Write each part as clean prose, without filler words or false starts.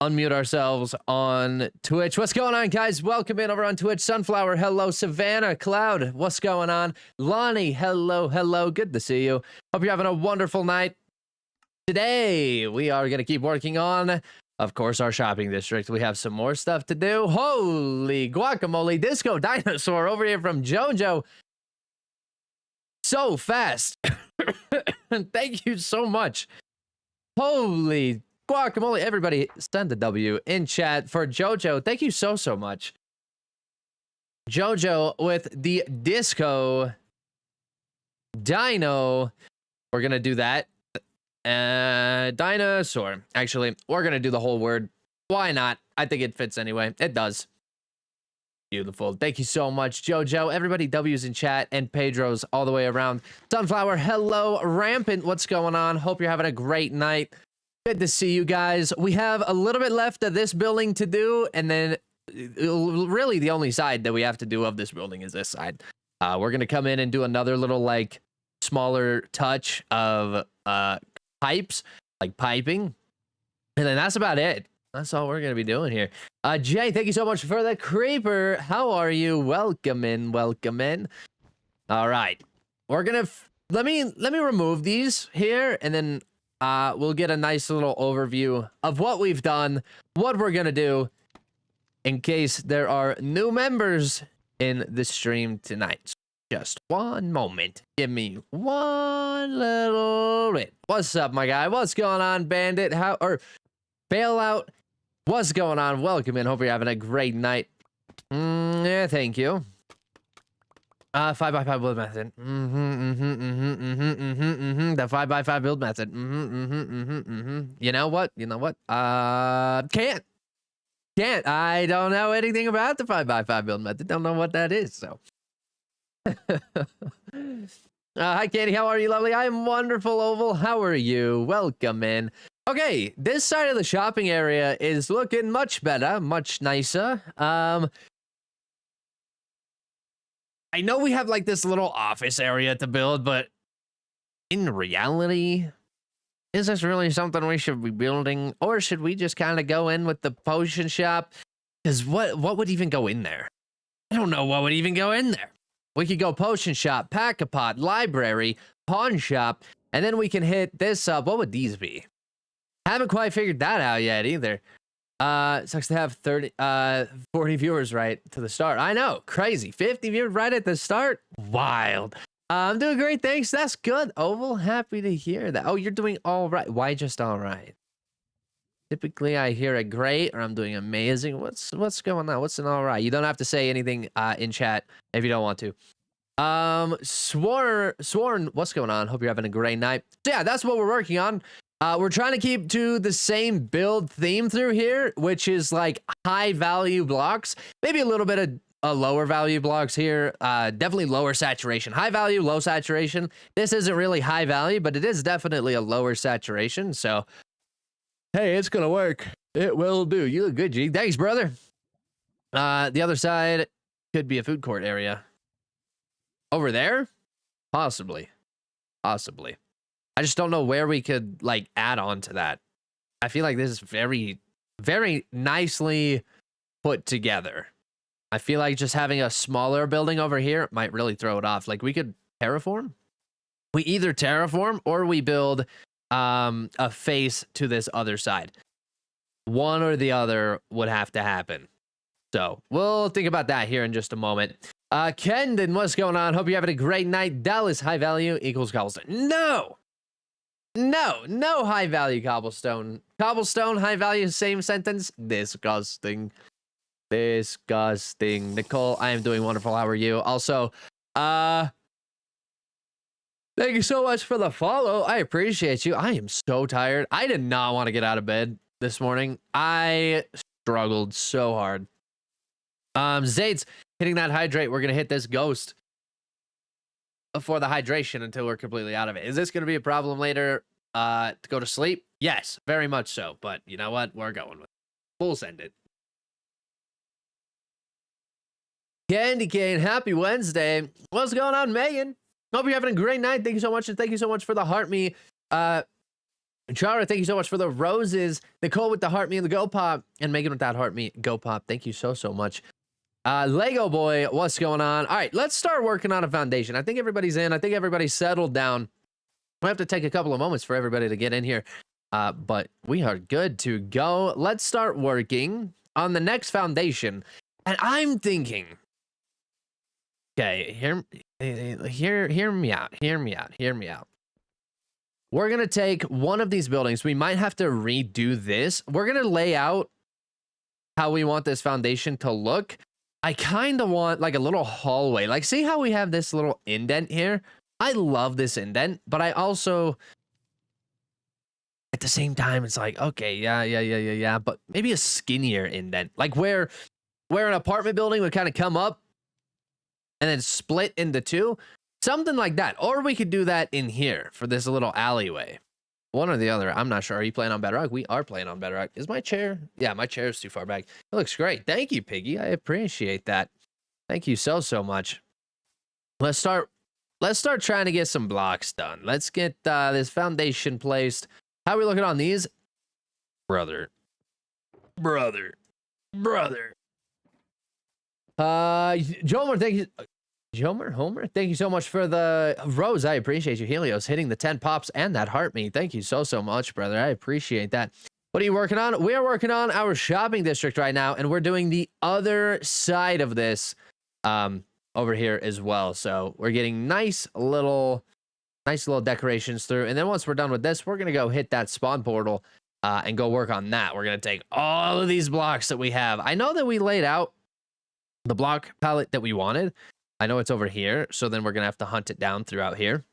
unmute ourselves on Twitch. What's going on, guys? Welcome in over on Twitch. Sunflower, hello. Savannah, Cloud, what's going on? Lonnie, hello, hello. Good to see you. Hope you're having a wonderful night. Today, we are going to keep working on, of course, our shopping district. We have some more stuff to do. Holy guacamole, Disco Dinosaur over here from JoJo. So fast. Thank you so much. Holy guacamole. Everybody send a W in chat for JoJo. Thank you so much. JoJo with the Disco Dino. We're going to do that. Dinosaur. Actually, we're going to do the whole word. Why not? I think it fits anyway. It does. Beautiful. Thank you so much, JoJo. Everybody W's in chat and Pedro's all the way around. Sunflower, hello. Rampant, what's going on? Hope you're having a great night. Good to see you guys. We have a little bit left of this building to do, and then really the only side that we have to do of this building is this side. We're going to come in and do another little, like, smaller touch of pipes, like piping, and then that's about it. That's all we're gonna be doing here. Jay, thank you so much for the creeper. How are you? Welcome in, welcome in. All right, we're gonna let me remove these here, and then we'll get a nice little overview of what we've done, what we're gonna do, in case there are new members in the stream tonight. Just one moment. Give me one little bit. What's up, my guy? What's going on, Bandit? Bailout? What's going on? Welcome in. Hope you're having a great night. Yeah, thank you. 5x5 build method. The 5x5 build method. You know what? Can't. I don't know anything about the 5x5 build method. Don't know what that is, so. Hi, Katie. How are you, lovely? I am wonderful, Oval. How are you? Welcome in. Okay, this side of the shopping area is looking much better, much nicer. I know we have like this little office area to build, but in reality, is this really something we should be building? Or should we just kind of go in with the potion shop? Because what would even go in there? I don't know what would even go in there. We could go potion shop, pack-a-pot, library, pawn shop, and then we can hit this up. What would these be? Haven't quite figured that out yet either. It sucks to have 40 viewers right to the start. I know, crazy. 50 viewers right at the start. Wild. I'm doing great, thanks. That's good. Oval, happy to hear that. Oh, you're doing all right. Why just all right? Typically, I hear a great or I'm doing amazing. What's going on? What's an all right? You don't have to say anything in chat if you don't want to. Sworn, what's going on? Hope you're having a great night. So yeah, that's what we're working on. We're trying to keep to the same build theme through here, which is like high value blocks. Maybe a little bit of lower value blocks here. Definitely lower saturation. High value, low saturation. This isn't really high value, but it is definitely a lower saturation. So, hey, it's gonna work. It will do. You look good, G. Thanks, brother. The other side could be a food court area. Over there? Possibly. Possibly. I just don't know where we could, like, add on to that. I feel like this is very, very nicely put together. I feel like just having a smaller building over here might really throw it off. Like, we could terraform. We either terraform or we build a face to this other side. One or the other would have to happen. So we'll think about that here in just a moment. Kendon, what's going on? Hope you're having a great night. Dallas, high value equals cobblestone. No high value cobblestone. Cobblestone, high value, same sentence. Disgusting. Nicole, I am doing wonderful. How are you? Also, thank you so much for the follow. I appreciate you. I am so tired. I did not want to get out of bed this morning. I struggled so hard. Zayd's hitting that hydrate. We're going to hit this ghost for the hydration until we're completely out of it. Is this going to be a problem later to go to sleep? Yes, very much so. But you know what? We're going with it. We'll send it. Candy Cane, happy Wednesday. What's going on, Megan? Hope you're having a great night. Thank you so much. And thank you so much for the heart me Chara, thank you so much for the roses. Nicole with the heart me and the go pop, and Megan with that heart me go pop. Thank you so much. Lego boy, what's going on? All right, let's start working on a foundation. I think everybody's in. I think everybody's settled down. We have to take a couple of moments for everybody to get in here, but we are good to go. Let's start working on the next foundation. And I'm thinking, okay, hear me out. We're going to take one of these buildings. We might have to redo this. We're going to lay out how we want this foundation to look. I kind of want like a little hallway. Like, see how we have this little indent here? I love this indent, but I also, at the same time, it's like, okay, yeah, but maybe a skinnier indent. Like where an apartment building would kind of come up and then split into two. Something like that. Or we could do that in here for this little alleyway. One or the other. I'm not sure. Are you playing on Bedrock? We are playing on Bedrock. Is my chair? Yeah, my chair is too far back. It looks great. Thank you, Piggy. I appreciate that. Thank you so much. Let's start trying to get some blocks done. Let's get this foundation placed. How are we looking on these? Brother. Jomer, thank you. Homer, thank you so much for the rose. I appreciate you. Helios hitting the 10 pops and that heart me. Thank you so much, brother. I appreciate that. What are you working on? We are working on our shopping district right now, and we're doing the other side of this over here as well. So we're getting nice little decorations through. And then once we're done with this, we're gonna go hit that spawn portal and go work on that. We're gonna take all of these blocks that we have. I know that we laid out the block palette that we wanted. I know it's over here, so then we're gonna have to hunt it down throughout here,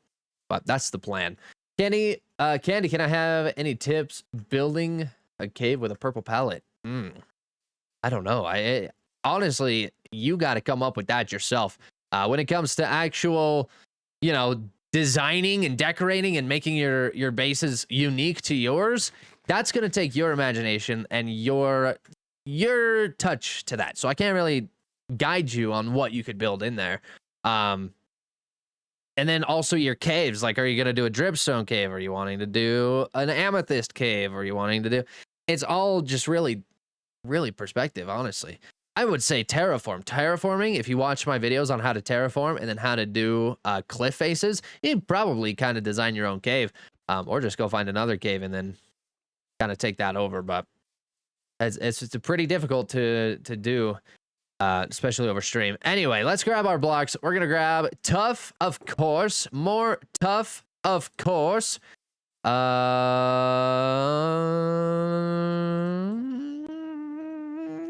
but that's the plan. Candy, can I have any tips building a cave with a purple palette? I don't know. I honestly, you got to come up with that yourself. When it comes to actual, designing and decorating and making your bases unique to yours, that's gonna take your imagination and your touch to that. So I can't really guide you on what you could build in there. And then also your caves, like, are you going to do a dripstone cave? Are you wanting to do an amethyst cave? Are you wanting to do, it's all just really perspective. Honestly, I would say terraforming. If you watch my videos on how to terraform and then how to do cliff faces, you probably kind of design your own cave, or just go find another cave and then kind of take that over. But it's pretty difficult to do, especially over stream. Anyway, let's grab our blocks. We're gonna grab tough, of course. More tough, of course.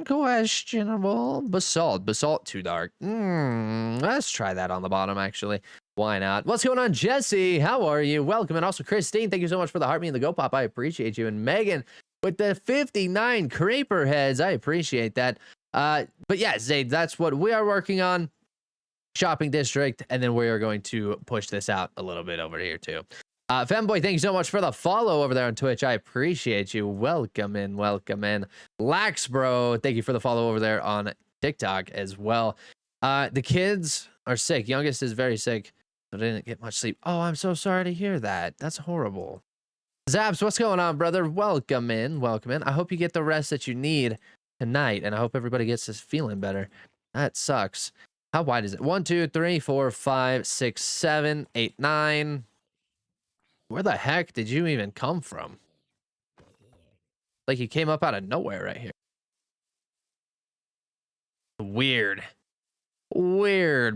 Questionable. Basalt too dark. Let's try that on the bottom, actually. Why not? What's going on, Jesse? How are you? Welcome. And also Christine, thank you so much for the heart me and the go pop. I appreciate you. And Megan with the 59 creeper heads. I appreciate that. But yeah, Zayd, that's what we are working on. Shopping district, and then we are going to push this out a little bit over here too. Femboy, thank you so much for the follow over there on Twitch. I appreciate you. Welcome in. Lax bro, thank you for the follow over there on TikTok as well. The kids are sick. Youngest is very sick. I didn't get much sleep. Oh, I'm so sorry to hear that. That's horrible. Zaps, what's going on, brother? Welcome in. I hope you get the rest that you need tonight, and I hope everybody gets this feeling better. That sucks. How wide is it? 1, 2, 3, 4, 5, 6, 7, 8, 9. Where the heck did you even come from? Like you came up out of nowhere right here. Weird,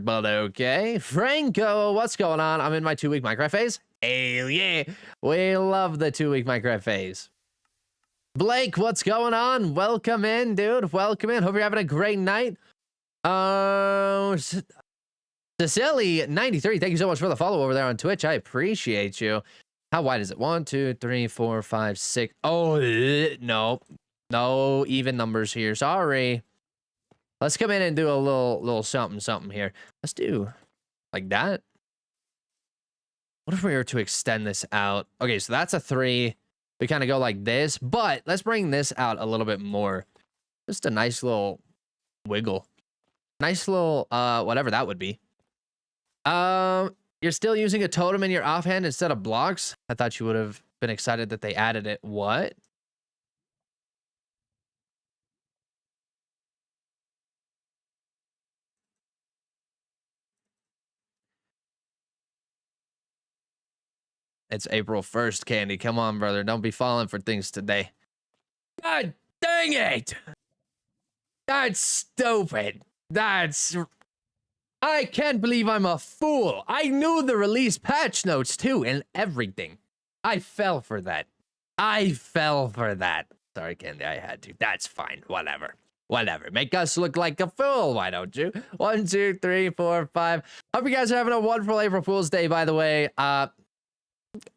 but okay. Franco, what's going on? I'm in my 2-week Minecraft phase. Hell yeah, we love the 2-week Minecraft phase. Blake, what's going on? Welcome in, dude. Welcome in. Hope you're having a great night. Cecily 93, thank you so much for the follow over there on Twitch. I appreciate you. How wide is it? 1, 2, 3, 4, 5, 6. Oh, no even numbers here. Sorry. Let's come in and do a little something here. Let's do like that. What if we were to extend this out? Okay, so that's a 3. We kind of go like this, but let's bring this out a little bit more. Just a nice little wiggle. Nice little, whatever that would be. You're still using a totem in your offhand instead of blocks? I thought you would have been excited that they added it. What? It's April 1st, Candy. Come on, brother. Don't be falling for things today. God dang it! That's stupid. I can't believe I'm a fool. I knew the release patch notes too and everything. I fell for that. Sorry, Candy, I had to. That's fine. Whatever. Make us look like a fool, why don't you? 1, 2, 3, 4, 5. Hope you guys are having a wonderful April Fool's Day, by the way.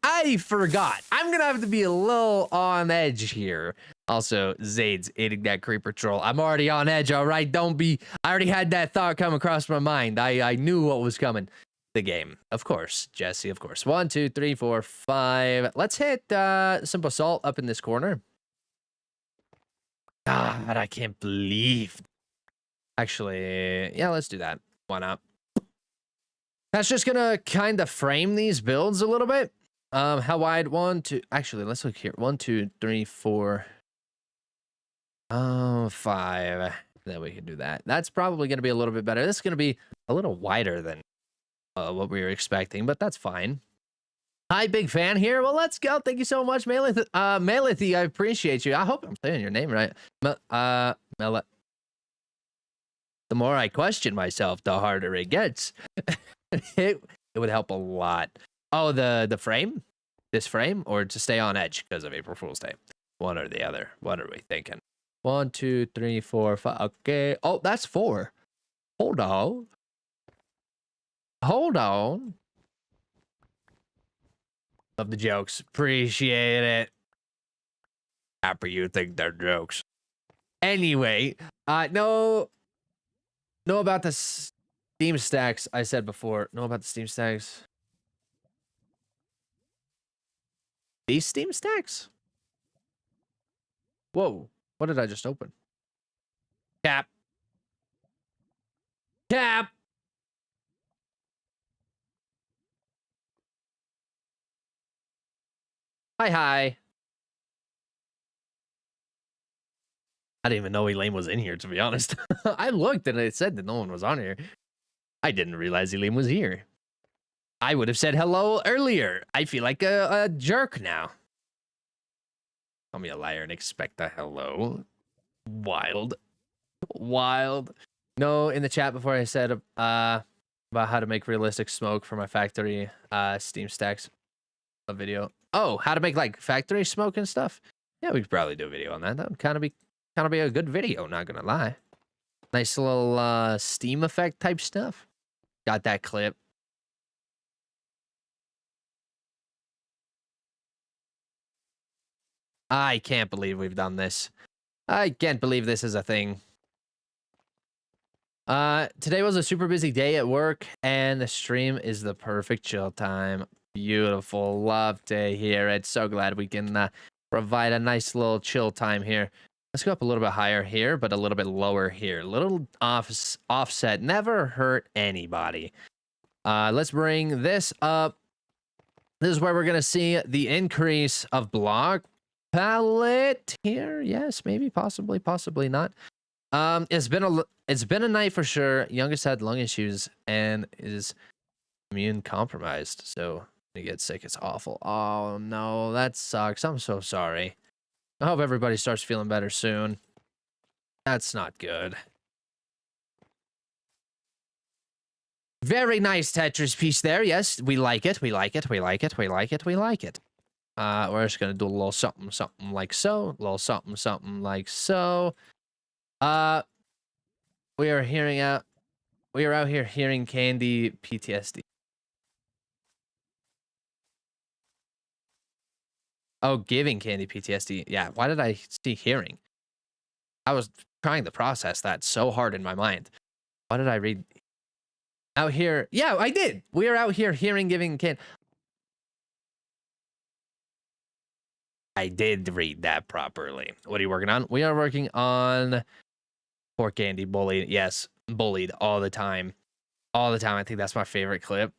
I forgot. I'm gonna have to be a little on edge here. Also, Zade's eating that creeper troll. I'm already on edge, all right? Don't be... I already had that thought come across my mind. I knew what was coming. The game. Of course, Jesse, of course. 1, 2, 3, 4, 5. Let's hit Simple Salt up in this corner. God, I can't believe... Actually, yeah, let's do that. Why not? That's just gonna kind of frame these builds a little bit. How wide? 1, 2... Actually, let's look here. 1, 2, 3, 4... 5. Then we can do that. That's probably going to be a little bit better. This is going to be a little wider than what we were expecting, but that's fine. Hi, big fan here. Well, let's go. Thank you so much, Melith. Melithi, I appreciate you. I hope I'm saying your name right. The more I question myself, the harder it gets. it would help a lot. Oh, the frame? This frame? Or to stay on edge because of April Fool's Day? One or the other. What are we thinking? 1, 2, 3, 4, 5. Okay. Oh, that's 4. Hold on. Love the jokes. Appreciate it. Happy you think they're jokes. Anyway, know about the Steam stacks I said before. Know about the Steam stacks. These Steam stacks? Whoa. What did I just open? Cap. Hi. I didn't even know Elaine was in here, to be honest. I looked and it said that no one was on here. I didn't realize Elaine was here. I would have said hello earlier. I feel like a jerk now. Call me a liar and expect a hello. Wild. No, in the chat before I said about how to make realistic smoke for my factory Steam stacks a video. Oh, how to make like factory smoke and stuff? Yeah, we could probably do a video on that. That would kind of be a good video, not gonna lie. Nice little Steam effect type stuff. Got that clip. I can't believe we've done this. I can't believe this is a thing. Today was a super busy day at work, and the stream is the perfect chill time. Beautiful. Love to hear it. So glad we can provide a nice little chill time here. Let's go up a little bit higher here, but a little bit lower here. Little offset. Never hurt anybody. Let's bring this up. This is where we're going to see the increase of block palette here. Yes, maybe, possibly not. It's been a night for sure. Youngest had lung issues and is immune compromised, so when you get sick, it's awful. Oh no, that sucks. I'm so sorry. I hope everybody starts feeling better soon. That's not good. Very nice Tetris piece there. Yes, we like it. We're just gonna do a little something like so. A little something like so. We are out here hearing Candy PTSD. Oh, giving Candy PTSD. Yeah, why did I see hearing? I was trying to process that so hard in my mind. Why did I read out here? Yeah, I did. We are out here hearing giving Candy. I did read that properly. What are you working on? We are working on poor Candy bullied. Yes, bullied all the time. I think that's my favorite clip.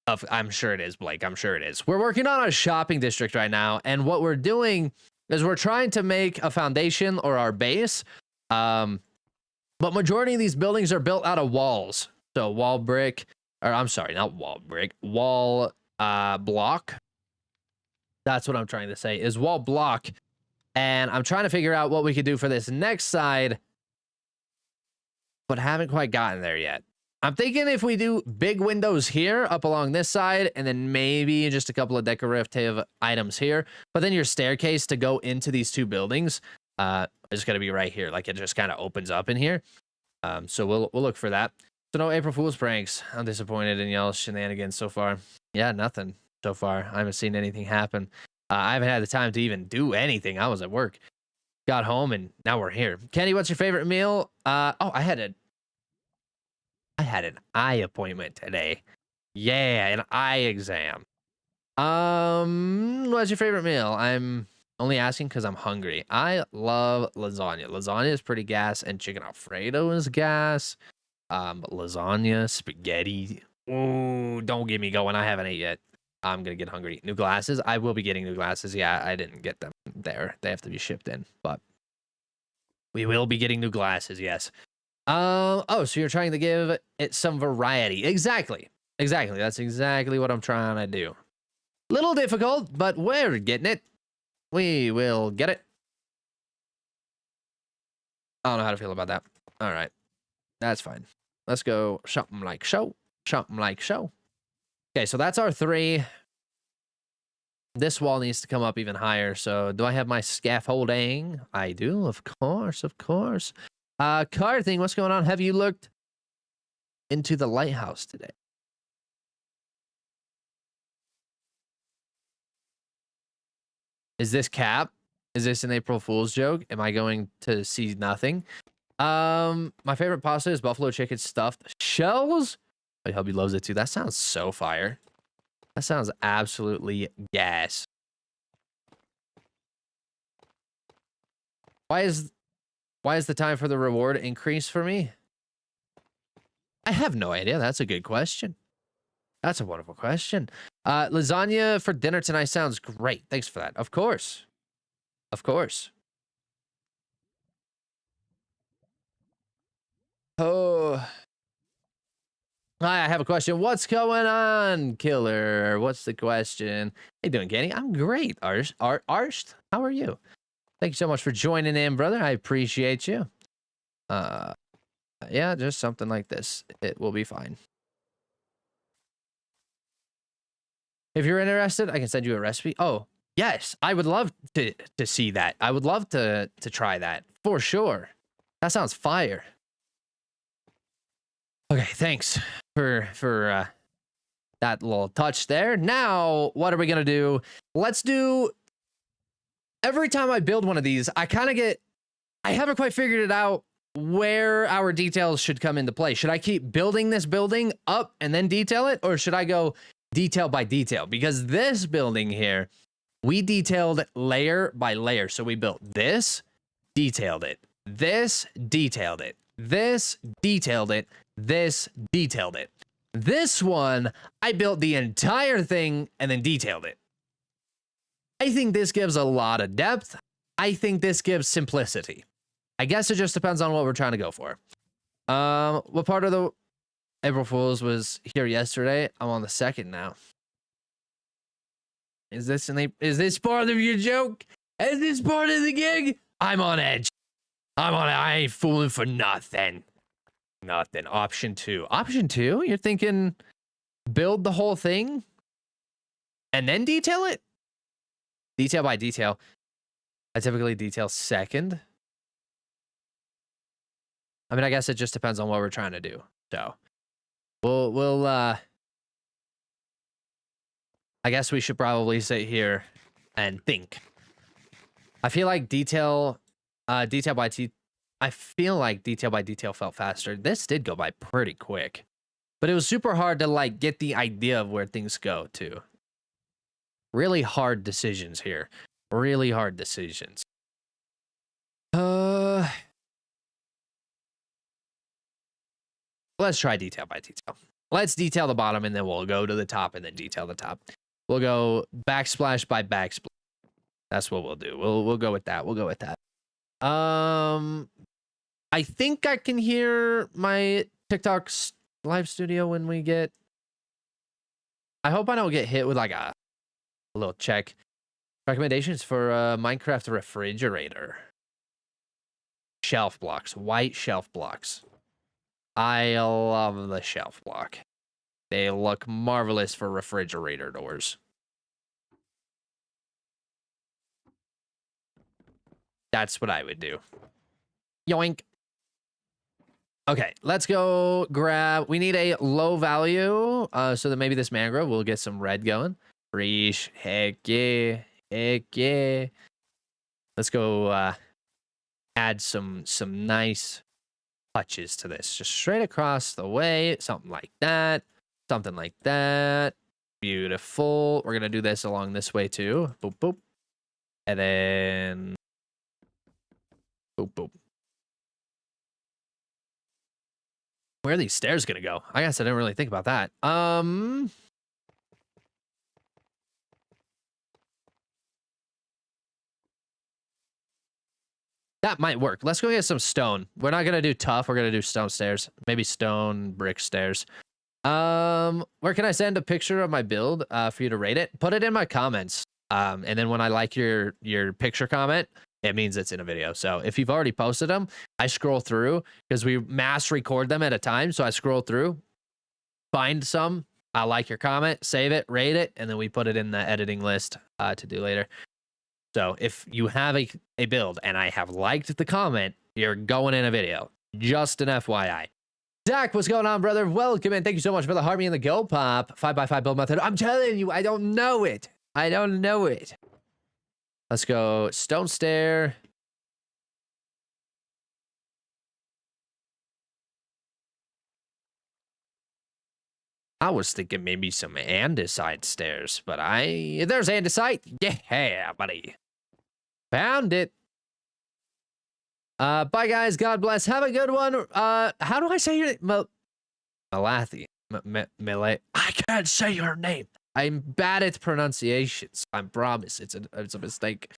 I'm sure it is, Blake. I'm sure it is. We're working on a shopping district right now, and what we're doing is we're trying to make a foundation or our base. But majority of these buildings are built out of walls. So wall brick, or I'm sorry, not wall brick, wall block. That's what I'm trying to say, is wall block. And I'm trying to figure out what we could do for this next side, but haven't quite gotten there yet. I'm thinking if we do big windows here up along this side, and then maybe just a couple of decorative items here, but then your staircase to go into these two buildings is going to be right here. Like it just kind of opens up in here. So we'll look for that. So no April Fool's pranks. I'm disappointed in y'all's shenanigans so far. Yeah, nothing so far. I haven't seen anything happen. I haven't had the time to even do anything. I was at work. Got home and now we're here. Kenny, what's your favorite meal? I had an eye appointment today. Yeah, an eye exam. What's your favorite meal? I'm only asking because I'm hungry. I love lasagna. Lasagna is pretty gas, and chicken Alfredo is gas. But lasagna, spaghetti. Ooh, don't get me going. I haven't ate yet. I'm gonna get hungry. New glasses. I will be getting new glasses. Yeah, I didn't get them there. They have to be shipped in, but we will be getting new glasses. Yes. Oh, so you're trying to give it some variety. Exactly. That's exactly what I'm trying to do. Little difficult, but we're getting it. We will get it. I don't know how to feel about that. All right. That's fine. Let's go something like show. Something like show. Okay, so that's our 3. This wall needs to come up even higher. So do I have my scaffolding? I do, of course. Car thing, what's going on? Have you looked into the lighthouse today? Is this cap? Is this an April Fool's joke? Am I going to see nothing? My favorite pasta is buffalo chicken stuffed shells. My hubby loves it too. That sounds so fire. That sounds absolutely gas. Why is the time for the reward increase for me? I have no idea. That's a good question. That's a wonderful question. Lasagna for dinner tonight sounds great. Thanks for that. Of course. Oh. Hi, I have a question. What's going on, Killer? What's the question? How you doing, Kenny? I'm great. Arsht, how are you? Thank you so much for joining in, brother. I appreciate you. Yeah, just something like this. It will be fine. If you're interested, I can send you a recipe. Oh, yes. I would love to see that. I would love to try that for sure. That sounds fire. Okay, thanks for that little touch there. Now, what are we gonna do? Let's do. Every time I build one of these, I haven't quite figured it out where our details should come into play. Should I keep building this building up and then detail it, or should I go detail by detail? Because this building here, we detailed layer by layer. So we built this, detailed it, this, detailed it, this, detailed it, this, detailed it. This one, I built the entire thing and then detailed it. I think this gives a lot of depth. I think this gives simplicity. I guess it just depends on what we're trying to go for. What part of the April Fool's was here yesterday? I'm on the 2nd now. Is this part of your joke? Is this part of the gig? I'm on edge. I ain't fooling for nothing. Nothing. Option 2. Option 2? You're thinking build the whole thing and then detail it? Detail by detail. I typically detail second. I mean, I guess it just depends on what we're trying to do. So we'll I guess we should probably sit here and think. I feel like detail by detail felt faster. This did go by pretty quick, but it was super hard to like get the idea of where things go too. Really hard decisions here. Really hard decisions. Let's try detail by detail. let's detail the bottom and then we'll go to the top and then detail the top. We'll go backsplash by backsplash. That's what we'll do. We'll go with that. We'll go with that. I think I can hear my TikTok's live studio when we get. I hope I don't get hit with like a little check. Recommendations for Minecraft refrigerator. Shelf blocks, white shelf blocks. I love the shelf block. They look marvelous for refrigerator doors. That's what I would do. Yoink. Okay, let's go grab. We need a low value so that maybe this mangrove will get some red going. Reach. Heck yeah. Heck yeah. Let's go add some nice touches to this. Just straight across the way. Something like that. Something like that. Beautiful. We're going to do this along this way too. Boop, boop. And then... Boop, boop. Where are these stairs gonna go? I guess I didn't really think about that. That might work. Let's go get some stone. We're not gonna do tough. We're gonna do stone stairs. Maybe stone brick stairs. Where can I send a picture of my build for you to rate it? Put it in my comments. And then when I like your picture comment, it means it's in a video. So if you've already posted them, I scroll through because we mass record them at a time. So I scroll through, find some, I like your comment, save it, rate it, and then we put it in the editing list to do later. So if you have a build and I have liked the comment, you're going in a video. Just an FYI. Zach, what's going on, brother? Welcome and thank you so much for the Harmony and the Go Pop 5x5 build method. I'm telling you, I don't know it. I don't know it. Let's go stone stair. I was thinking maybe some andesite stairs, but there's andesite. Yeah, buddy. Found it. Bye guys. God bless. Have a good one. How do I say your name? Malathi. I can't say her name. I'm bad at pronunciations. I promise. It's a mistake.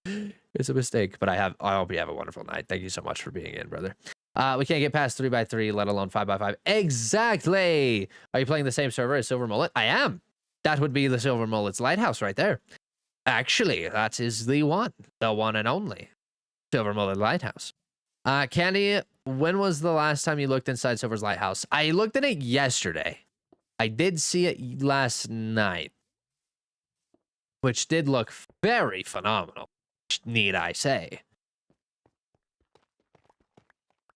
It's a mistake. But I hope you have a wonderful night. Thank you so much for being in, brother. We can't get past 3x3, let alone 5x5. Exactly. Are you playing the same server as Silver Mullet? I am. That would be the Silver Mullet's lighthouse right there. Actually, that is the one and only Silver Mullet lighthouse. Candy, when was the last time you looked inside Silver's lighthouse? I looked at it yesterday. I did see it last night, which did look very phenomenal, need I say.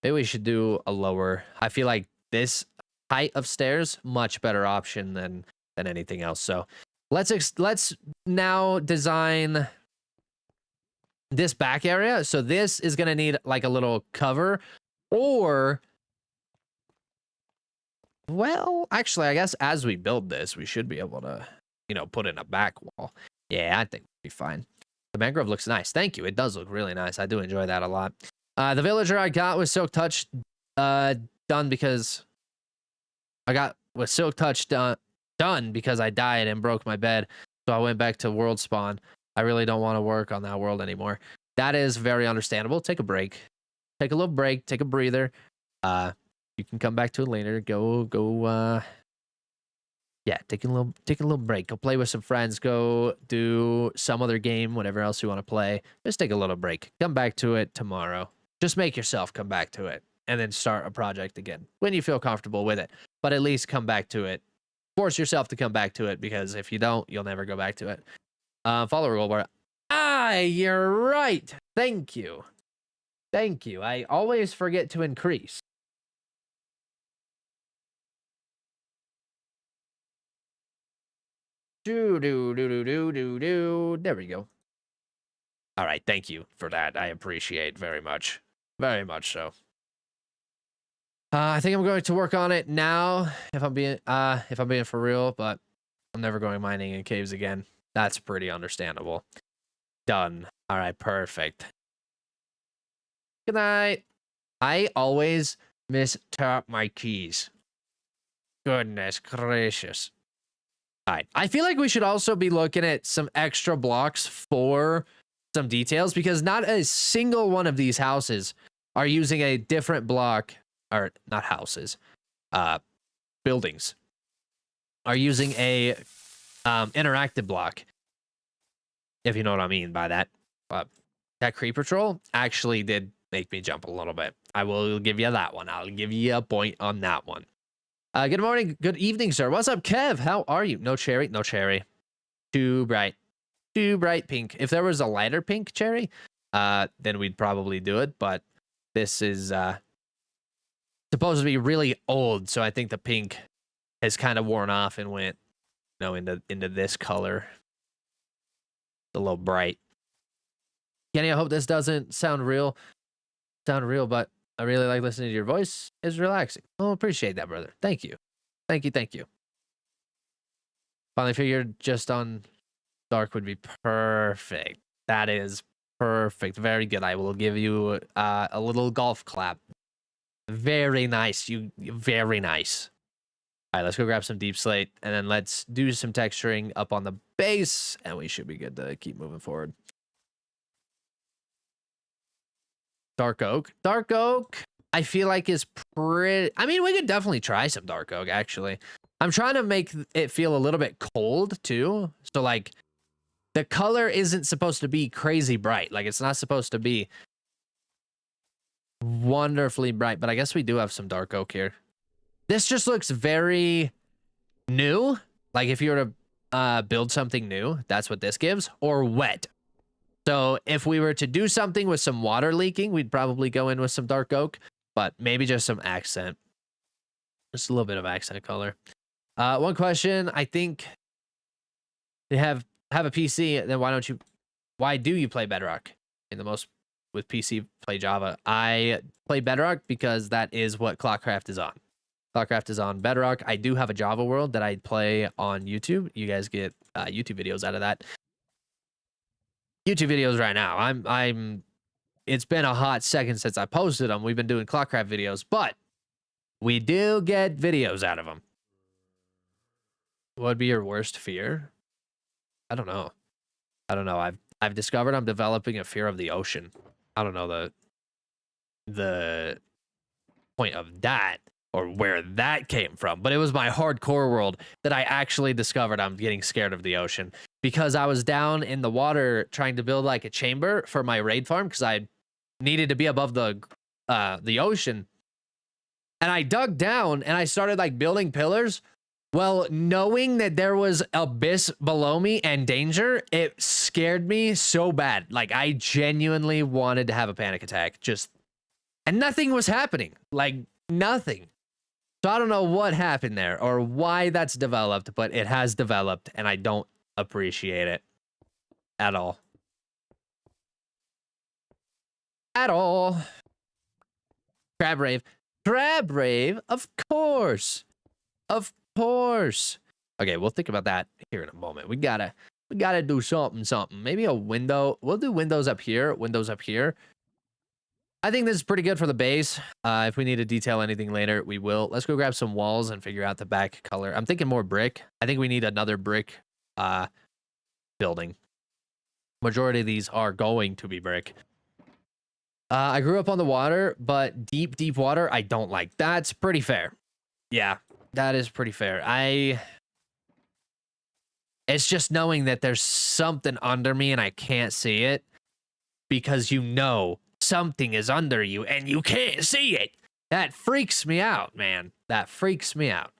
Maybe we should do a lower. I feel like this height of stairs, much better option than anything else. So let's now design this back area. So this is going to need like a little cover, or... Well, actually, I guess as we build this, we should be able to, put in a back wall. Yeah, I think we'll be fine. The mangrove looks nice. Thank you. It does look really nice. I do enjoy that a lot. The villager I got with Silk Touch done because I got with Silk Touch done because I died and broke my bed. So I went back to world spawn. I really don't want to work on that world anymore. That is very understandable. Take a break. Take a little break. Take a breather. You can come back to it later. Yeah, take a little break. Go play with some friends. Go do some other game, whatever else you want to play. Just take a little break. Come back to it tomorrow. Just make yourself come back to it and then start a project again when you feel comfortable with it. But at least come back to it. Force yourself to come back to it, because if you don't, you'll never go back to it. Follower goal bar. You're right. Thank you. Thank you. I always forget to increase. There we go. All right, thank you for that. I appreciate very much. Very much so. I think I'm going to work on it now, if I'm being for real, but I'm never going mining in caves again. That's pretty understandable. Done. All right, perfect. Good night. I always mistap my keys. Goodness gracious. All right. I feel like we should also be looking at some extra blocks for some details because not a single one of these houses are using a different block, or not houses, buildings are using a interactive block, if you know what I mean by that. That creeper troll actually did make me jump a little bit. I will give you that one. I'll give you a point on that one. Good morning, good evening, sir. What's up, Kev? How are you? No cherry, no cherry. Too bright pink. If there was a lighter pink cherry, then we'd probably do it. But this is supposed to be really old, so I think the pink has kind of worn off and went, you know, into this color. It's a little bright. Kenny, I hope this doesn't sound real, but I really like listening to your voice. It's relaxing. Oh, appreciate that, brother. Thank you. Thank you. Finally figured just on dark would be perfect. That is perfect. Very good. I will give you a little golf clap. Very nice. Very nice. All right, let's go grab some deep slate and then let's do some texturing up on the base and we should be good to keep moving forward. Dark oak. Dark oak, I feel like is pretty... I mean, we could definitely try some dark oak, actually. I'm trying to make it feel a little bit cold, too. So, like, the color isn't supposed to be crazy bright. Like, it's not supposed to be wonderfully bright. But I guess we do have some dark oak here. This just looks very new. Like, if you were to build something new, that's what this gives. Or wet. So if we were to do something with some water leaking, we'd probably go in with some dark oak, but maybe just some accent. Just a little bit of accent color. One question, I think they have a PC, then why do you play Bedrock? And the most with PC play Java. I play Bedrock because that is what ClockCraft is on. ClockCraft is on Bedrock. I do have a Java world that I play on YouTube. You guys get YouTube videos out of that. YouTube videos right now. It's been a hot second since I posted them. We've been doing ClockCraft videos, but we do get videos out of them. What would be your worst fear? I don't know. I've discovered I'm developing a fear of the ocean. I don't know the point of that or where that came from, but it was my hardcore world that I actually discovered I'm getting scared of the ocean. Because I was down in the water trying to build like a chamber for my raid farm because I needed to be above the ocean. And I dug down and I started like building pillars. Well, knowing that there was abyss below me and danger, it scared me so bad. Like I genuinely wanted to have a panic attack. And nothing was happening. Like nothing. So I don't know what happened there or why that's developed, but it has developed and I don't appreciate it at all. Crab rave, of course. Okay, we'll think about that here in a moment. We gotta do something. Maybe a window. We'll do windows up here. I think this is pretty good for the base. If we need to detail anything later, we will. Let's go grab some walls and figure out the back color. I'm thinking more brick. I think we need another brick building. Majority of these are going to be brick. I grew up on the water, but deep water I don't like. That's pretty fair. Yeah, that is pretty fair. It's just knowing that there's something under me and I can't see it because you know something is under you and you can't see it. That freaks me out, man. That freaks me out.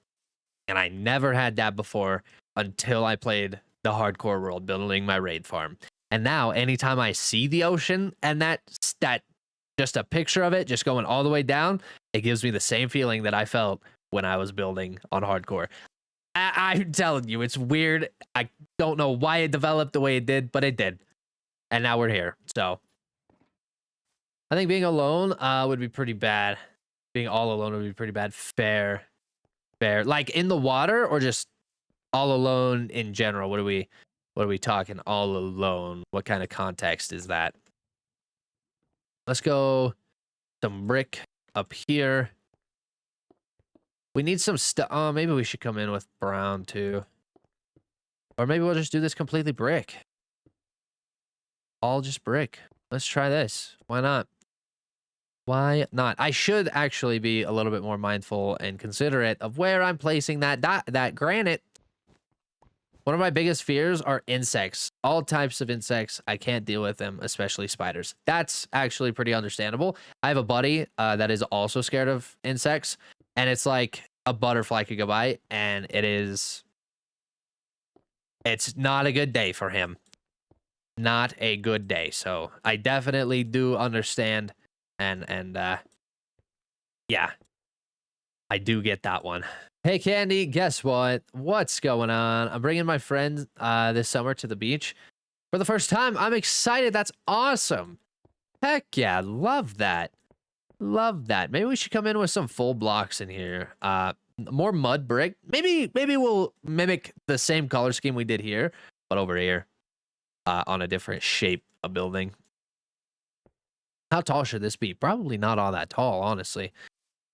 And I never had that before until I played the hardcore world building my raid farm. And now anytime I see the ocean and that just a picture of it just going all the way down, it gives me the same feeling that I felt when I was building on hardcore. I'm telling you, it's weird. I don't know why it developed the way it did, but it did. And now we're here. So I think being alone would be pretty bad. Being all alone would be pretty bad. Fair. Like in the water or just all alone in general? What are we talking all alone? What kind of context is that? Let's go some brick up here. We need some stuff. Oh, maybe we should come in with brown too. Or maybe we'll just do this completely brick. All just brick. Let's try this. Why not? Why not? I should actually be a little bit more mindful and considerate of where I'm placing that granite. One of my biggest fears are insects. All types of insects. I can't deal with them, especially spiders. That's actually pretty understandable. I have a buddy that is also scared of insects, and it's like a butterfly could go by, and it's not a good day for him. Not a good day. So I definitely do understand, and yeah, I do get that one. Hey, Candy, guess what? What's going on? I'm bringing my friend this summer to the beach for the first time. I'm excited. That's awesome. Heck yeah. Love that. Love that. Maybe we should come in with some full blocks in here. More mud brick. Maybe we'll mimic the same color scheme we did here, but over here on a different shape of building. How tall should this be? Probably not all that tall, honestly.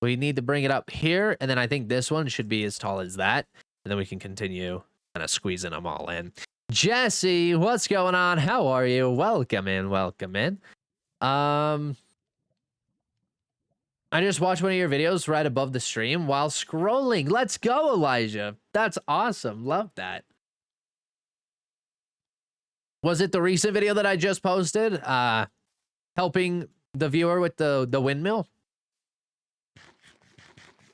We need to bring it up here, and then I think this one should be as tall as that, and then we can continue kind of squeezing them all in. Jesse, what's going on? How are you? Welcome in, welcome in. I just watched one of your videos right above the stream while scrolling. Let's go, Elijah. That's awesome. Love that. Was it the recent video that I just posted? Helping the viewer with the windmill?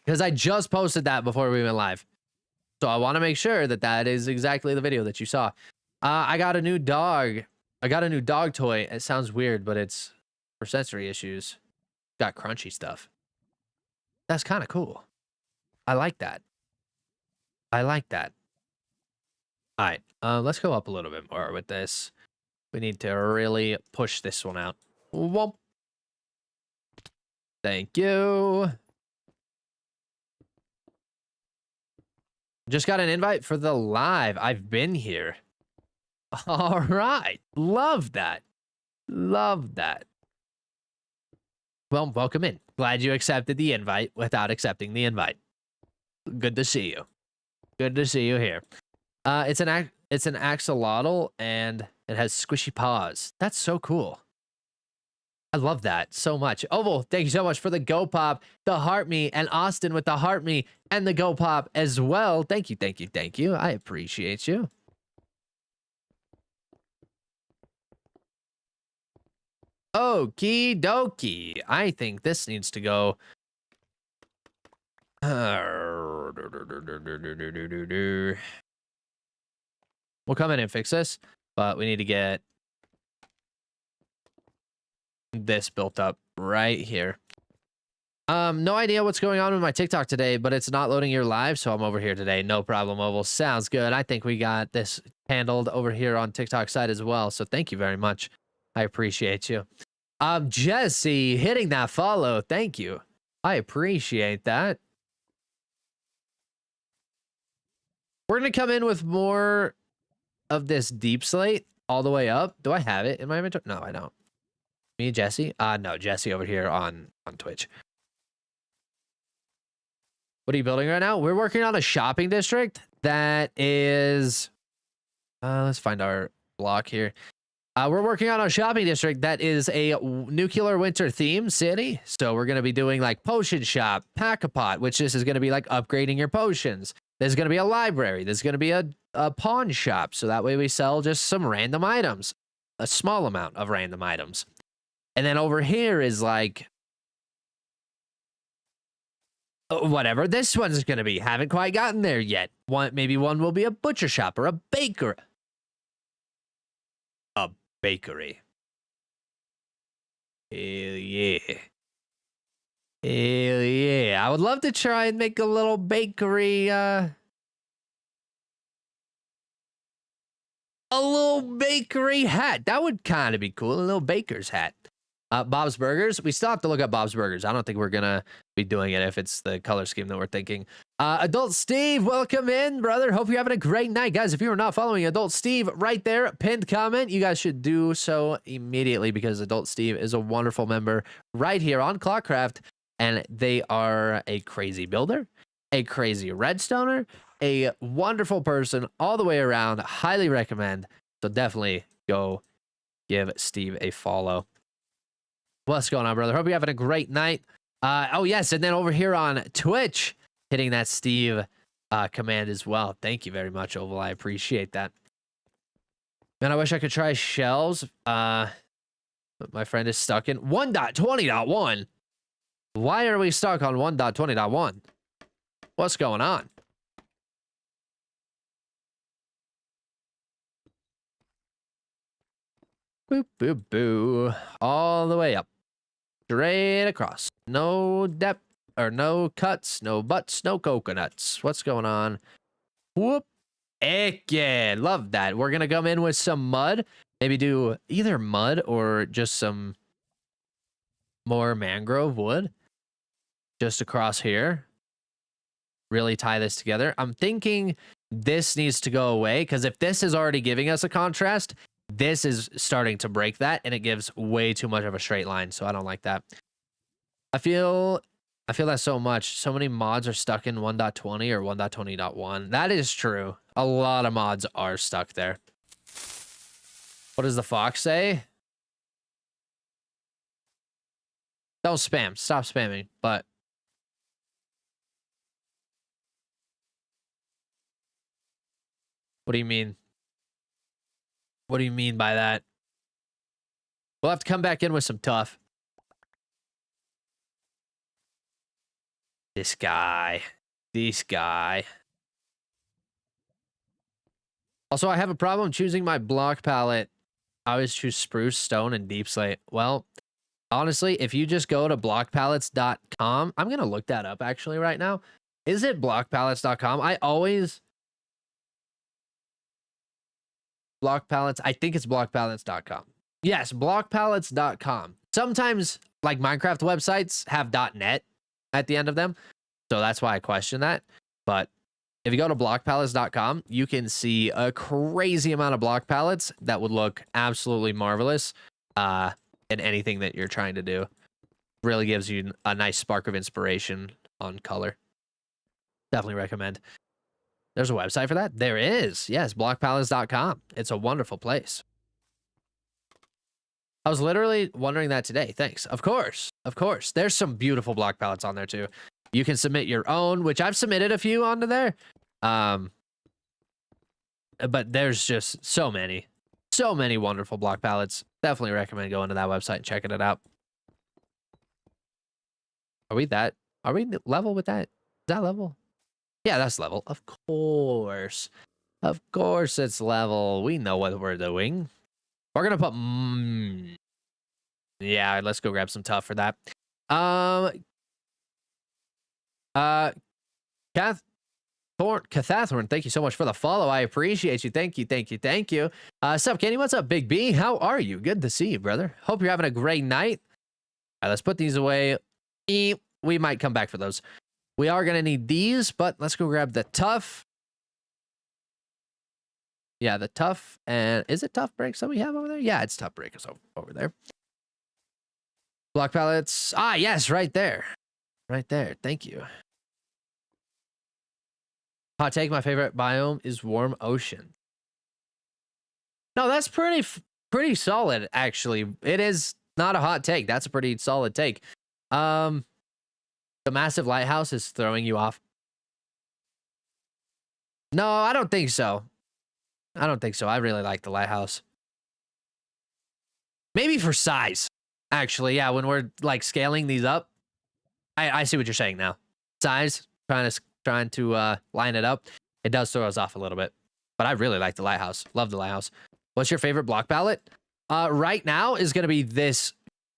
Because I just posted that before we went live. So I want to make sure that that is exactly the video that you saw. I got a new dog. I got a new dog toy. It sounds weird, but it's for sensory issues. Got crunchy stuff. That's kind of cool. I like that. I like that. All right. Let's go up a little bit more with this. We need to really push this one out. Whoop. Thank you. Just got an invite for the live. I've been here. All right. Love that. Love that. Well, welcome in. Glad you accepted the invite without accepting the invite. Good to see you. Good to see you here. It's an axolotl, and it has squishy paws. That's so cool. I love that so much. Oval, thank you so much for the Go Pop, the Heart Me, and Austin with the Heart Me and the Go Pop as well. Thank you, thank you, thank you. I appreciate you. Okie dokie. I think this needs to go. We'll come in and fix this, but we need to get this built up right here. No idea what's going on with my TikTok today, but it's not loading your live, so I'm over here today. No problem, Oval. Sounds good. I think we got this handled over here on TikTok side as well, so thank you very much. I appreciate you. Jesse, hitting that follow. Thank you. I appreciate that. We're going to come in with more of this deep slate all the way up. Do I have it in my inventory? No, I don't. Me, Jesse? No, Jesse over here on Twitch. What are you building right now? We're working on a shopping district that is... let's find our block here. We're working on a shopping district that is a nuclear winter theme city. So we're going to be doing like potion shop, pack-a-pot, which this is going to be like upgrading your potions. There's going to be a library. There's going to be a pawn shop. So that way we sell just some random items, a small amount of random items. And then over here is like, whatever this one's going to be. Haven't quite gotten there yet. Maybe one will be a butcher shop or a baker. A bakery. Hell yeah. Hell yeah. I would love to try and make a little bakery, a little bakery hat. That would kind of be cool. A little baker's hat. Bob's Burgers. We still have to look at Bob's Burgers. I don't think we're going to be doing it if it's the color scheme that we're thinking. Adult Steve, welcome in, brother. Hope you're having a great night. Guys, if you are not following Adult Steve right there, pinned comment, you guys should do so immediately because Adult Steve is a wonderful member right here on ClockCraft, and they are a crazy builder. a crazy redstoner, a wonderful person all the way around. Highly recommend. So definitely go give Steve a follow. What's going on, brother? Hope you're having a great night. Oh, yes. And then over here on Twitch, hitting that Steve command as well. Thank you very much, Oval. I appreciate that. Man, I wish I could try shells. But my friend is stuck in 1.20.1. Why are we stuck on 1.20.1? What's going on? Boop, boop, boo. All the way up. Straight across. No depth or no cuts, no butts, no coconuts. What's going on? Whoop. Heck yeah. Love that. We're going to come in with some mud. Maybe do either mud or just some more mangrove wood. Just across here. Really tie this together. I'm thinking this needs to go away because if this is already giving us a contrast, this is starting to break that and it gives way too much of a straight line. So I don't like that. I feel that so much. So many mods are stuck in 1.20 or 1.20.1. That is true. A lot of mods are stuck there. What does the fox say? Don't spam. Stop spamming. But what do you mean? What do you mean by that? We'll have to come back in with some tough. This guy. This guy. Also, I have a problem choosing my block palette. I always choose spruce, stone, and deep slate. Well, honestly, if you just go to blockpalettes.com, I'm going to look that up actually right now. Is it blockpalettes.com? I always... Block palettes. I think it's blockpalettes.com. Yes, blockpalettes.com. Sometimes, like Minecraft websites have .net at the end of them. So that's why I question that. But if you go to blockpalettes.com, you can see a crazy amount of block palettes that would look absolutely marvelous in anything that you're trying to do. Really gives you a nice spark of inspiration on color. Definitely recommend. There's a website for that? There is. Yes, blockpalettes.com. It's a wonderful place. I was literally wondering that today. Thanks. Of course. Of course. There's some beautiful block palettes on there too. You can submit your own, which I've submitted a few onto there. But there's just so many wonderful block palettes. Definitely recommend going to that website and checking it out. Are we level with that? Is that level? Yeah, that's level. Of course. Of course it's level. We know what we're doing. We're going to put... Yeah, let's go grab some tough for that. Cathathorn, thank you so much for the follow. I appreciate you. Thank you, thank you, thank you. Sup, Kenny? What's up, Big B? How are you? Good to see you, brother. Hope you're having a great night. All right, let's put these away. We might come back for those. We are going to need these, but let's go grab the tough. Yeah, the tough. And is it tough breaks that we have over there? Yeah, it's tough breakers over there. Block pallets. Ah, yes, right there. Right there. Thank you. Hot take, my favorite biome is warm ocean. No, that's pretty solid, actually. It is not a hot take. That's a pretty solid take. The massive lighthouse is throwing you off. No, I don't think so. I don't think so. I really like the lighthouse. Maybe for size. Actually, yeah, when we're like scaling these up. I see what you're saying now. Size, trying to line it up. It does throw us off a little bit. But I really like the lighthouse. Love the lighthouse. What's your favorite block palette? Right now is going to be this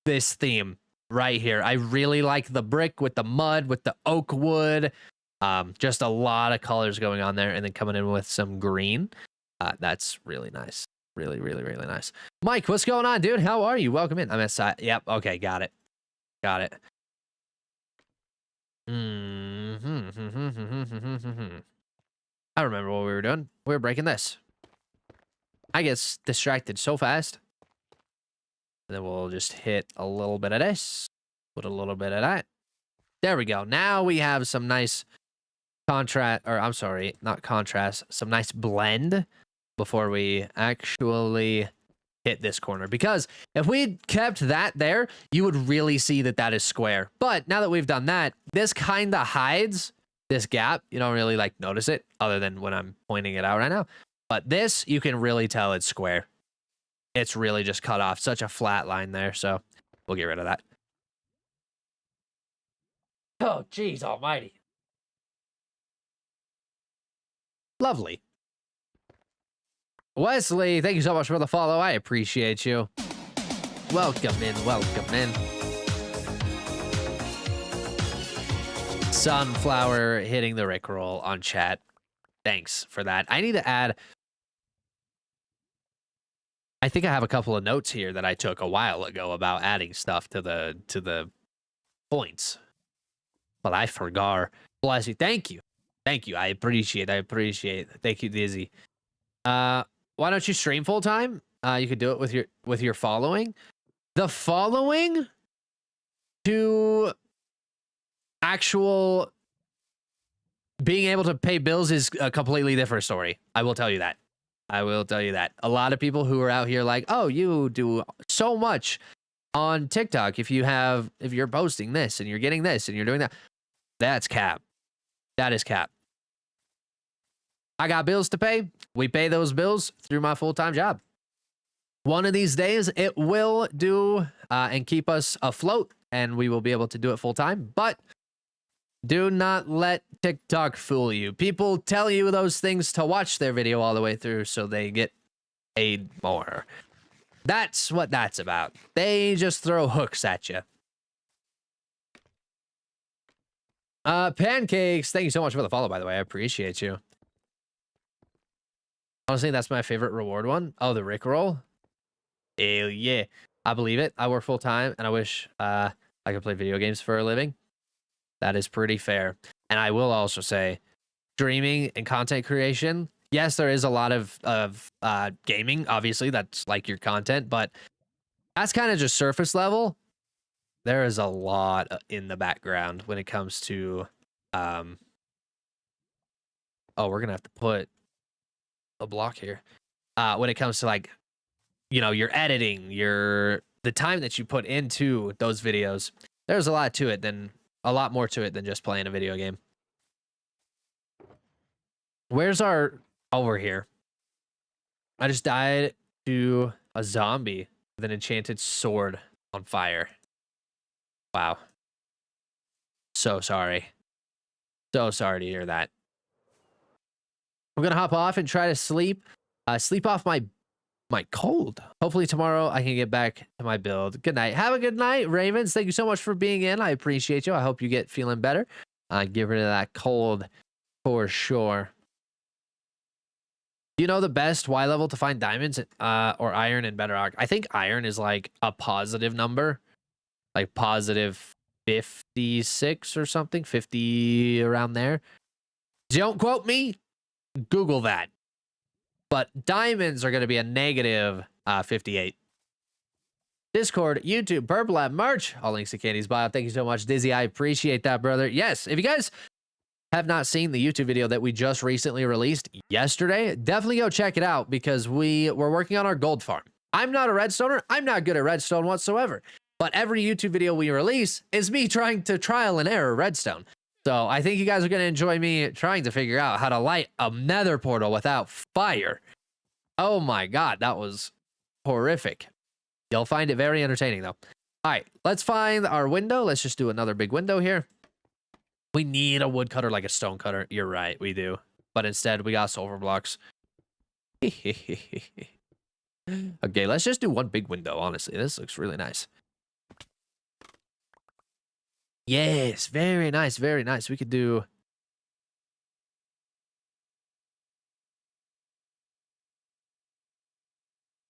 theme right here. I really like the brick with the mud, with the oak wood. Just a lot of colors going on there, and then coming in with some green. That's really nice. Really, really, really nice. Mike, what's going on, dude? How are you? Welcome in. I'm inside. Yep. Okay. Got it. Got it. I remember what we were doing. We were breaking this. I get distracted so fast. And then we'll just hit a little bit of this. Put a little bit of that. There we go. Now we have some nice contrast, or I'm sorry, not contrast, some nice blend before we actually hit this corner. Because if we kept that there, you would really see that that is square. But now that we've done that, this kind of hides this gap. You don't really like notice it other than when I'm pointing it out right now. But this, you can really tell it's square. It's really just cut off such a flat line there. So we'll get rid of that. Oh, geez almighty. Lovely. Wesley, thank you so much for the follow. I appreciate you. Welcome in, welcome in. Sunflower hitting the Rickroll on chat. Thanks for that. I need to add... I think I have a couple of notes here that I took a while ago about adding stuff to the points. But I forgot. Bless you. Thank you. Thank you. I appreciate it. Thank you, Dizzy. Why don't you stream full time? You could do it with your following. The following to actual being able to pay bills is a completely different story. I will tell you that. A lot of people who are out here like, oh, you do so much on TikTok if you're posting this and you're getting this and you're doing that. That's cap. That is cap. I got bills to pay. We pay those bills through my full-time job. One of these days, it will do and keep us afloat, and we will be able to do it full-time. But do not let TikTok fool you. People tell you those things to watch their video all the way through so they get paid more. That's what that's about. They just throw hooks at you. Pancakes, thank you so much for the follow, by the way. I appreciate you. Honestly, that's my favorite reward one. Oh, the Rickroll. Hell yeah. I believe it. I work full time and I wish I could play video games for a living. That is pretty fair. And I will also say, streaming and content creation, yes, there is a lot of gaming. Obviously, that's like your content, but that's kind of just surface level. There is a lot in the background when it comes to, oh, we're going to have to put a block here. When it comes to like, you know, your editing, the time that you put into those videos, there's a lot more to it than just playing a video game. Where's our over here? I just died to a zombie with an enchanted sword on fire. Wow. So sorry. So sorry to hear that. I'm gonna hop off and try to sleep. Sleep off my cold. Hopefully tomorrow I can get back to my build. Good night. Have a good night, Ravens. Thank you so much for being in. I appreciate you. I hope you get feeling better. Get rid of that cold for sure. Do you know the best Y level to find diamonds or iron in Bedrock? I think iron is like a positive number, like positive 56 or something, 50 around there. Don't quote me. Google that. But diamonds are going to be a negative 58. Discord, YouTube, Purple App, merch. All links to Candy's bio. Thank you so much, Dizzy. I appreciate that, brother. Yes, if you guys have not seen the YouTube video that we just recently released yesterday, definitely go check it out because we're working on our gold farm. I'm not a redstoner. I'm not good at redstone whatsoever. But every YouTube video we release is me trying to trial and error redstone. So I think you guys are going to enjoy me trying to figure out how to light a nether portal without fire. Oh my God, that was horrific. You'll find it very entertaining though. All right, let's find our window. Let's just do another big window here. We need a wood cutter like a stone cutter. You're right, we do. But instead, we got silver blocks. Okay, let's just do one big window, honestly. This looks really nice. Yes, very nice, very nice. We could do...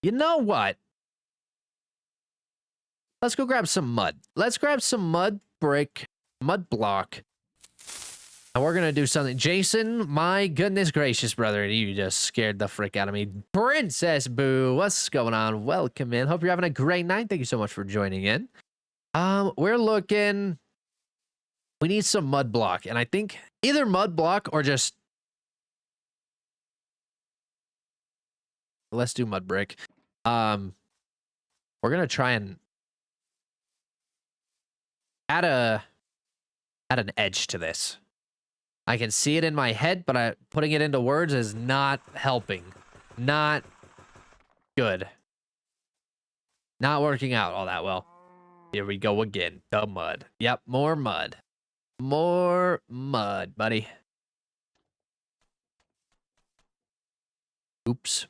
You know what? Let's go grab some mud. Let's grab some mud brick, mud block. And we're going to do something. Jason, my goodness gracious, brother. You just scared the frick out of me. Princess Boo, what's going on? Welcome in. Hope you're having a great night. Thank you so much for joining in. We're looking We need some mud block, and I think either mud block or just... Let's do mud brick. We're gonna try and add an edge to this. I can see it in my head, but putting it into words is not helping. Not good. Not working out all that well. Here we go again. The mud. Yep, more mud. More mud, buddy. Oops.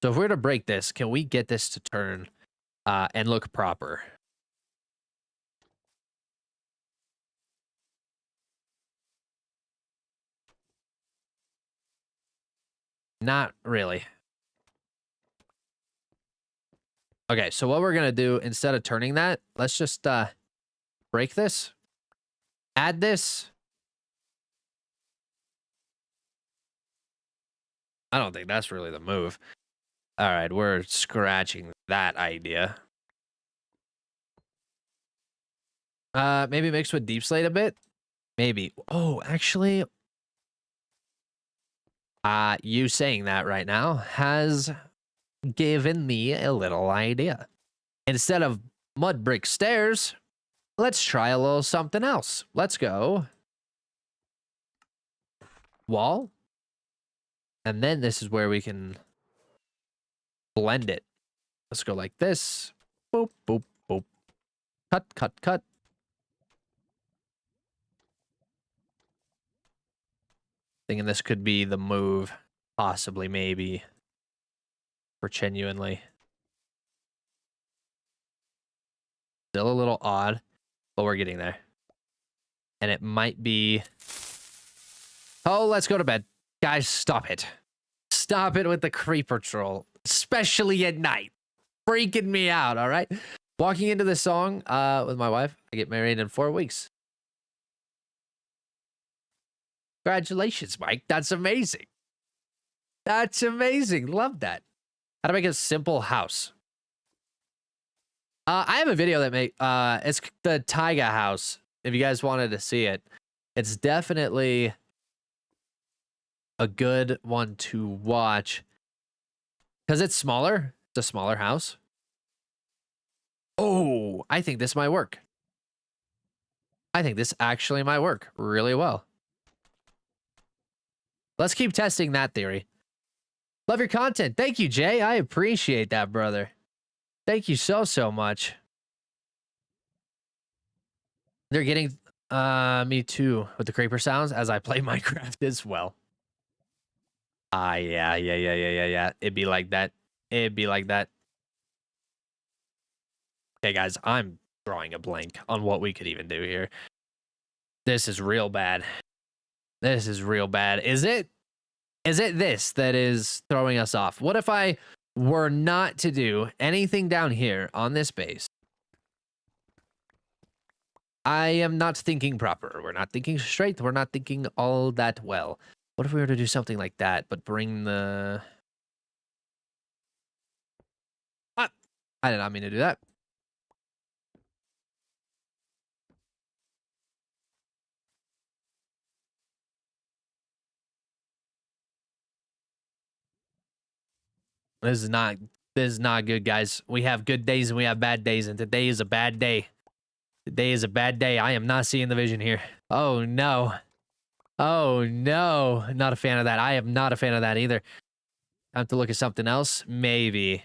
So if we're to break this, can we get this to turn and look proper? Not really. Okay, so what we're going to do, instead of turning that, let's just break this. Add this. I don't think that's really the move. All right, we're scratching that idea. Maybe mix with deep slate a bit. Maybe. Oh, actually, you saying that right now has given me a little idea. Instead of mud brick stairs, let's try a little something else. Let's go wall. And then this is where we can blend it. Let's go like this. Boop, boop, boop. Cut, cut, cut. Thinking this could be the move. Possibly, maybe. For genuinely. Still a little odd, but we're getting there. And it might be... Oh, let's go to bed. Guys, stop it. Stop it with the creeper troll. Especially at night. Freaking me out, all right? Walking into this song with my wife. I get married in 4 weeks. Congratulations, Mike. That's amazing. That's amazing. Love that. How to make a simple house. I have a video that it's the Taiga house. If you guys wanted to see it, it's definitely a good one to watch because it's smaller. It's a smaller house. Oh, I think this might work. I think this actually might work really well. Let's keep testing that theory. Love your content. Thank you, Jay. I appreciate that, brother. Thank you so much. They're getting me too with the creeper sounds as I play Minecraft as well. Yeah. It'd be like that. It'd be like that. Okay, guys, I'm drawing a blank on what we could even do here. This is real bad. This is real bad. Is it this that is throwing us off? What if I were not to do anything down here on this base? I am not thinking proper. We're not thinking straight. We're not thinking all that well. What if we were to do something like that, but bring the... I did not mean to do that. This is not good, guys. We have good days and we have bad days, and today is a bad day. Today is a bad day. I am not seeing the vision here. Oh no. Oh no. Not a fan of that. I am not a fan of that either. I have to look at something else. Maybe.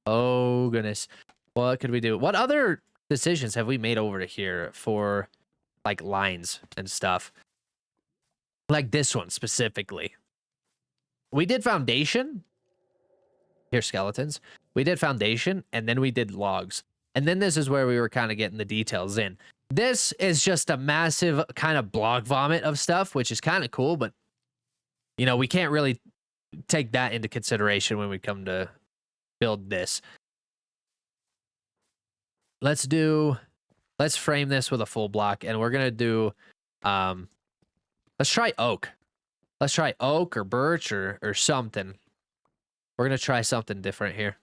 Oh goodness. What could we do? What other decisions have we made over to here for like lines and stuff? Like this one specifically. We did foundation. Here's skeletons. We did foundation, and then we did logs. And then this is where we were kind of getting the details in. This is just a massive kind of block vomit of stuff, which is kind of cool, but, you know, we can't really take that into consideration when we come to build this. Let's frame this with a full block, and we're going to do, let's try oak. Let's try oak or birch or something. We're going to try something different here.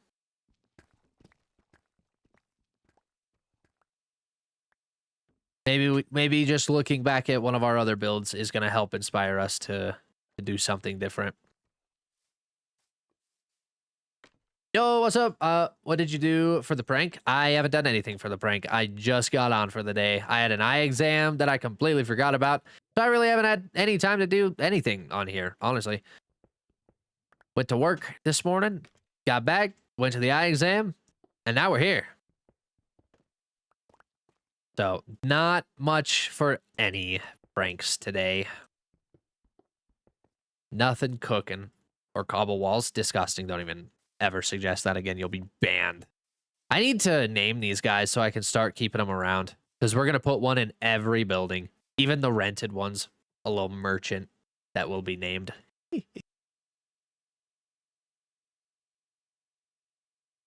maybe just looking back at one of our other builds is going to help inspire us to do something different. Yo, what's up? What did you do for the prank? I haven't done anything for the prank. I just got on for the day. I had an eye exam that I completely forgot about. So I really haven't had any time to do anything on here, honestly. Went to work this morning, got back, went to the eye exam, and now we're here. So not much for any pranks today. Nothing cooking. Or cobble walls. Disgusting. Don't even ever suggest that again. You'll be banned. I need to name these guys so I can start keeping them around. Because we're going to put one in every building. Even the rented ones. A little merchant that will be named.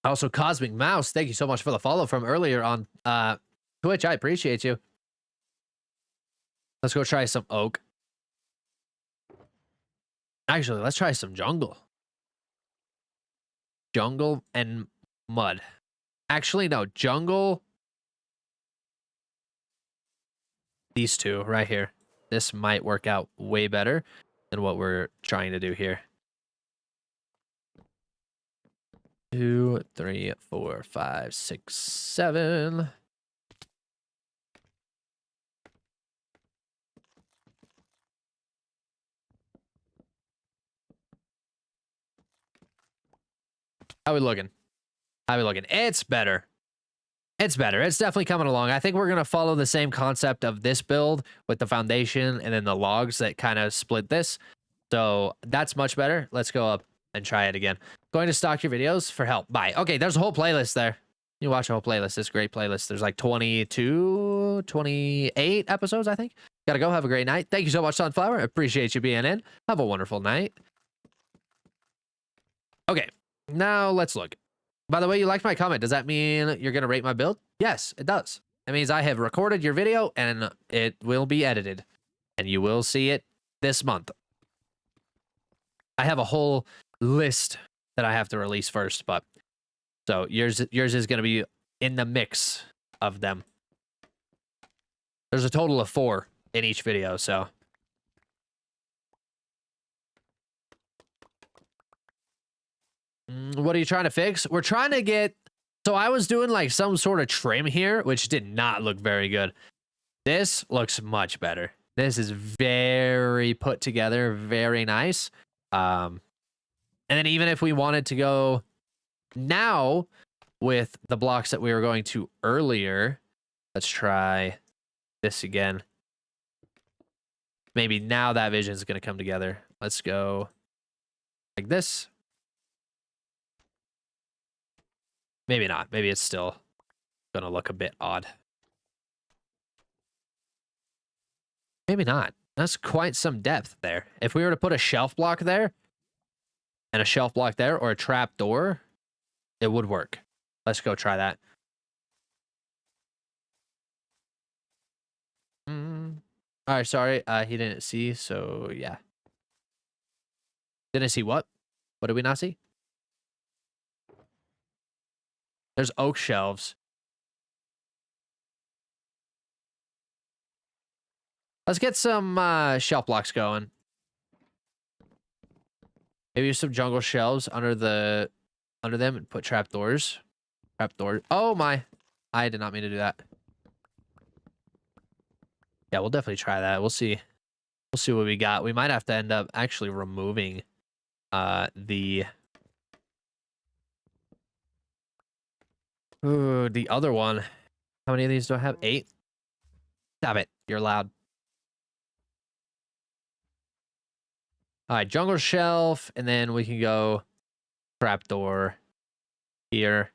Also, Cosmic Mouse, thank you so much for the follow from earlier on Twitch. I appreciate you. Let's go try some oak. Actually, let's try some jungle. Jungle and mud. Actually, no, jungle. These two right here. This might work out way better than what we're trying to do here. 2, 3, 4, 5, 6, 7. How we looking? How we looking? It's better. It's better. It's definitely coming along. I think we're going to follow the same concept of this build with the foundation and then the logs that kind of split this. So that's much better. Let's go up and try it again. Going to stock your videos for help. Bye. Okay, there's a whole playlist there. You watch a whole playlist. It's a great playlist. There's like 22, 28 episodes, I think. Gotta go. Have a great night. Thank you so much, Sunflower. Appreciate you being in. Have a wonderful night. Okay, now let's look. By the way, you liked my comment. Does that mean you're going to rate my build? Yes, it does. That means I have recorded your video and it will be edited. And you will see it this month. I have a whole list that I have to release first, but so yours is going to be in the mix of them. There's a total of 4 in each video, so. What are you trying to fix? We're trying to get... So I was doing like some sort of trim here, which did not look very good. This looks much better. This is very put together, very nice. And then even if we wanted to go now with the blocks that we were going to earlier, let's try this again. Maybe now that vision is going to come together. Let's go like this. Maybe not. Maybe it's still going to look a bit odd. Maybe not. That's quite some depth there. If we were to put a shelf block there and a shelf block there or a trap door, it would work. Let's go try that. All right, sorry. He didn't see, so yeah. Didn't see what? What did we not see? There's oak shelves. Let's get some shelf blocks going. Maybe some jungle shelves under them and put trapdoors. Trapdoors. Oh my. I did not mean to do that. Yeah, we'll definitely try that. We'll see. We'll see what we got. We might have to end up actually removing the other one. How many of these do I have? 8? Stop it. You're loud. All right, jungle shelf, and then we can go trapdoor here.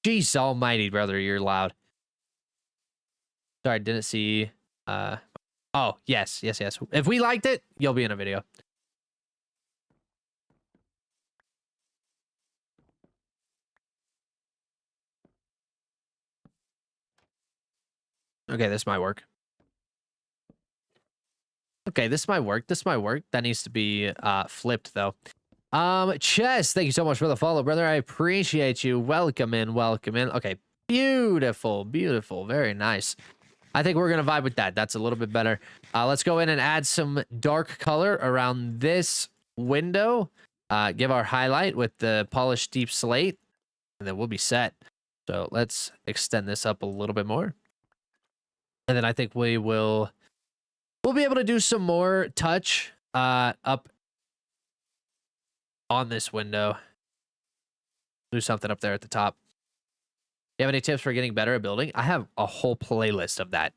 Jeez almighty, brother, you're loud. Sorry, didn't see. Oh, yes. If we liked it, you'll be in a video. Okay, this might work. Okay, this might work. That needs to be flipped though. Chess, thank you so much for the follow, brother. I appreciate you. Welcome in. Okay, Beautiful, beautiful. Very nice. I think we're going to vibe with that. That's a little bit better. Let's go in and add some dark color around this window. Give our highlight with the polished deep slate, and then we'll be set. So let's extend this up a little bit more. And then I think we'll be able to do some more touch up on this window. Do something up there at the top. You have any tips for getting better at building? I have a whole playlist of that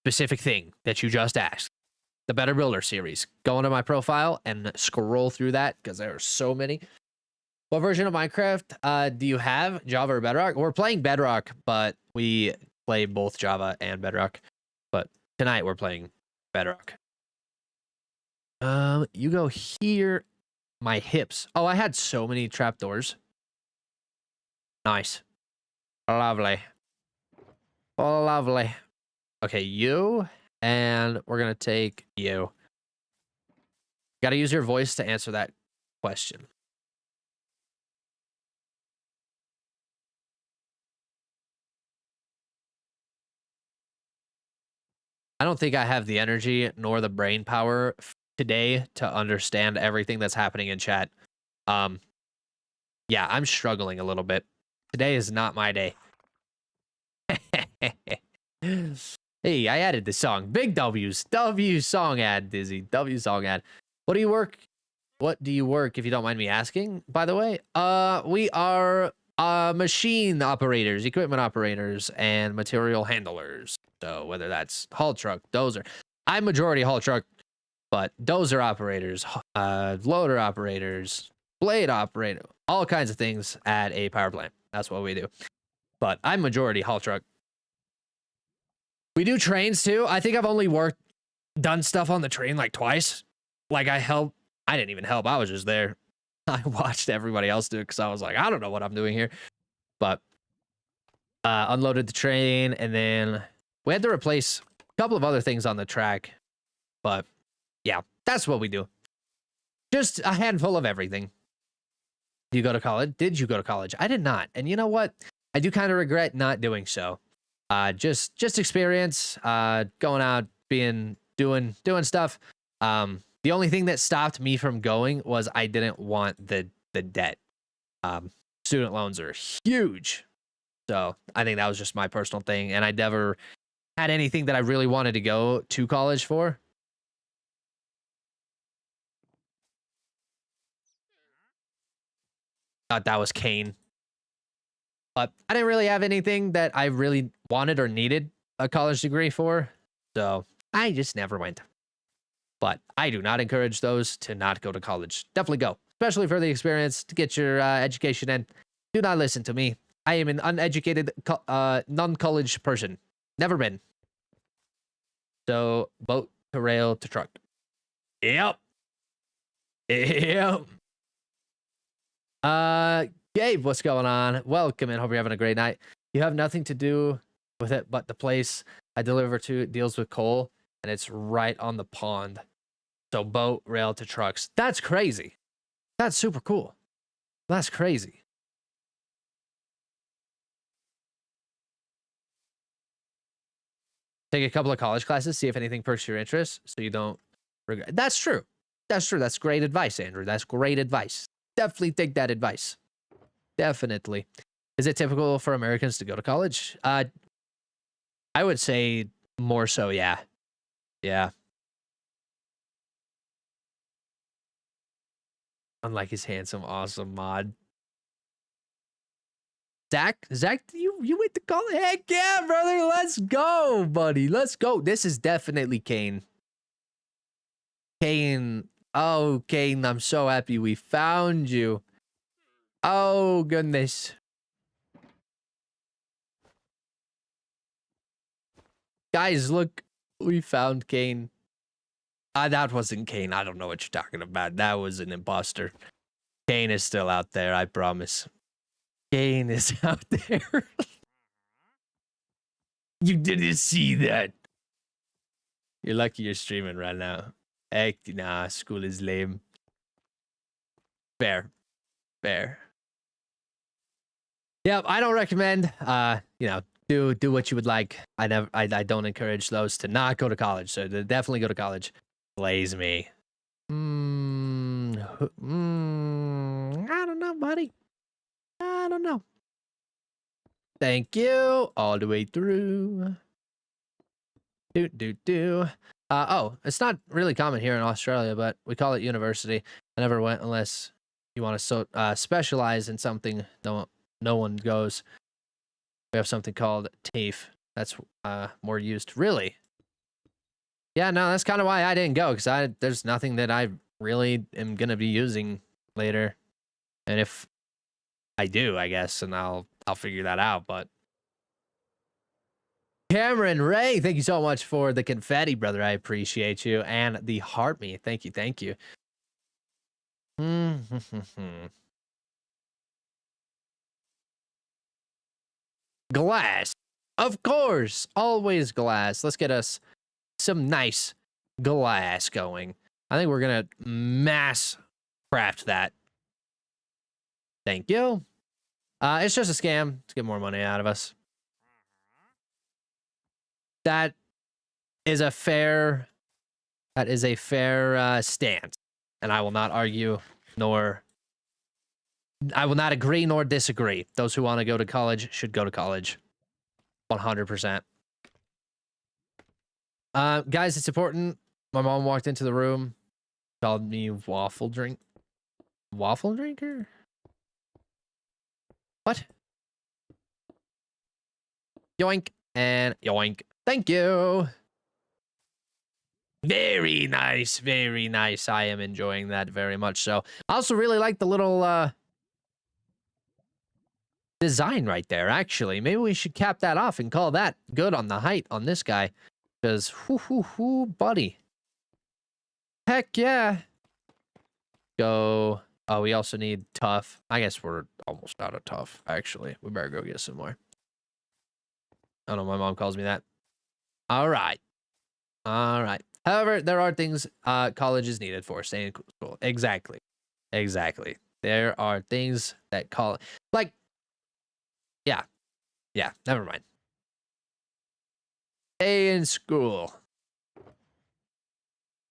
specific thing that you just asked. The Better Builder series. Go into my profile and scroll through that because there are so many. What version of Minecraft do you have? Java or Bedrock? We're playing Bedrock, but we play both Java and Bedrock. But tonight we're playing Bedrock. You go here. My hips. Oh, I had so many trapdoors. Nice. Lovely. Oh, lovely. Okay, you, and we're going to take you. Got to use your voice to answer that question. I don't think I have the energy nor the brain power today to understand everything that's happening in chat. Yeah, I'm struggling a little bit. Today is not my day. Hey, I added the song. Big W's. W song ad, Dizzy. W song ad. What do you work? What do you work, if you don't mind me asking, by the way? We are machine operators, equipment operators, and material handlers. So whether that's haul truck, dozer. I'm majority haul truck, but dozer operators, loader operators, blade operator, all kinds of things at a power plant. That's what we do. But I'm majority haul truck. We do trains too. I think I've only done stuff on the train like twice. Like I didn't even help. I was just there. I watched everybody else do it because I was like, I don't know what I'm doing here. But unloaded the train, and then we had to replace a couple of other things on the track. But yeah, that's what we do. Just a handful of everything. Do you go to college? Did you go to college? I did not. And you know what? I do kind of regret not doing so. Just experience, going out, doing stuff. The only thing that stopped me from going was I didn't want the debt. Student loans are huge. So I think that was just my personal thing. And I never had anything that I really wanted to go to college for. Thought that was Kane. But I didn't really have anything that I really wanted or needed a college degree for. So I just never went. But I do not encourage those to not go to college. Definitely go, especially for the experience, to get your education in. Do not listen to me. I am an uneducated, non-college person. Never been. So boat to rail to truck. Yep. Yep. Gabe, what's going on? Welcome and hope you're having a great night. You have nothing to do with it, but the place I deliver to deals with coal, and it's right on the pond. So boat, rail to trucks. That's crazy. That's super cool. That's crazy. Take a couple of college classes, see if anything perks your interest, so you don't regret. That's true. That's true. That's great advice, Andrew. That's great advice. Definitely take that advice. Definitely. Is it typical for Americans to go to college? I would say more so, yeah. Yeah. Unlike his handsome, awesome mod. Zach, you went to college? Heck yeah, brother. Let's go, buddy. Let's go. This is definitely Kane. Kane. Oh, Kane, I'm so happy we found you. Oh, goodness. Guys, look. We found Kane. That wasn't Kane. I don't know what you're talking about. That was an imposter. Kane is still out there, I promise. Kane is out there. You didn't see that. You're lucky you're streaming right now. Heck, nah, school is lame. Fair. Fair. Yeah, I don't recommend. You know, do what you would like. I don't encourage those to not go to college. So to definitely go to college. Blaze me. I don't know, buddy. I don't know. Thank you. All the way through. Do. Oh, it's not really common here in Australia, but we call it university. I never went unless you want to specialize in something. No one goes. We have something called TAFE. That's more used. Really? Yeah, no, that's kind of why I didn't go, because there's nothing that I really am gonna be using later. And if I do, I guess, and I'll figure that out. But Cameron Ray, thank you so much for the confetti, brother. I appreciate you. And the heart me. Thank you. Thank you. Glass. Of course. Always glass. Let's get us some nice glass going. I think we're going to mass craft that. Thank you. It's just a scam to get more money out of us. That is a fair stance, and I will not argue, nor I will not agree nor disagree. Those who want to go to college should go to college. 100%. Guys, it's important. My mom walked into the room, called me waffle drinker. What? Yoink and yoink. Thank you. Very nice. Very nice. I am enjoying that very much. So I also really like the little design right there, actually. Maybe we should cap that off and call that good on the height on this guy. Because, buddy. Heck yeah. Go. Oh, we also need tough. I guess we're almost out of tough, actually. We better go get some more. I don't know, my mom calls me that. All right. All right. However, there are things college is needed for. Staying in school. Exactly. Exactly. There are things that like, yeah. Yeah, never mind. Stay in school.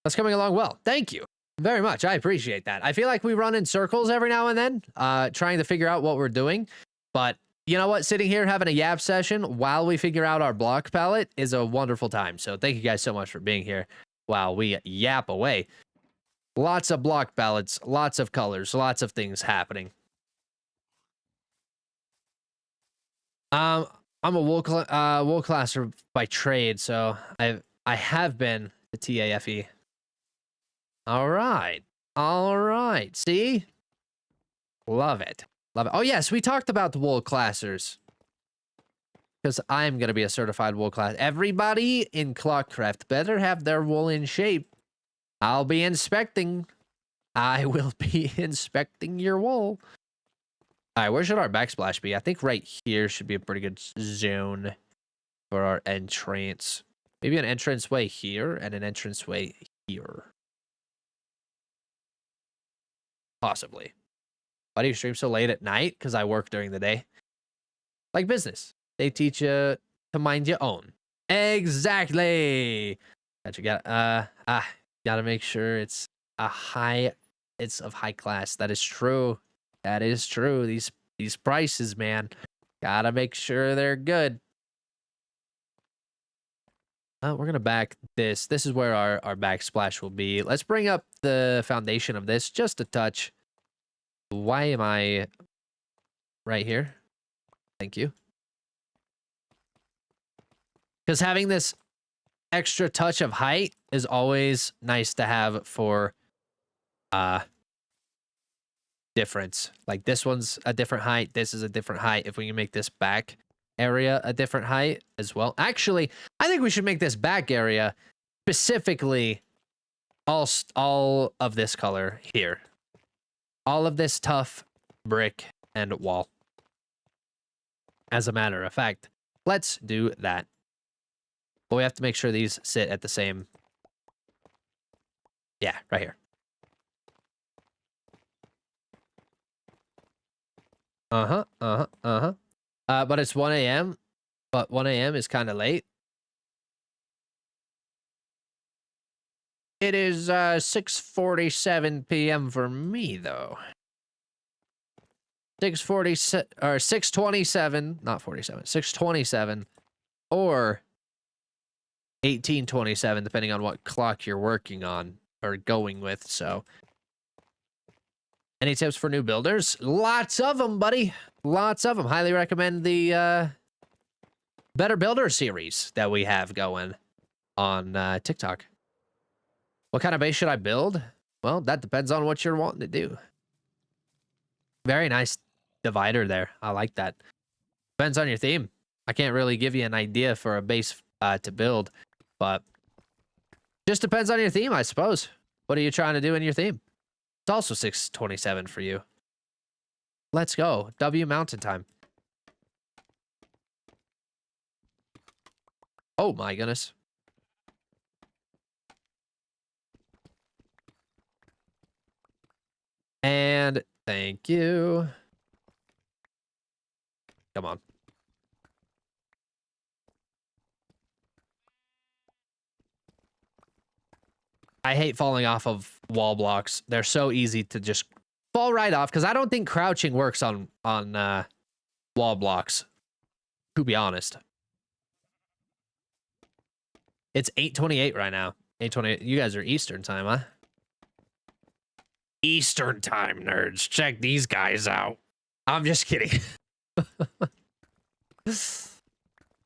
That's coming along well. Thank you very much. I appreciate that. I feel like we run in circles every now and then, trying to figure out what we're doing. But you know what? Sitting here having a yap session while we figure out our block palette is a wonderful time. So thank you guys so much for being here while we yap away. Lots of block palettes, lots of colors, lots of things happening. I'm a wool classer by trade, so I have been the TAFE. All right. All right. See? Love it. Love it. Oh, yes. We talked about the wool classers. Because I'm going to be a certified wool class. Everybody in ClockCraft better have their wool in shape. I'll be inspecting. I will be inspecting your wool. All right. Where should our backsplash be? I think right here should be a pretty good zone for our entrance. Maybe an entranceway here and an entranceway here. Possibly. Why do you stream so late at night? Because I work during the day. Like business. They teach you to mind your own. Exactly. Gotta make sure it's of high class. That is true. That is true. These prices, man. Gotta make sure they're good. We're gonna back this. This is where our backsplash will be. Let's bring up the foundation of this just a touch. Why am I right here? Thank you. Because having this extra touch of height is always nice to have for difference. Like this one's a different height. This is a different height. If we can make this back area a different height as well. Actually, I think we should make this back area specifically all of this color here. All of this tough brick and wall. As a matter of fact, let's do that. But we have to make sure these sit at the same. Yeah, right here. Uh-huh. But it's 1 a.m. But 1 a.m. is kind of late. It is 6:47 p.m. for me, though. 6:47 or 6:27, not 47, 6:27 or 18:27, depending on what clock you're working on or going with. So, any tips for new builders? Lots of them, buddy. Lots of them. Highly recommend the Better Builder series that we have going on TikTok. What kind of base should I build? Well, that depends on what you're wanting to do. Very nice divider there. I like that. Depends on your theme. I can't really give you an idea for a base to build, but just depends on your theme, I suppose. What are you trying to do in your theme? It's also 6:27 for you. Let's go. W mountain time. Oh my goodness. And thank you. Come on. I hate falling off of wall blocks. They're so easy to just fall right off because I don't think crouching works on wall blocks, to be honest. It's 8:28 right now. 8:28. You guys are Eastern time, huh? Eastern time, nerds. Check these guys out. I'm just kidding.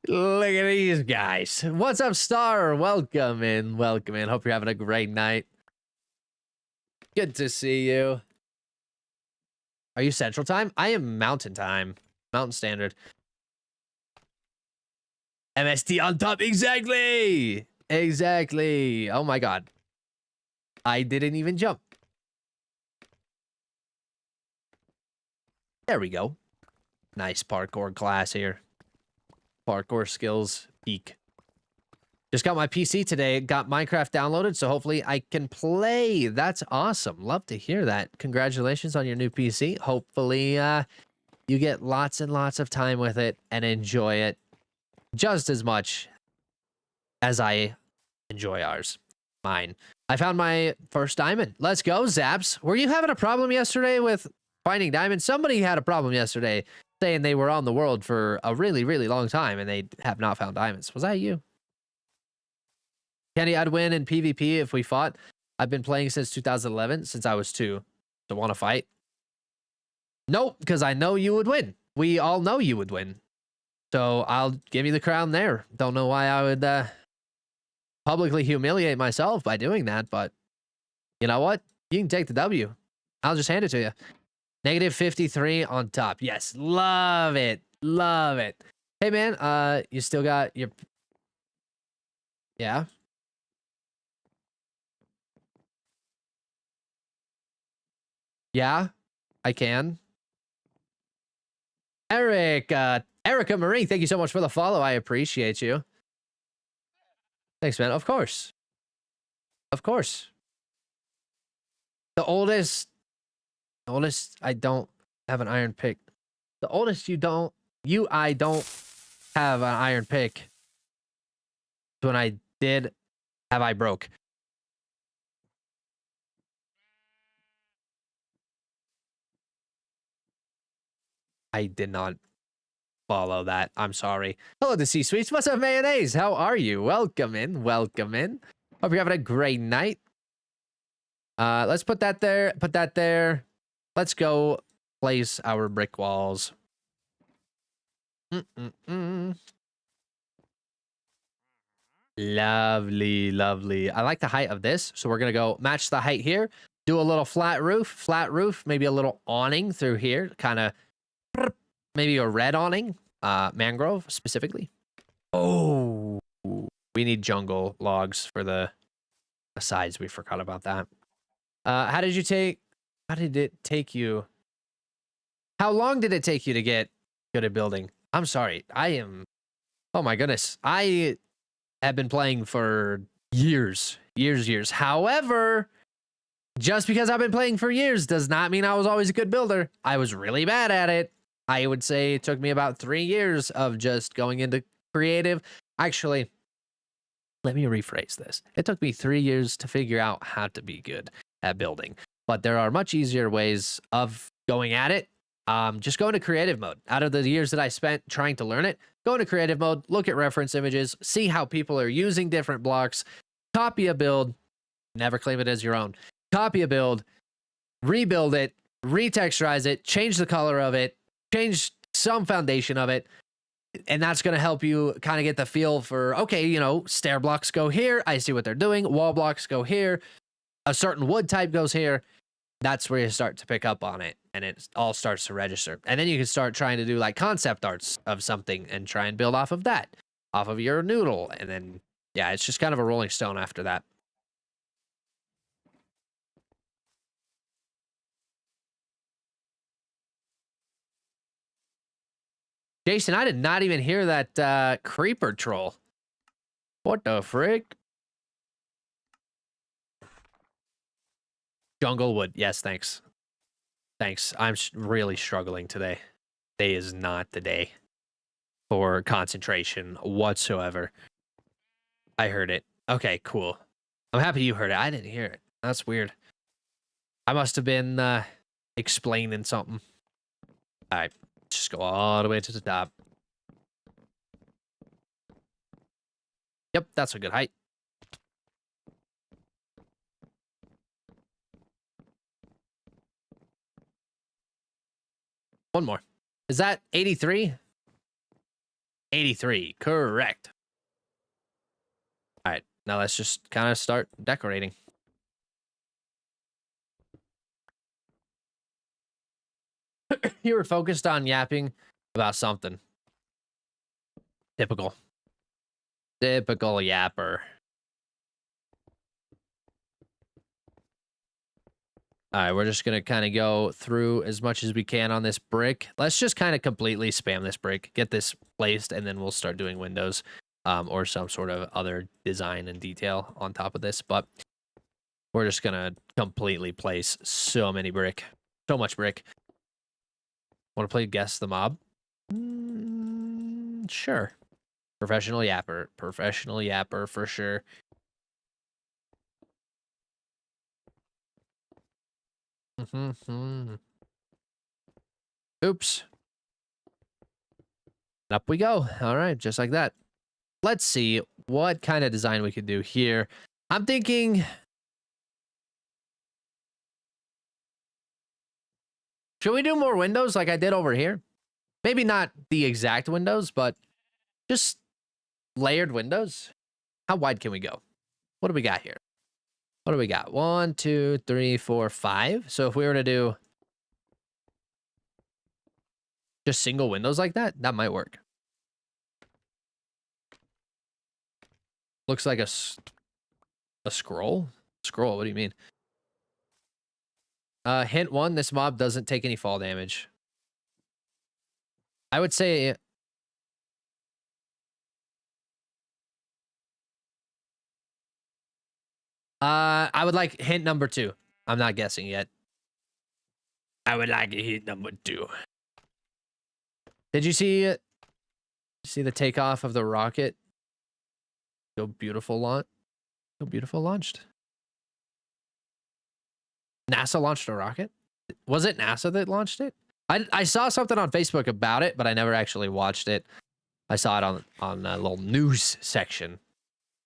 Look at these guys. What's up, Star? Welcome in. Welcome in. Hope you're having a great night. Good to see you. Are you Central Time? I am Mountain Time. Mountain Standard. MST on top. Exactly. Exactly. Oh my God. I didn't even jump. There we go. Nice parkour class here. Parkour skills peak. Just got my PC today. Got Minecraft downloaded, so hopefully I can play. That's awesome. Love to hear that. Congratulations on your new PC. Hopefully you get lots and lots of time with it and enjoy it just as much as I enjoy mine. I found my first diamond. Let's go, Zaps. Were you having a problem yesterday with finding diamonds? Somebody had a problem yesterday saying they were on the world for a really, really long time and they have not found diamonds. Was that you? Kenny, I'd win in PvP if we fought. I've been playing since 2011, since I was 2. So want to fight? Nope, because I know you would win. We all know you would win. So I'll give you the crown there. Don't know why I would publicly humiliate myself by doing that, but you know what? You can take the W. I'll just hand it to you. Negative 53 on top. Yes, love it. Love it. Hey, man, you still got your... Yeah? Yeah, I can. Eric, Erica Marie, thank you so much for the follow. I appreciate you. Thanks, man. Of course. Of course. The oldest, I don't have an iron pick. The oldest I don't have an iron pick. When I did, I broke. I did not follow that. I'm sorry. Hello to C-Suites. What's up, mayonnaise? How are you? Welcome in. Welcome in. Hope you're having a great night. Let's put that there. Put that there. Let's go place our brick walls. Lovely, lovely. I like the height of this. So we're going to go match the height here. Do a little flat roof, maybe a little awning through here. Kind of maybe a red awning, mangrove specifically. Oh, we need jungle logs for the sides. We forgot about that. How did it take you? How long did it take you to get good at building? I'm sorry. Oh my goodness. I have been playing for years. However, just because I've been playing for years does not mean I was always a good builder. I was really bad at it. I would say it took me about 3 years of just going into creative. Actually, let me rephrase this. It took me 3 years to figure out how to be good at building, but there are much easier ways of going at it. Just go into creative mode. Out of the years that I spent trying to learn it, go into creative mode, look at reference images, see how people are using different blocks, copy a build, never claim it as your own. Copy a build, rebuild it, retexturize it, change the color of it, change some foundation of it, and that's going to help you kind of get the feel for, okay, you know, stair blocks go here. I see what they're doing. Wall blocks go here. A certain wood type goes here. That's where you start to pick up on it, and it all starts to register. And then you can start trying to do like concept arts of something and try and build off of that, off of your noodle. And then, yeah, it's just kind of a rolling stone after that. Jason, I did not even hear that creeper troll. What the frick? Jungle wood. Yes, thanks. Thanks. I'm really struggling today. Today is not the day for concentration whatsoever. I heard it. Okay, cool. I'm happy you heard it. I didn't hear it. That's weird. I must have been explaining something. All right. Just go all the way to the top. Yep, that's a good height. One more. Is that 83? 83, correct. All right, now let's just kind of start decorating. You were focused on yapping about something. Typical. Typical yapper. All right, we're just going to kind of go through as much as we can on this brick. Let's just kind of completely spam this brick, get this placed, and then we'll start doing windows or some sort of other design and detail on top of this. But we're just going to completely place so many brick, so much brick. Want to play Guess the Mob? Sure. Professional yapper. Professional yapper for sure. Oops. Up we go. All right, just like that. Let's see what kind of design we could do here. I'm thinking... should we do more windows like I did over here? Maybe not the exact windows, but just layered windows. How wide can we go? What do we got here? What do we got? 1, 2, 3, 4, 5. So if we were to do just single windows like that, that might work. Looks like a scroll. Scroll, what do you mean? Hint 1, this mob doesn't take any fall damage. I would say... I would like hint number 2. I'm not guessing yet. I would like hint number 2. Did you see the takeoff of the rocket? So beautiful launch. So beautiful launched. NASA launched a rocket? Was it NASA that launched it? I saw something on Facebook about it, but I never actually watched it. I saw it on a little news section.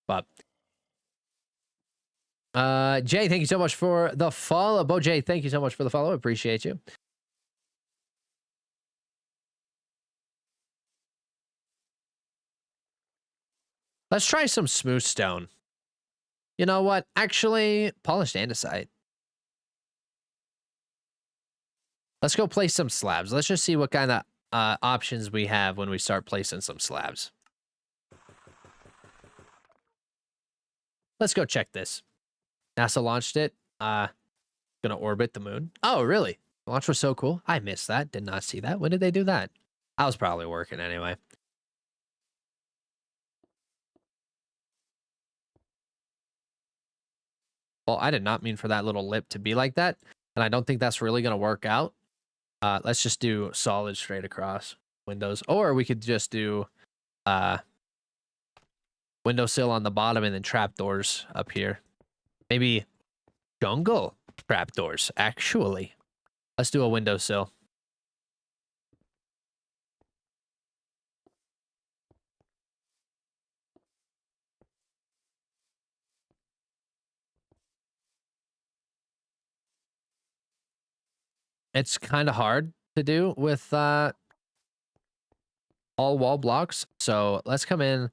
But Jay, thank you so much for the follow. Bo Jay, thank you so much for the follow. Appreciate you. Let's try some smooth stone. You know what? Actually, polished andesite. Let's go place some slabs. Let's just see what kind of options we have when we start placing some slabs. Let's go check this. NASA launched it. Gonna orbit the moon. Oh, really? The launch was so cool. I missed that. Did not see that. When did they do that? I was probably working anyway. Well, I did not mean for that little lip to be like that. And I don't think that's really going to work out. Let's just do solid straight across windows, or we could just do windowsill on the bottom and then trapdoors up here. Maybe jungle trapdoors, actually. Let's do a windowsill. It's kind of hard to do with all wall blocks. So let's come in,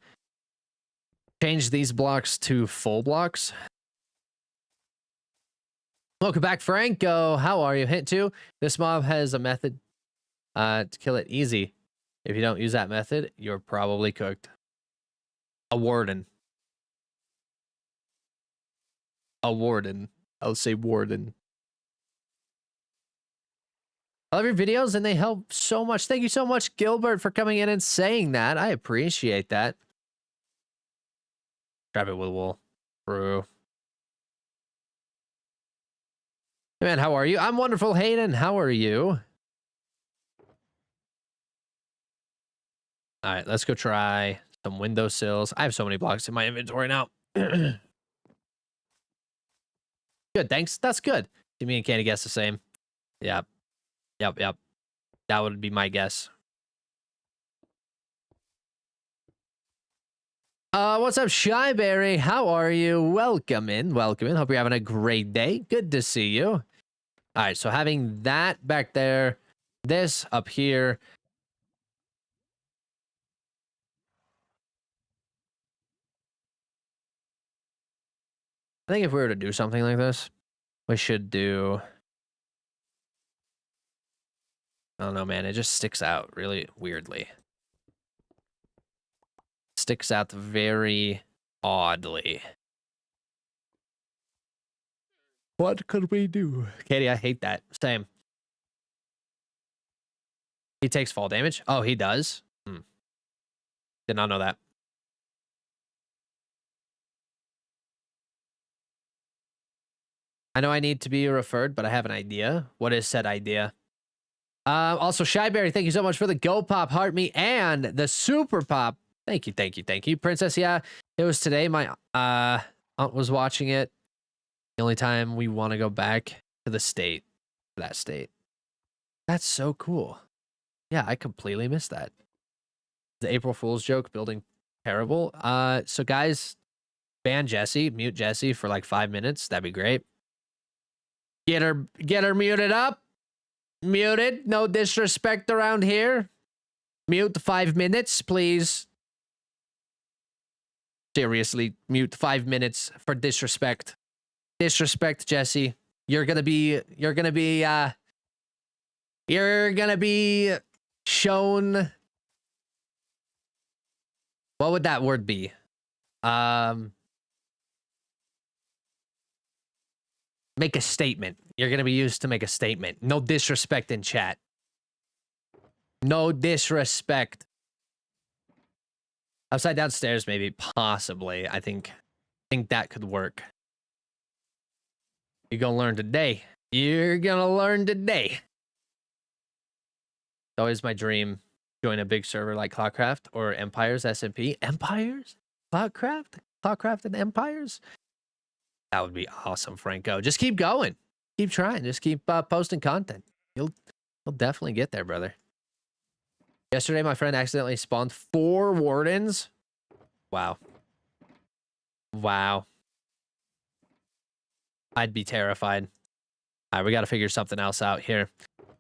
change these blocks to full blocks. Welcome back, Franco. How are you? Hint 2. This mob has a method to kill it easy. If you don't use that method, you're probably cooked. A warden. A warden. I'll say warden. I love your videos and they help so much. Thank you so much, Gilbert, for coming in and saying that. I appreciate that. Grab it with wool. True. Hey man, how are you? I'm wonderful, Hayden. How are you? All right, let's go try some windowsills. I have so many blocks in my inventory now. Good, thanks. That's good. See, me and Candy guess the same. Yep. Yep. That would be my guess. What's up, Shyberry? How are you? Welcome in. Hope you're having a great day. Good to see you. All right, so having that back there, this up here. I think if we were to do something like this, we should do... I don't know, man. It just sticks out really weirdly. Sticks out very oddly. What could we do? Katie, I hate that. Same. He takes fall damage? Oh, he does? Did not know that. I know I need to be referred, but I have an idea. What is said idea? Also, Shyberry, thank you so much for the Go Pop, Heart Me, and the Super Pop. Thank you. Princess, yeah, it was today. My aunt was watching it. The only time we want to go back to the state. That state. That's so cool. Yeah, I completely missed that. The April Fool's joke, building terrible. So guys, ban Jesse, mute Jesse for like 5 minutes. That'd be great. Get her muted up. Muted. No disrespect around here. Mute 5 minutes, please. Seriously, mute 5 minutes for disrespect. Disrespect, Jesse. You're gonna be shown. What would that word be? Make a statement. You're gonna be used to make a statement. No disrespect in chat. No disrespect. Upside down stairs, maybe, possibly. I think that could work. You're gonna learn today. You're gonna learn today. It's always my dream. Join a big server like ClockCraft or Empires SMP. Empires? ClockCraft and Empires? That would be awesome, Franco. Just keep going. Keep trying. Just keep posting content. You'll definitely get there, brother. Yesterday, my friend accidentally spawned 4 wardens. Wow. I'd be terrified. All right, we got to figure something else out here.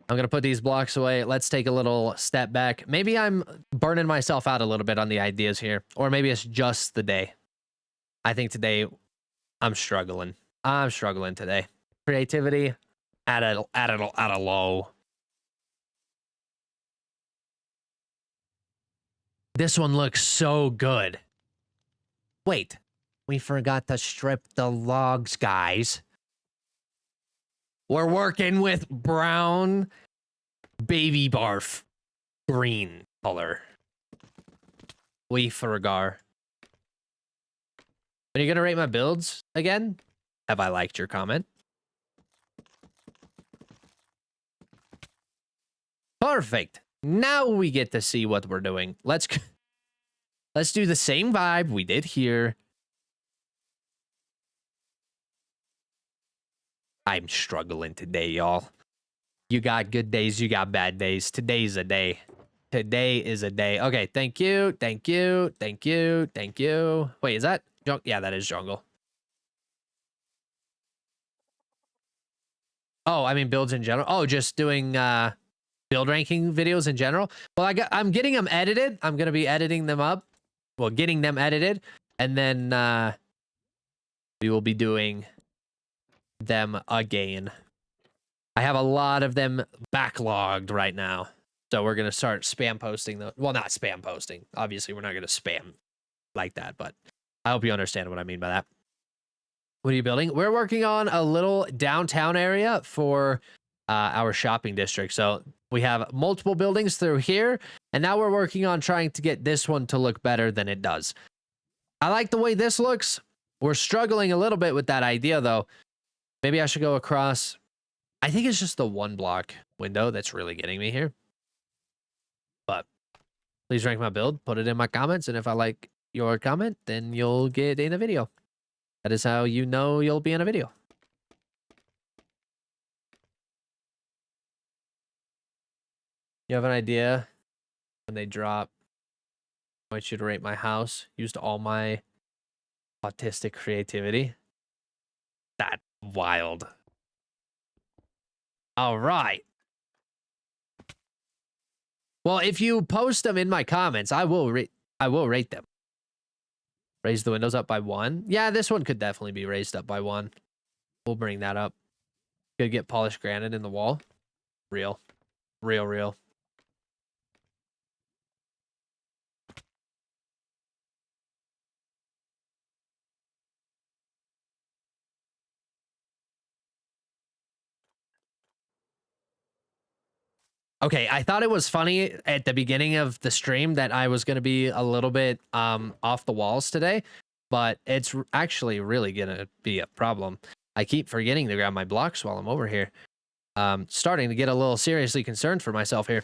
I'm going to put these blocks away. Let's take a little step back. Maybe I'm burning myself out a little bit on the ideas here. Or maybe it's just the day. I think today I'm struggling. I'm struggling today. Creativity at a low. This one looks so good. Wait, we forgot to strip the logs, guys. We're working with brown baby barf green color. We forgot. Are you gonna rate my builds again? Have I liked your comment? Perfect. Now we get to see what we're doing. Let's do the same vibe we did here. I'm struggling today, y'all. You got good days, you got bad days. Today's a day. Today is a day. Okay, thank you, thank you, thank you, thank you. Wait, is that jungle? Yeah, that is jungle. Oh, I mean builds in general. Oh, just doing build ranking videos in general. Well, I'm getting them edited. I'm gonna be editing them up. Well, getting them edited, and then we will be doing them again. I have a lot of them backlogged right now. So we're going to start spam posting them. Well, not spam posting. Obviously, we're not going to spam like that, but I hope you understand what I mean by that. What are you building? We're working on a little downtown area for our shopping district. So we have multiple buildings through here, and now we're working on trying to get this one to look better than it does. I like the way this looks. We're struggling a little bit with that idea, though. Maybe I should go across. I think it's just the one block window that's really getting me here. But please rank my build, put it in my comments, and if I like your comment, then you'll get in a video. That is how you know you'll be in a video. You have an idea when they drop, I want you to rate my house. Used all my autistic creativity. That's wild. All right. Well, if you post them in my comments, I will rate them. Raise the windows up by 1. Yeah, this one could definitely be raised up by 1. We'll bring that up. Could get polished granite in the wall. Real. Real. Okay, I thought it was funny at the beginning of the stream that I was going to be a little bit off the walls today, but it's actually really going to be a problem. I keep forgetting to grab my blocks while I'm over here. Starting to get a little seriously concerned for myself here.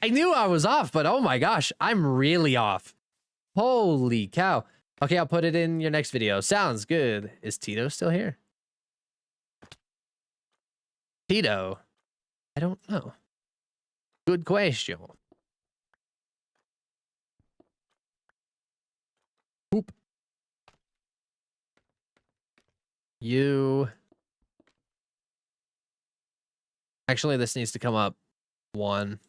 I knew I was off, but oh my gosh, I'm really off. Holy cow. Okay, I'll put it in your next video. Sounds good. Is Tito still here? Tito? I don't know. Good question. Oop. You. Actually, this needs to come up 1.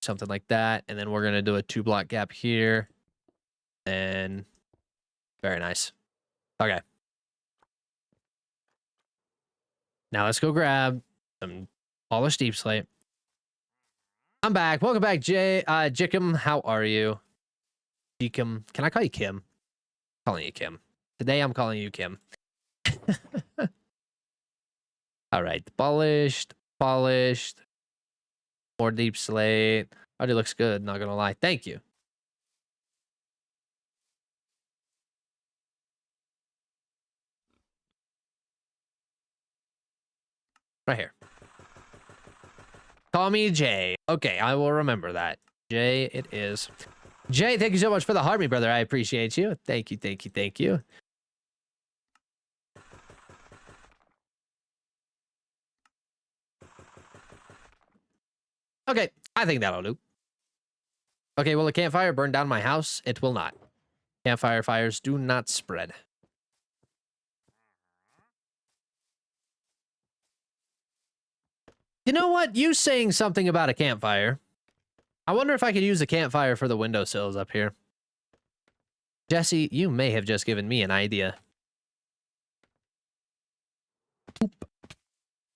Something like that. And then we're going to do a 2-block gap here. And very nice. Okay. Now let's go grab some polished deep slate. I'm back. Welcome back, Jikum. How are you? Jikum. Can I call you Kim? I'm calling you Kim. Today I'm calling you Kim. All right. Polished. More deep slate. Already looks good, not gonna lie. Thank you. Right here. Call me Jay. Okay, I will remember that. Jay it is. Jay, thank you so much for the heart, me brother. I appreciate you. Thank you. Okay, I think that'll do. Okay, will a campfire burn down my house? It will not. Campfire fires do not spread. You know what? You saying something about a campfire. I wonder if I could use a campfire for the windowsills up here. Jesse, you may have just given me an idea.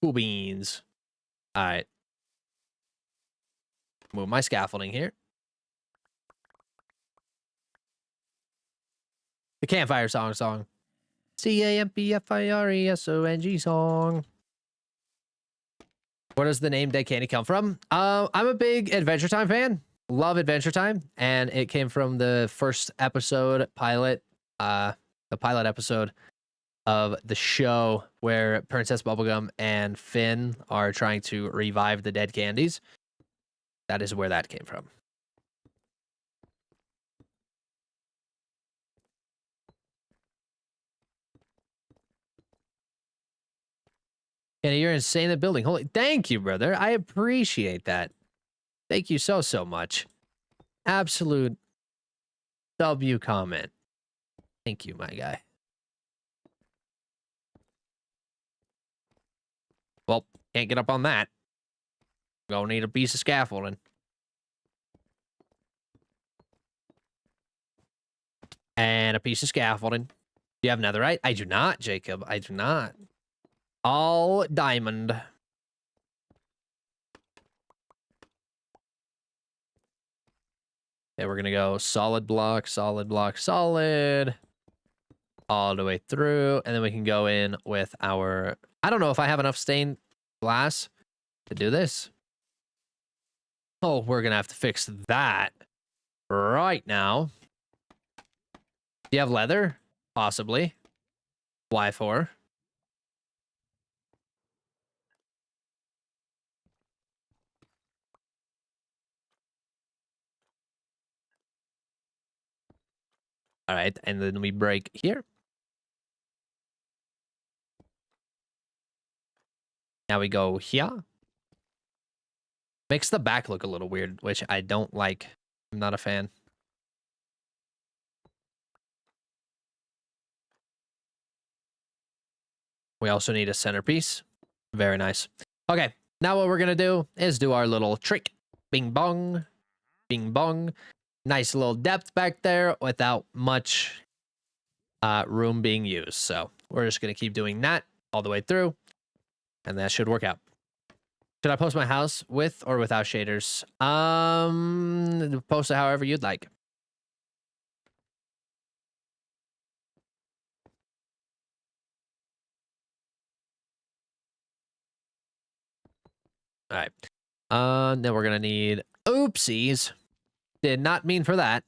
Cool beans. All right. Move my scaffolding here. The campfire song. CAMPFIRESONG song. Where does the name Dead Candy come from? I'm a big Adventure Time fan. Love Adventure Time. And it came from the first episode pilot. The pilot episode of the show where Princess Bubblegum and Finn are trying to revive the dead candies. That is where that came from. Kenny, you're insane at building. Holy, thank you, brother. I appreciate that. Thank you so much. Absolute W comment. Thank you, my guy. Well, can't get up on that. Gonna need a piece of scaffolding. And a piece of scaffolding. Do you have netherite? I do not, Jacob. I do not. All diamond. Okay, we're gonna go solid block, solid block, solid. All the way through. And then we can go in with our... I don't know if I have enough stained glass to do this. Oh, we're gonna have to fix that right now. Do you have leather? Possibly. Why for? All right, and then we break here. Now we go here. Makes the back look a little weird, which I don't like. I'm not a fan. We also need a centerpiece. Very nice. Okay, now what we're going to do is do our little trick. Bing bong. Bing bong. Nice little depth back there without much room being used. So we're just going to keep doing that all the way through. And that should work out. Should I post my house with or without shaders? Post it however you'd like. All right. Then we're gonna need oopsies. Did not mean for that.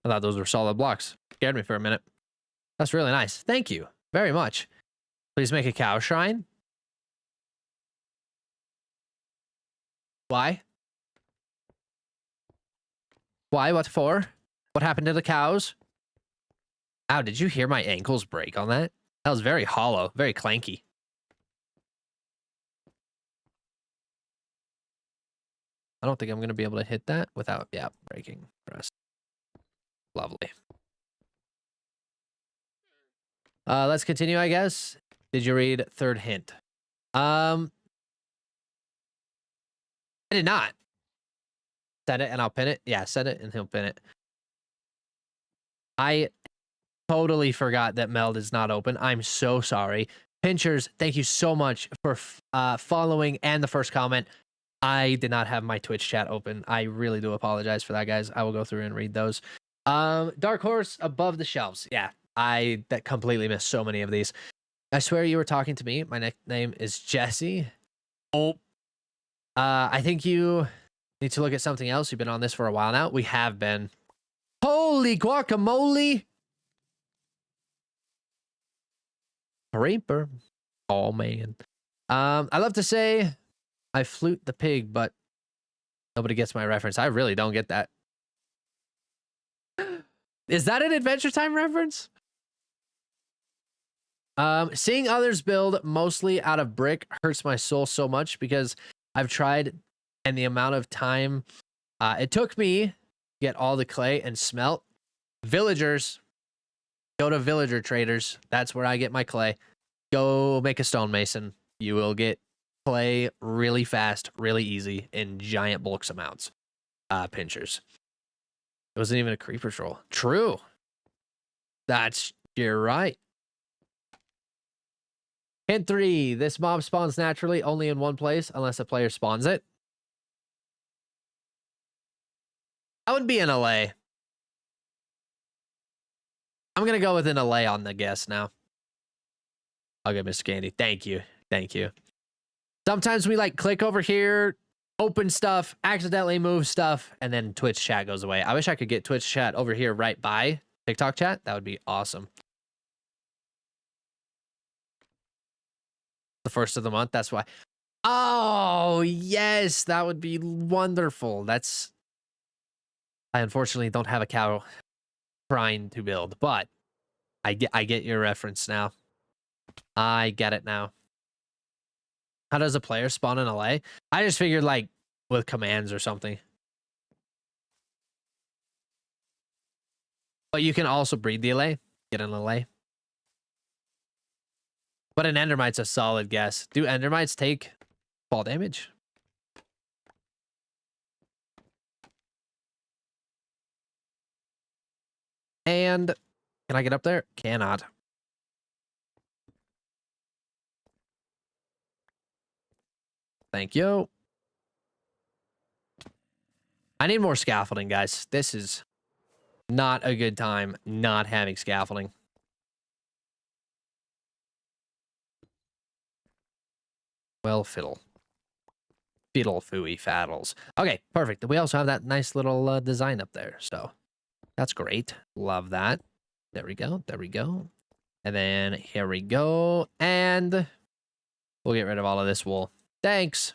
I thought those were solid blocks. Scared me for a minute. That's really nice. Thank you very much. Please make a cow shrine. Why? Why? What for? What happened to the cows? Ow, did you hear my ankles break on that? That was very hollow, very clanky. I don't think I'm going to be able to hit that without, yeah, breaking. Press. Lovely. Let's continue, I guess. Did you read third hint? I did not. Send it and I'll pin it. Yeah, send it and he'll pin it. I totally forgot that Meld is not open. I'm so sorry. Pinchers, thank you so much for following and the first comment. I did not have my Twitch chat open. I really do apologize for that, guys. I will go through and read those. Dark Horse above the shelves. Yeah, that completely missed so many of these. I swear you were talking to me. My nickname is Jesse. Oh. I think you need to look at something else. You've been on this for a while now. We have been. Holy guacamole. Reaper. Oh, man. I love to say I flute the pig, but nobody gets my reference. I really don't get that. Is that an Adventure Time reference? Seeing others build mostly out of brick hurts my soul so much because I've tried and the amount of time it took me to get all the clay and smelt. Villagers, go to villager traders. That's where I get my clay. Go make a stonemason. You will get clay really fast, really easy in giant bulk amounts. Pinchers. It wasn't even a creeper troll. True. You're right. Hint 3. This mob spawns naturally only in one place unless a player spawns it. I would be in LA. I'm going to go with an LA on the guess now. Okay, Mr. Candy. Thank you. Thank you. Sometimes we like click over here open stuff, accidentally move stuff, and then Twitch chat goes away. I wish I could get Twitch chat over here right by TikTok chat. That would be awesome. The first of the month, that's why. Oh, yes, that would be wonderful. That's... I unfortunately don't have a cow trying to build, but I get your reference now. I get it now. How does a player spawn in LA? I just figured like with commands or something. But you can also breed the LA. Get an LA. But an Endermite's a solid guess. Do Endermites take fall damage? And can I get up there? Cannot. Thank you. I need more scaffolding, guys. This is not a good time not having scaffolding. Well, fiddle. Fiddle fooey faddles. Okay, perfect. We also have that nice little design up there, so that's great. Love that. There we go. There we go. And then here we go. And we'll get rid of all of this wool. Thanks.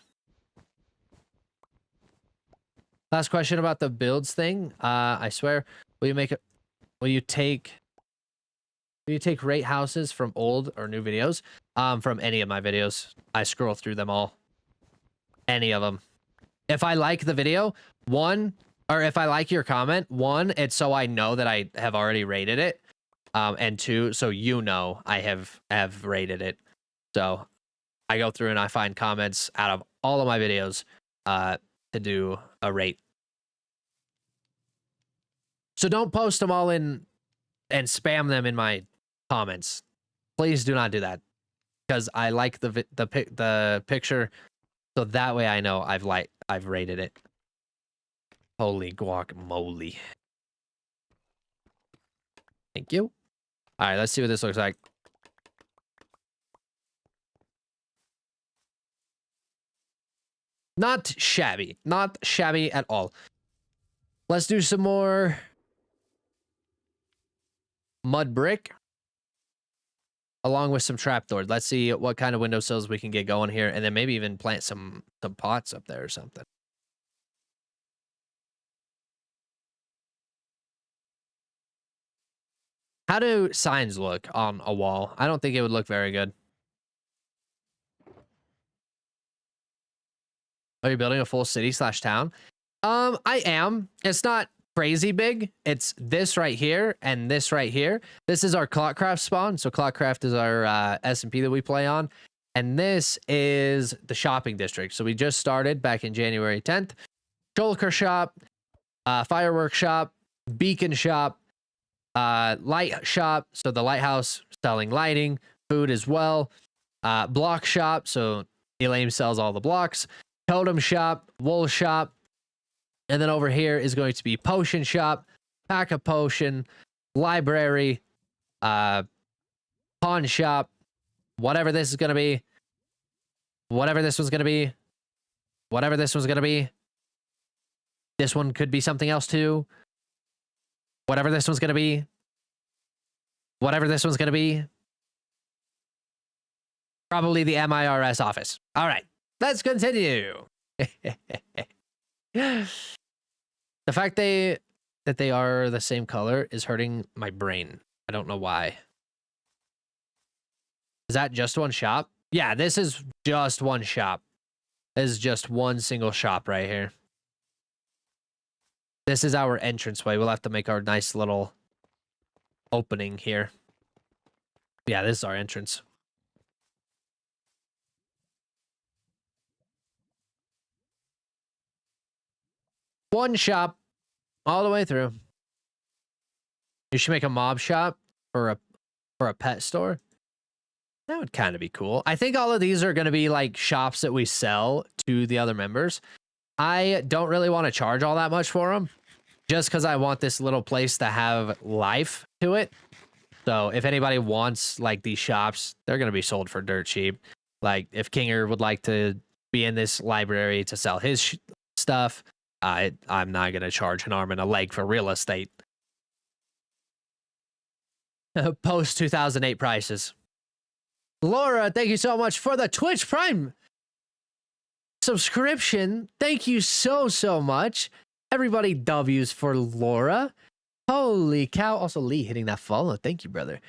Last question about the builds thing. I swear, will you take rate houses from old or new videos? From any of my videos. I scroll through them all. Any of them. If I like the video, or if I like your comment, it's so I know that I have already rated it. And 2, so you know I have rated it. So I go through and I find comments out of all of my videos to do a rate. So don't post them all in and spam them in my comments. Please do not do that, because I like the picture, so that way I know I've rated it. Holy guacamole! Thank you. All right, let's see what this looks like. Not shabby. Not shabby at all. Let's do some more mud brick along with some trapdoors. Let's see what kind of windowsills we can get going here, and then maybe even plant some pots up there or something. How do signs look on a wall? I don't think it would look very good. Are you building a full city/town? I am. It's not crazy big. It's this right here and this right here. This is our ClockCraft spawn. So ClockCraft is our SMP that we play on. And this is the shopping district. So we just started back in January 10th. Shulker shop, fireworks shop, beacon shop, light shop. So the lighthouse selling lighting, food as well. Block shop. So Elaine sells all the blocks. Totem shop, wool shop. And then over here is going to be potion shop, pack a potion, library, pawn shop, whatever this is going to be, whatever this one's going to be, whatever this one's going to be. This one could be something else too. Whatever this one's going to be, whatever this one's going to be. Probably the MIRS office. All right, let's continue. The fact that they are the same color is hurting my brain. I don't know why. Is that just one shop? Yeah, this is just one shop. This is just one single shop right here. This is our entranceway. We'll have to make our nice little opening here. Yeah, this is our entrance. One shop all the way through. You should make a mob shop for a pet store. That would kind of be cool. I think all of these are going to be like shops that we sell to the other members. I don't really want to charge all that much for them, just because I want this little place to have life to it. So if anybody wants like these shops, they're going to be sold for dirt cheap. Like if Kinger would like to be in this library to sell his stuff. I'm not gonna charge an arm and a leg for real estate. Post 2008 prices. Laura, thank you so much for the Twitch Prime subscription. Thank you so much. Everybody W's for Laura. Holy cow. Also, Lee hitting that follow. Thank you, brother.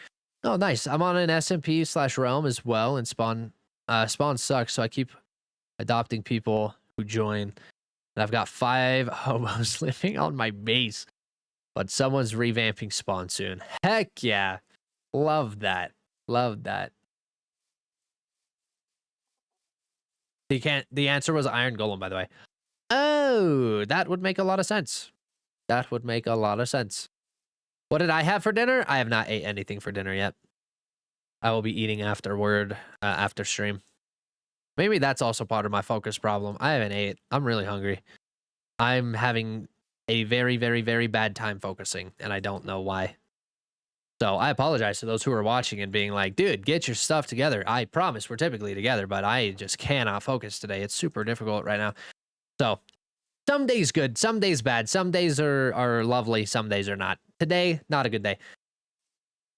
Oh, nice. I'm on an SMP/Realm as well, and Spawn sucks, so I keep adopting people who join. And I've got 5 hobos living on my base. But someone's revamping Spawn soon. Heck yeah. Love that. Love that. The answer was Iron Golem, by the way. Oh, that would make a lot of sense. That would make a lot of sense. What did I have for dinner? I have not ate anything for dinner yet. I will be eating afterward, after stream. Maybe that's also part of my focus problem. I haven't ate. I'm really hungry. I'm having a very, very, very bad time focusing, and I don't know why. So I apologize to those who are watching and being like, dude, get your stuff together. I promise we're typically together, but I just cannot focus today. It's super difficult right now. So some days good, some days bad. Some days are lovely, some days are not. Today, not a good day.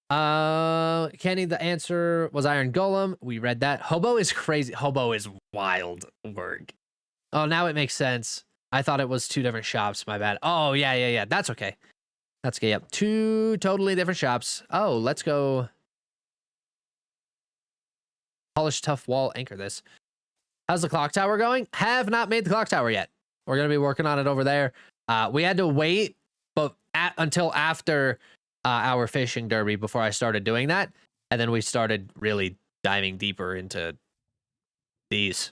Kenny, the answer was Iron Golem. We read that. Hobo is crazy. Hobo is wild work. Oh, now it makes sense. I thought it was 2 different shops. My bad. Oh, yeah. That's okay. That's okay. Yep. 2 totally different shops. Oh, let's go. Polish tough wall anchor this. How's the clock tower going? Have not made the clock tower yet. We're going to be working on it over there. We had to wait until after our fishing derby before I started doing that. And then we started really diving deeper into these.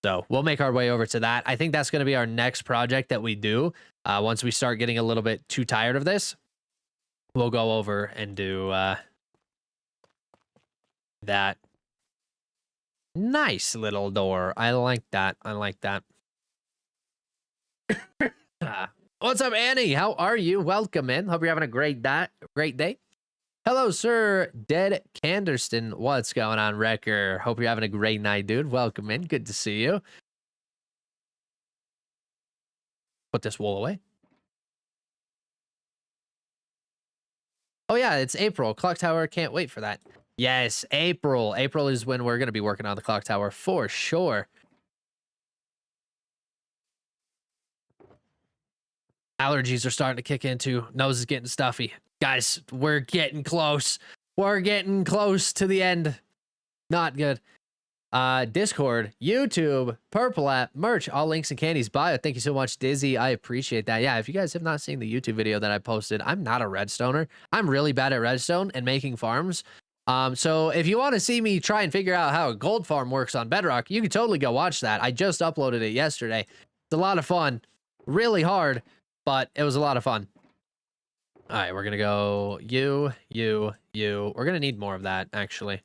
So we'll make our way over to that. I think that's going to be our next project that we do. Once we start getting a little bit too tired of this, we'll go over and do that. Nice little door. I like that. I like that. What's up, Annie? How are you? Welcome in. Hope you're having a great day. Hello, sir. Dead Canderston. What's going on, Wrecker? Hope you're having a great night, dude. Welcome in. Good to see you. Put this wool away. Oh, yeah, it's April. Clock Tower. Can't wait for that. Yes, April. April is when we're going to be working on the Clock Tower for sure. Allergies are starting to kick in too. Nose is getting stuffy. Guys, we're getting close. We're getting close to the end. Not good. Discord, YouTube, Purple app, merch, all links in Candy's bio. Thank you so much, Dizzy. I appreciate that. Yeah, if you guys have not seen the YouTube video that I posted, I'm not a redstoner. I'm really bad at redstone and making farms. So if you want to see me try and figure out how a gold farm works on Bedrock, you can totally go watch that. I just uploaded it yesterday. It's a lot of fun. Really hard, but it was a lot of fun. All right, we're going to go you. We're going to need more of that, actually.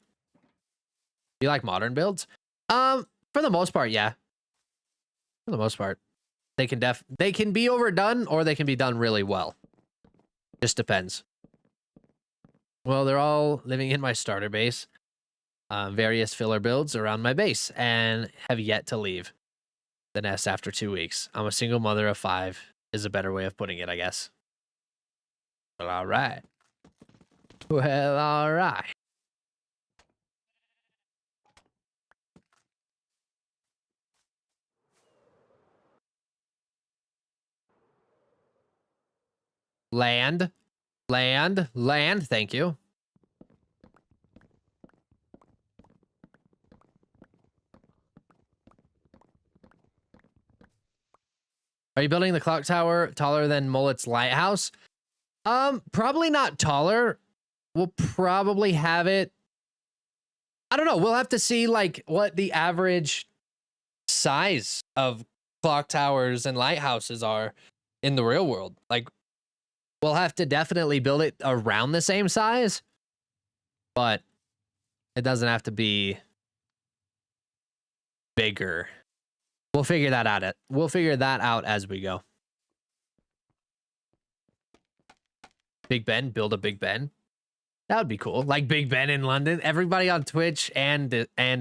You like modern builds? For the most part, yeah. For the most part. They can be overdone or they can be done really well. Just depends. Well, they're all living in my starter base. Various filler builds around my base and have yet to leave the nest after 2 weeks. I'm a single mother of 5 is a better way of putting it, I guess. Well, all right. Well, all right. Land. Thank you. Are you building the clock tower taller than Mullet's lighthouse? Probably not taller. We'll probably have it. I don't know. We'll have to see like what the average size of clock towers and lighthouses are in the real world. Like, we'll have to definitely build it around the same size, but it doesn't have to be bigger. We'll figure that out. We'll figure that out as we go. Big Ben, build a Big Ben. That would be cool. Like Big Ben in London. Everybody on Twitch and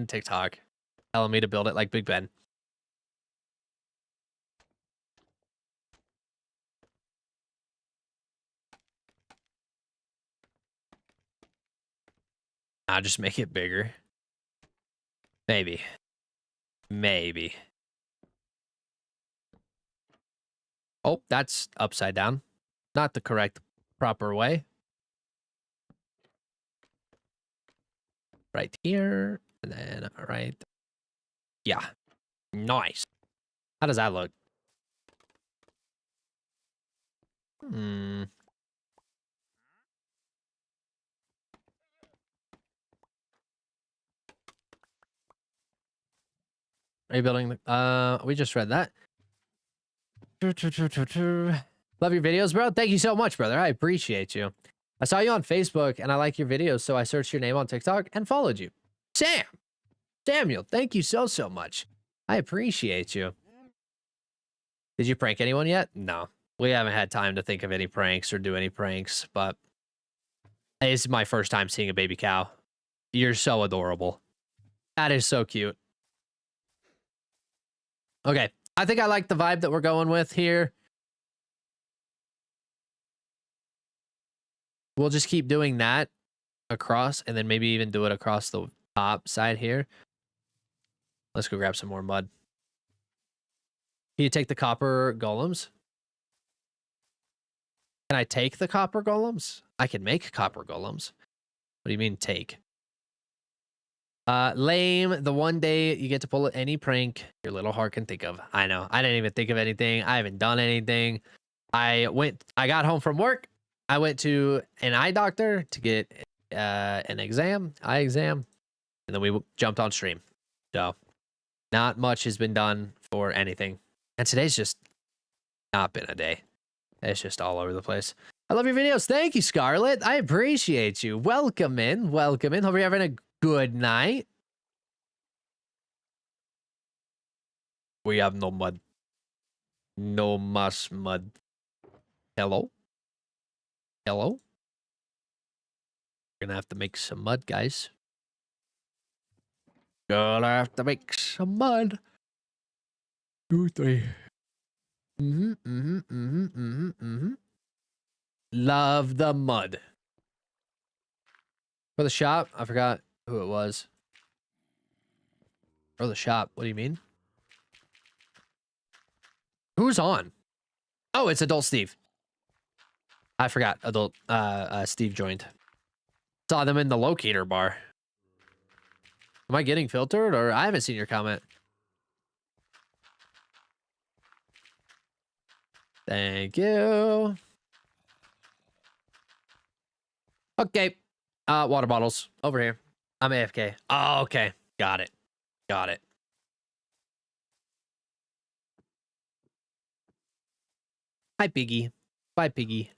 TikTok telling me to build it like Big Ben. I'll just make it bigger. Maybe. Maybe. Oh, that's upside down. Not the correct, proper way. Right here. And then right. Yeah. Nice. How does that look? Hmm. Are you building the we just read that. Love your videos, bro. Thank you so much, brother. I appreciate you. I saw you on Facebook and I like your videos, so I searched your name on TikTok and followed you. Samuel, thank you so much. I appreciate you. Did you prank anyone yet? No. We haven't had time to think of any pranks or do any pranks, but this is my first time seeing a baby cow. You're so adorable. That is so cute. Okay. I think I like the vibe that we're going with here. We'll just keep doing that across and then maybe even do it across the top side here. Let's go grab some more mud. Can you take the copper golems? Can I take the copper golems? I can make copper golems. What do you mean take? Lame. The one day you get to pull any prank your little heart can think of. I know. I didn't even think of anything. I haven't done anything. I got home from work. I went to an eye doctor to get an eye exam, and then we jumped on stream. So not much has been done for anything. And today's just not been a day. It's just all over the place. I love your videos. Thank you, Scarlett. I appreciate you. Welcome in. Welcome in. Hope you're having a good night. We have no mud. No mas mud. Hello? Hello? We're gonna have to make some mud, guys. Gonna have to make some mud. 2, 3. Love the mud. For the shop, I forgot who it was. For the shop, what do you mean? Who's on? Oh, it's Adult Steve. I forgot. Adult Steve joined. Saw them in the locator bar. Am I getting filtered or I haven't seen your comment? Thank you. Okay. Water bottles over here. I'm AFK. Oh, okay. Got it. Got it. Hi, Piggy. Bye, Piggy.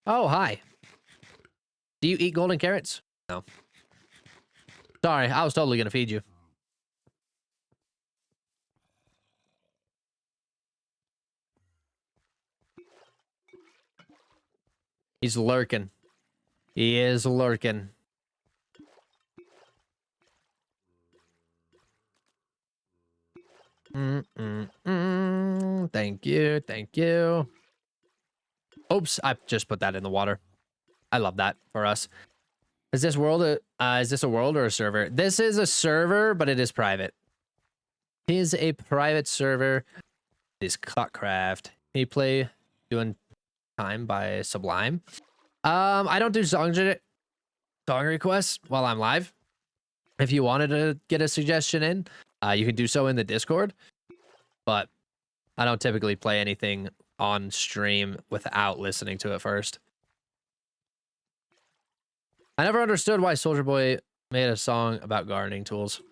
Oh, hi. Do you eat golden carrots? No. Sorry, I was totally gonna feed you. He's lurking. He is lurking. Thank you. Thank you. Oops, I just put that in the water. I love that for us. Is this world is this a world or a server? This is a server, but it is private. It is a private server. It is ClockCraft. Can you play Doing Time by Sublime? I don't do song requests while I'm live. If you wanted to get a suggestion in, you can do so in the Discord. But I don't typically play anything on stream without listening to it first. I never understood why Soulja Boy made a song about gardening tools.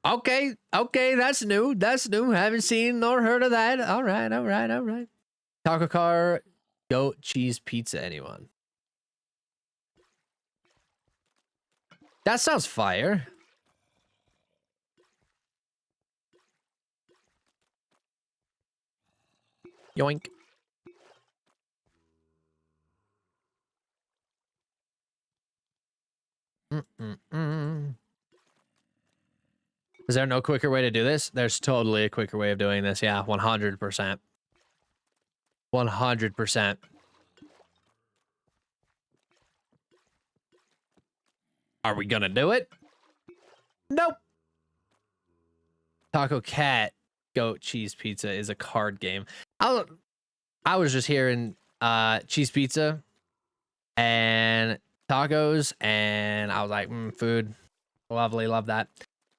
Okay, that's new. That's new. Haven't seen nor heard of that. All right. Taco car, goat cheese pizza, anyone? That sounds fire. Yoink. Is there no quicker way to do this? There's totally a quicker way of doing this. Yeah, 100%. 100%. Are we gonna do it? Nope. Taco Cat Goat Cheese Pizza is a card game. I was just hearing cheese pizza and tacos, and I was like, food. Lovely, love that.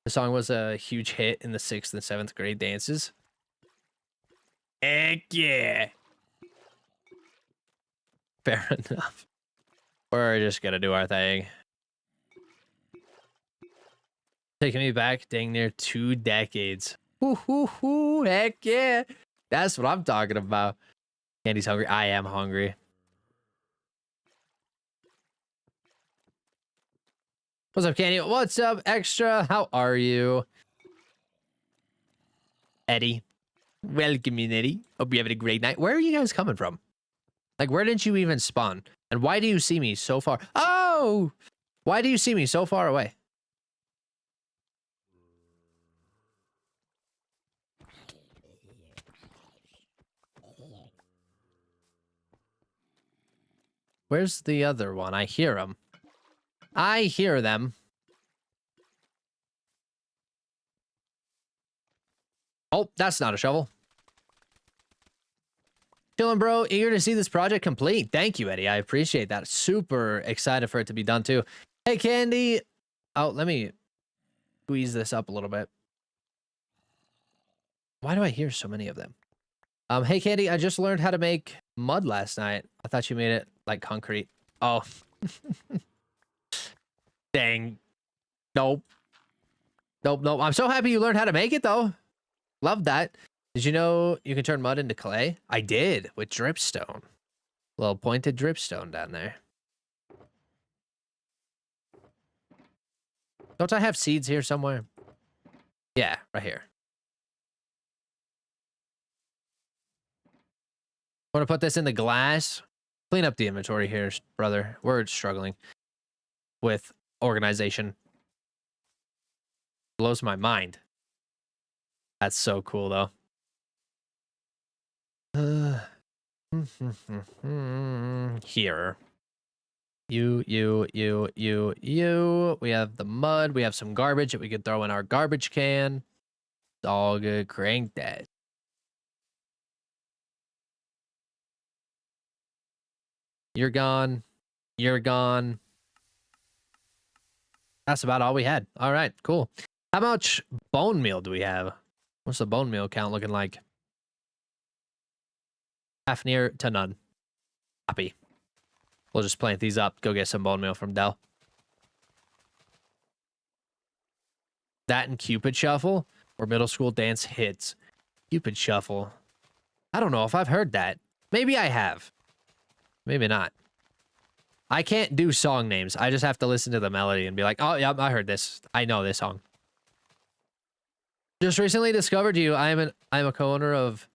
The song was a huge hit in the 6th and 7th grade dances. Heck yeah. Fair enough. We're just gonna do our thing. Taking me back dang near 2 decades. Woo, heck yeah. That's what I'm talking about. Candy's hungry. I am hungry. What's up, Candy? What's up, Extra? How are you? Eddie. Welcome in, Eddie. Hope you're having a great night. Where are you guys coming from? Like, where didn't you even spawn? And why do you see me so far? Oh! Why do you see me so far away? Where's the other one? I hear them. I hear them. Oh, that's not a shovel. Chillin', bro. Eager to see this project complete. Thank you, Eddie. I appreciate that. Super excited for it to be done, too. Hey, Candy. Oh, let me squeeze this up a little bit. Why do I hear so many of them? Hey, Candy. I just learned how to make mud last night. I thought you made it like concrete. Oh. Dang. Nope. Nope. I'm so happy you learned how to make it, though. Love that. Did you know you can turn mud into clay? I did with dripstone. Little pointed dripstone down there. Don't I have seeds here somewhere? Yeah, right here. Want to put this in the glass? Clean up the inventory here, brother. We're struggling with organization. Blows my mind. That's so cool, though. Here. You. We have the mud. We have some garbage that we could throw in our garbage can. It's all good. Crank that. You're gone. You're gone. That's about all we had. All right, cool. How much bone meal do we have? What's the bone meal count looking like? Half near to none. Copy. We'll just plant these up. Go get some bone meal from Dell. That and Cupid Shuffle or middle school dance hits. Cupid Shuffle. I don't know if I've heard that. Maybe I have. Maybe not. I can't do song names. I just have to listen to the melody and be like, oh, yeah, I heard this. I know this song. Just recently discovered you. I'm a co-owner of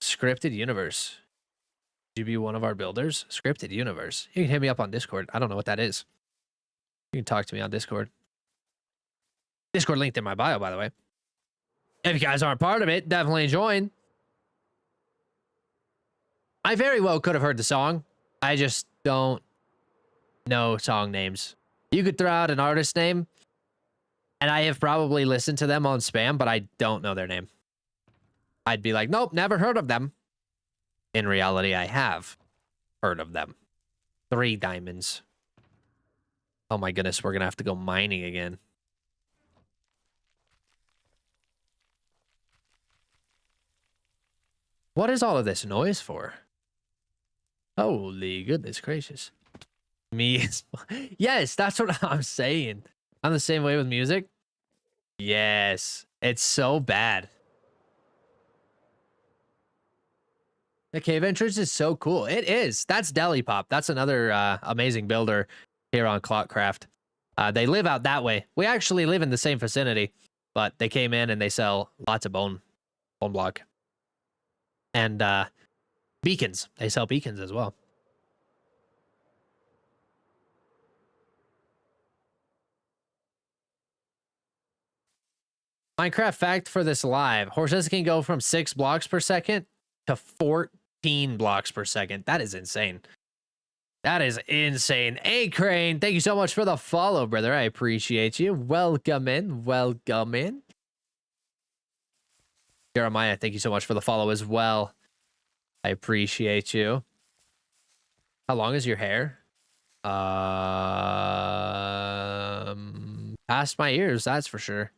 Scripted Universe. Would you be one of our builders? Scripted Universe. You can hit me up on Discord. I don't know what that is. You can talk to me on Discord. Discord linked in my bio, by the way. If you guys aren't part of it, definitely join. I very well could have heard the song. I just don't know song names. You could throw out an artist name, and I have probably listened to them on spam, but I don't know their name. I'd be like, nope, never heard of them. In reality, I have heard of them. 3 diamonds. Oh my goodness, we're going to have to go mining again. What is all of this noise for? Holy goodness gracious. Me. Yes, that's what I'm saying. I'm the same way with music. Yes, it's so bad. The cave entrance is so cool. It is. That's Deli Pop. That's another amazing builder here on ClockCraft. They live out that way. We actually live in the same vicinity, but they came in and they sell lots of bone block. And beacons. They sell beacons as well. Minecraft fact for this live. Horses can go from 6 blocks per second to 14 blocks per second. That is insane. That is insane. Hey, Crane, thank you so much for the follow, brother. I appreciate you. Welcome in. Welcome in. Jeremiah, thank you so much for the follow as well. I appreciate you. How long is your hair? Past my ears, that's for sure.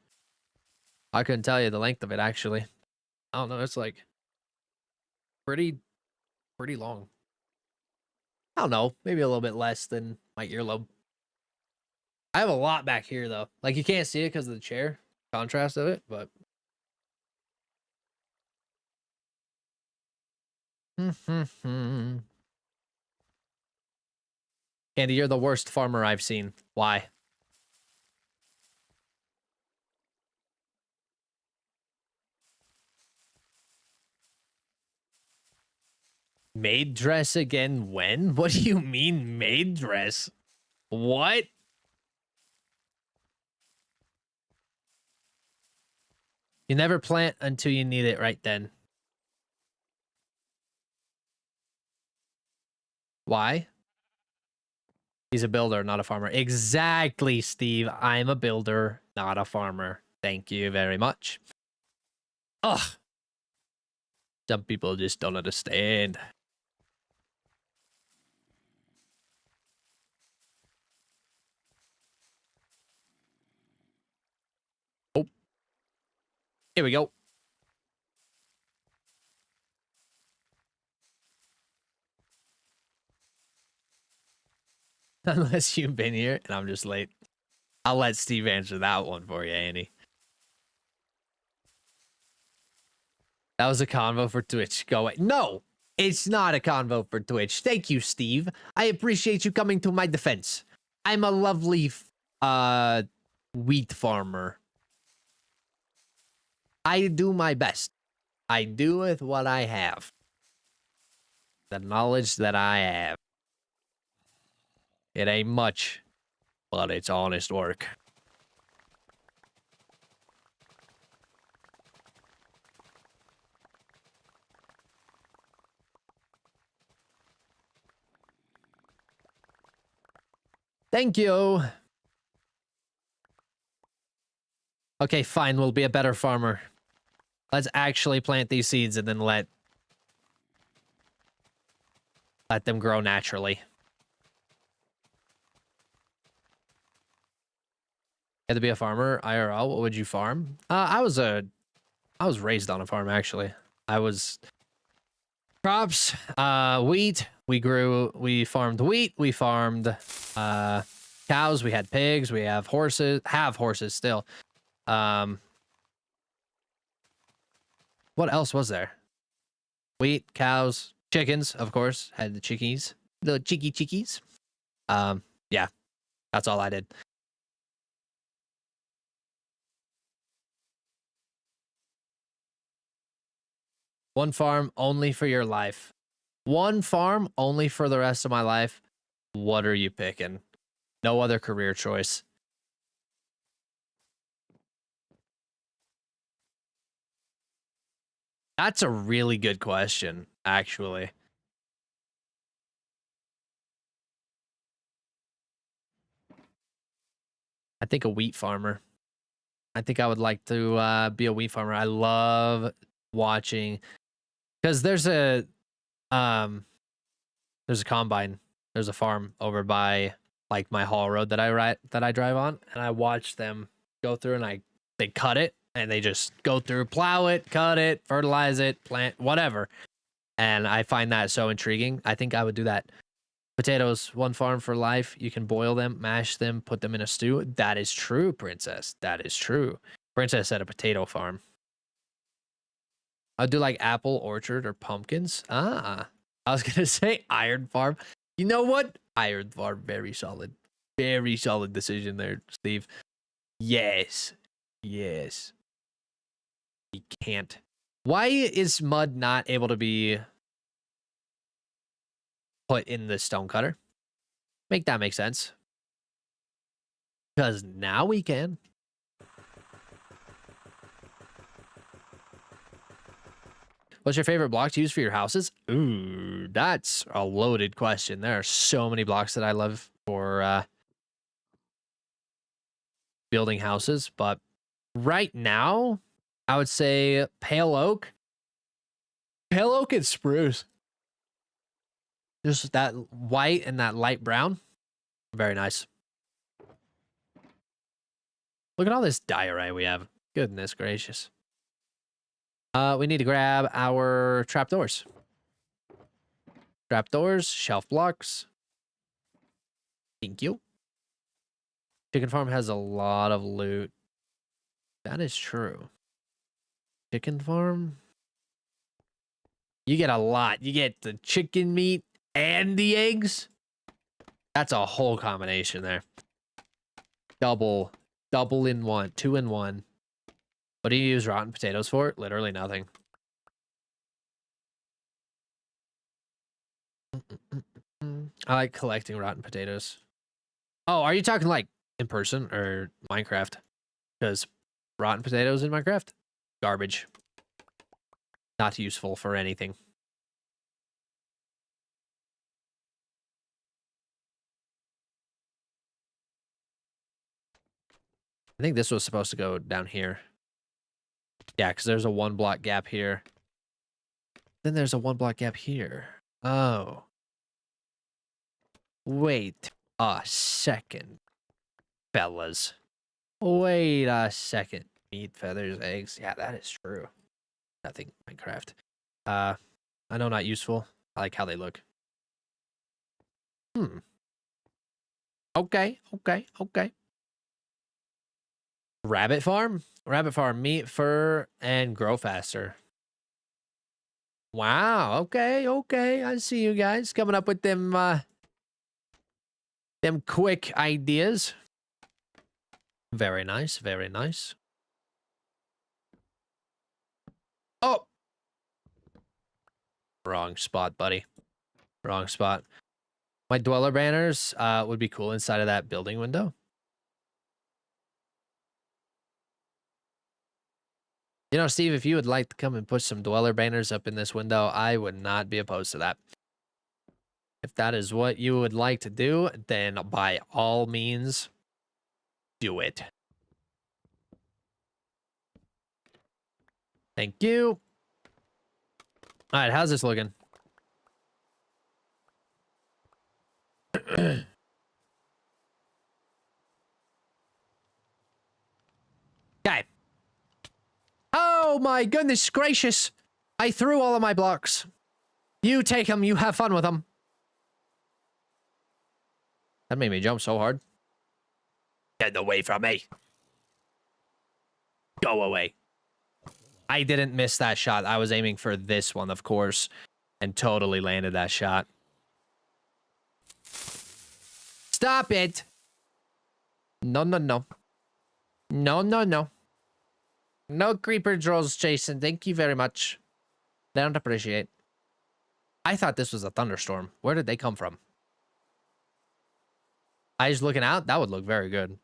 I couldn't tell you the length of it, actually. I don't know. It's like pretty long. I don't know. Maybe a little bit less than my earlobe. I have a lot back here, though. Like, you can't see it because of the chair contrast of it, but. Andy, you're the worst farmer I've seen. Why? Maid dress again? When? What do you mean maid dress? What? You never plant until you need it right then. Why? He's a builder, not a farmer. Exactly, Steve. I'm a builder, not a farmer. Thank you very much. Ugh. Some people just don't understand. Oh. Here we go. Unless you've been here and I'm just late. I'll let Steve answer that one for you, Annie. That was a convo for Twitch. Go away. No, it's not a convo for Twitch. Thank you, Steve. I appreciate you coming to my defense. I'm a lovely wheat farmer. I do my best. I do with what I have. The knowledge that I have. It ain't much, but it's honest work. Thank you. Okay, fine. We'll be a better farmer. Let's actually plant these seeds and then let them grow naturally. You had to be a farmer, IRL. What would you farm? I was raised on a farm, actually. I was crops, wheat. We farmed wheat. We farmed cows. We had pigs. We have horses. Have horses still. What else was there? Wheat, cows, chickens, of course. Had the chickies, the chickies. Yeah, that's all I did. One farm only for your life. One farm only for the rest of my life. What are you picking? No other career choice. That's a really good question, actually. I think a wheat farmer. I think I would like to be a wheat farmer. I love watching, because there's a combine, there's a farm over by like my haul road that I drive on, and I watch them go through and they cut it and they just go through, plow it, cut it, fertilize it, plant, whatever. And I find that so intriguing. I think I would do that. Potatoes, one farm for life. You can boil them, mash them, put them in a stew. That is true, Princess. That is true. Princess said a potato farm. I'll do like apple orchard or pumpkins. I was going to say iron farm. You know what? Iron farm, very solid. Very solid decision there, Steve. Yes. Yes. You can't. Why is mud not able to be put in the stone cutter? Make that make sense. Because now we can. What's your favorite block to use for your houses? Ooh, that's a loaded question. There are so many blocks that I love for building houses, but right now, I would say pale oak. Pale oak and spruce. Just that white and that light brown. Very nice. Look at all this dye array we have. Goodness gracious. We need to grab our trapdoors. Trapdoors, shelf blocks. Thank you. Chicken farm has a lot of loot. That is true. Chicken farm. You get a lot. You get the chicken meat and the eggs. That's a whole combination there. Double in one, 2 in 1. What do you use rotten potatoes for? Literally nothing. I like collecting rotten potatoes. Oh, are you talking like in person or Minecraft? Because rotten potatoes in Minecraft? Garbage. Not useful for anything. I think this was supposed to go down here. Yeah, because there's a 1 block gap here. Then there's a 1 block gap here. Oh. Wait a second, fellas. Wait a second. Meat, feathers, eggs. Yeah, that is true. Nothing Minecraft. I know not useful. I like how they look. Okay. Rabbit farm? Rabbit farm, meat, fur, and grow faster. Wow, okay. I see you guys coming up with them quick ideas. Very nice, very nice. Oh! Wrong spot, buddy. Wrong spot. My dweller banners would be cool inside of that building window. You know, Steve, if you would like to come and put some dweller banners up in this window, I would not be opposed to that. If that is what you would like to do, then by all means, do it. Thank you. All right, how's this looking? Okay. Oh my goodness gracious. I threw all of my blocks. You take them. You have fun with them. That made me jump so hard. Get away from me. Go away. I didn't miss that shot. I was aiming for this one, of course, and totally landed that shot. Stop it. No. No creeper trolls, Jason. Thank you very much. They don't appreciate. I thought this was a thunderstorm. Where did they come from? Eyes looking out? That would look very good.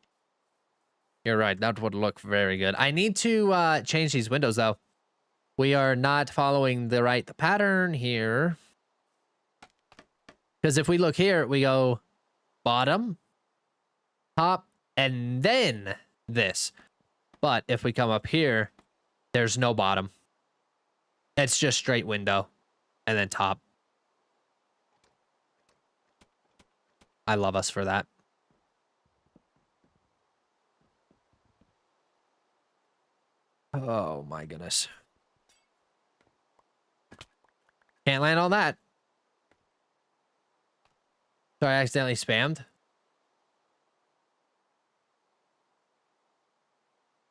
You're right. That would look very good. I need to change these windows, though. We are not following the right pattern here. Because if we look here, we go bottom, top, and then this. But if we come up here, there's no bottom. It's just straight window and then top. I love us for that. Oh my goodness. Can't land on that. Sorry, I accidentally spammed.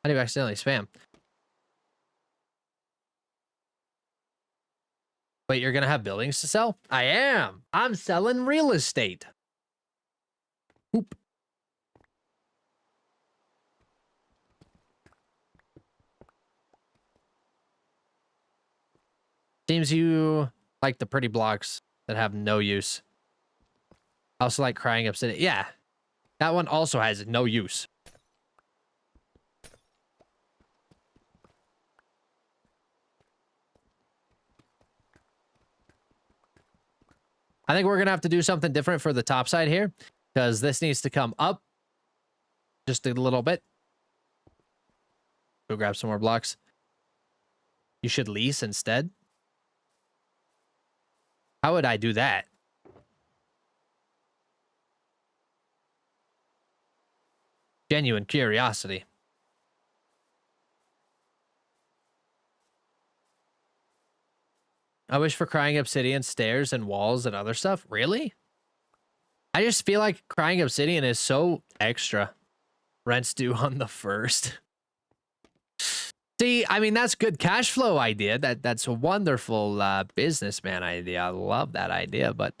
How do you accidentally spam? Wait, you're gonna have buildings to sell? I am. I'm selling real estate. Oop. Seems you like the pretty blocks that have no use. I also like crying obsidian. Yeah, that one also has no use. I think we're going to have to do something different for the top side here because this needs to come up just a little bit. Go grab some more blocks. You should lease instead. How would I do that? Genuine curiosity. I wish for crying obsidian stairs and walls and other stuff. Really? I just feel like crying obsidian is so extra. Rent's due on the 1st. See, I mean, that's good cash flow idea. That's a wonderful businessman idea. I love that idea, but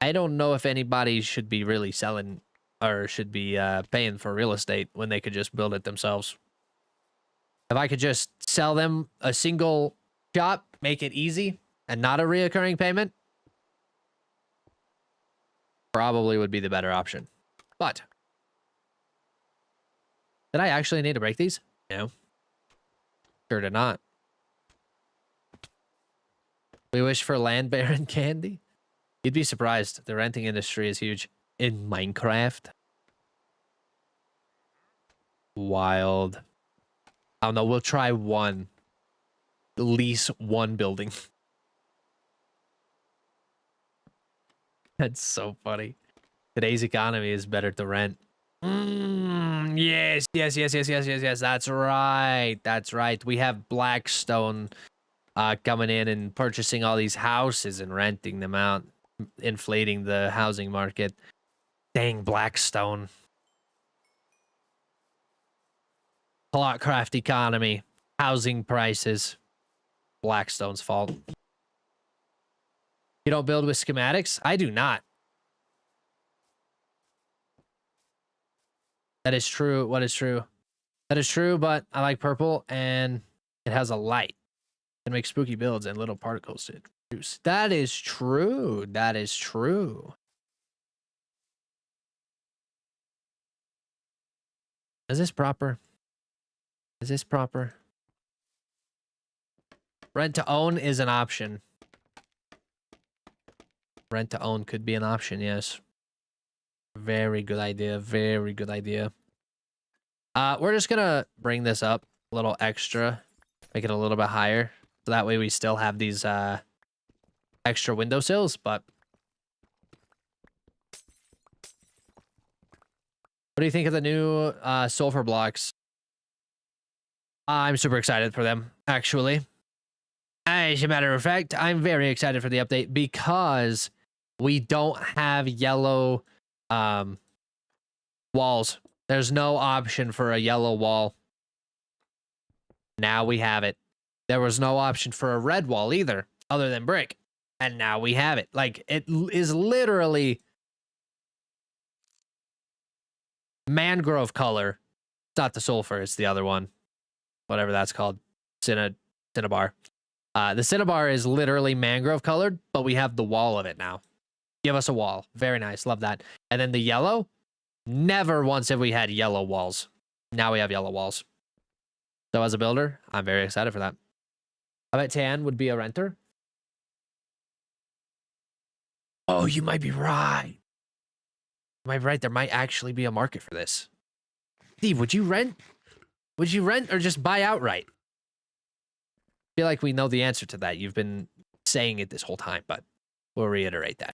I don't know if anybody should be really selling or should be paying for real estate when they could just build it themselves. If I could just sell them a single shop, make it easy, and not a reoccurring payment, probably would be the better option. But did I actually need to break these? No. Sure did not. We wish for land baron candy. You'd be surprised. The renting industry is huge in Minecraft. Wild. I don't know. We'll try one. Lease one building. That's so funny. Today's economy is better to rent. Yes. That's right. That's right. We have Blackstone coming in and purchasing all these houses and renting them out, inflating the housing market. Dang, Blackstone. ClockCraft economy, housing prices. Blackstone's fault. You don't build with schematics? I do not. That is true. What is true? That is true, but I like purple and it has a light. It makes spooky builds and little particles to produce. That is true. That is true. Is this proper? Is this proper? Rent to own is an option. Rent to own could be an option, yes. Very good idea. Very good idea. We're just gonna bring this up a little extra, make it a little bit higher, so that way we still have these extra windowsills. But what do you think of the new sulfur blocks? I'm super excited for them, actually. As a matter of fact, I'm very excited for the update because we don't have yellow walls. There's no option for a yellow wall. Now we have it. There was no option for a red wall either, other than brick. And now we have it. Like, it is literally mangrove color. It's not the sulfur, it's the other one. Whatever that's called. Cinnabar. The cinnabar is literally mangrove colored, but we have the wall of it now. Give us a wall. Very nice. Love that. And then the yellow. Never once have we had yellow walls. Now we have yellow walls. So as a builder, I'm very excited for that. I bet Tan would be a renter. Oh, you might be right. You might be right. There might actually be a market for this. Steve, would you rent? Would you rent or just buy outright? I feel like we know the answer to that. You've been saying it this whole time, but we'll reiterate that.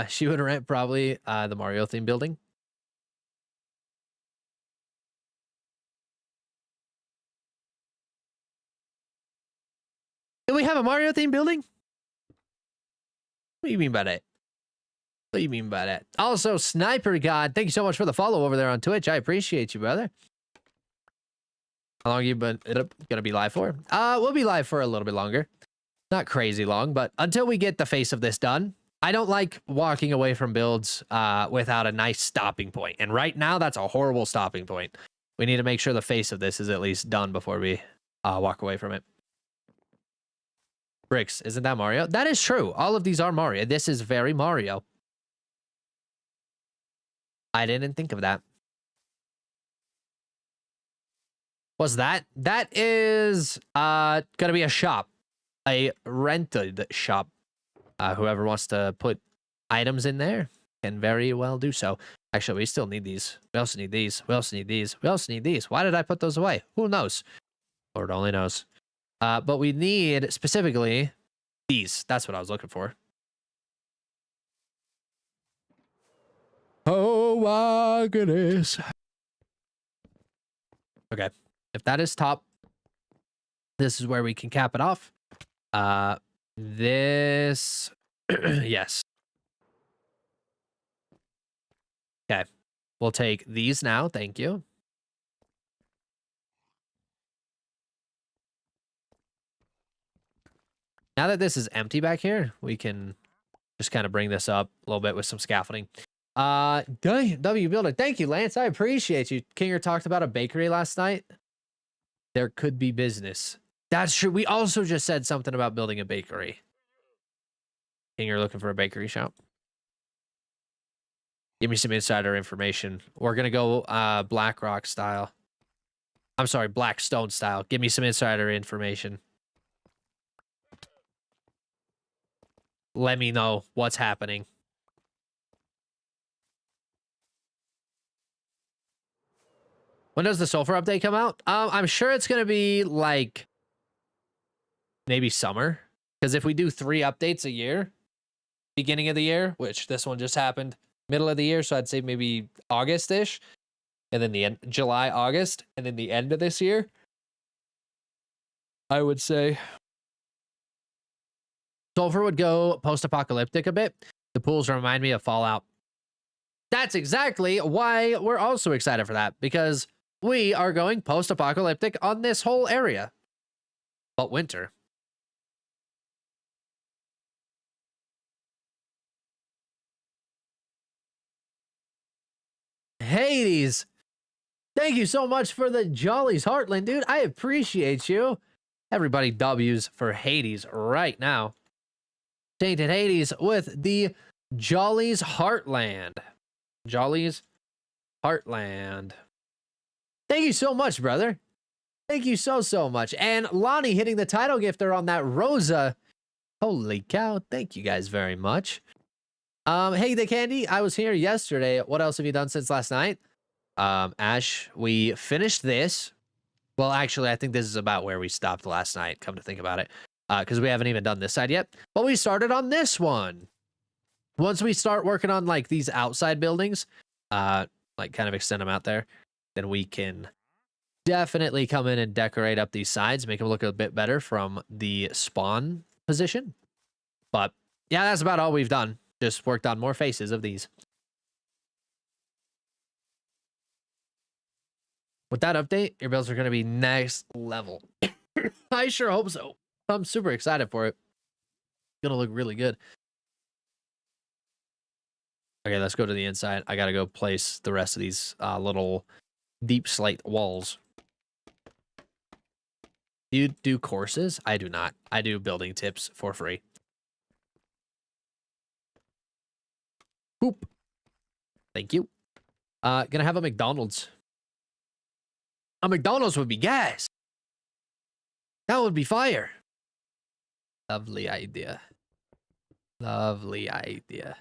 She would rent probably the Mario theme building. Do we have a Mario theme building? What do you mean by that? What do you mean by that? Also, Sniper God, thank you so much for the follow over there on Twitch. I appreciate you, brother. How long you been gonna be live for? We'll be live for a little bit longer. Not crazy long, but until we get the face of this done. I don't like walking away from builds without a nice stopping point. And right now, that's a horrible stopping point. We need to make sure the face of this is at least done before we walk away from it. Bricks, isn't that Mario? That is true. All of these are Mario. This is very Mario. I didn't think of that. What's that? That is gonna be a shop. A rented shop. Whoever wants to put items in there can very well do so. Actually, we still need these. We also need these. We also need these. We also need these. Why did I put those away? Who knows? Lord only knows. But we need specifically these. That's what I was looking for. Oh my goodness. Okay. If that is top, this is where we can cap it off. This, yes. Okay. We'll take these now. Thank you. Now that this is empty back here, we can just kind of bring this up a little bit with some scaffolding. W Builder, thank you, Lance. I appreciate you. Kinger talked about a bakery last night. There could be business. That's true. We also just said something about building a bakery. Kinger looking for a bakery shop. Give me some insider information. We're gonna go BlackRock style. I'm sorry, Blackstone style. Give me some insider information. Let me know what's happening. When does the sulfur update come out? I'm sure it's going to be like maybe summer. Because if we do 3 updates a year, beginning of the year, which this one just happened middle of the year, so I'd say maybe August-ish, and then the end, July, August, and then the end of this year, I would say sulfur would go post-apocalyptic a bit. The pools remind me of Fallout. That's exactly why we're also excited for that, because we are going post-apocalyptic on this whole area. But winter. Hades, thank you so much for the Jollies Heartland, dude. I appreciate you. Everybody W's for Hades right now. Tainted Hades with the Jollies Heartland. Jollies Heartland. Thank you so much, brother. Thank you so much. And Lonnie hitting the title gifter on that Rosa. Holy cow. Thank you guys very much. Hey, the candy. I was here yesterday. What else have you done since last night? Ash, we finished this. Well, actually, I think this is about where we stopped last night, come to think about it. Because we haven't even done this side yet. But we started on this one. Once we start working on like these outside buildings, like kind of extend them out there, then we can definitely come in and decorate up these sides, make them look a bit better from the spawn position. But yeah, that's about all we've done. Just worked on more faces of these. With that update, your builds are going to be next level. I sure hope so. I'm super excited for it. It's going to look really good. Okay, let's go to the inside. I got to go place the rest of these little deep slate walls. Do you do courses? I do not. I do building tips for free. Boop. Thank you. Gonna have a McDonald's. A McDonald's would be gas. That would be fire. Lovely idea. Lovely idea.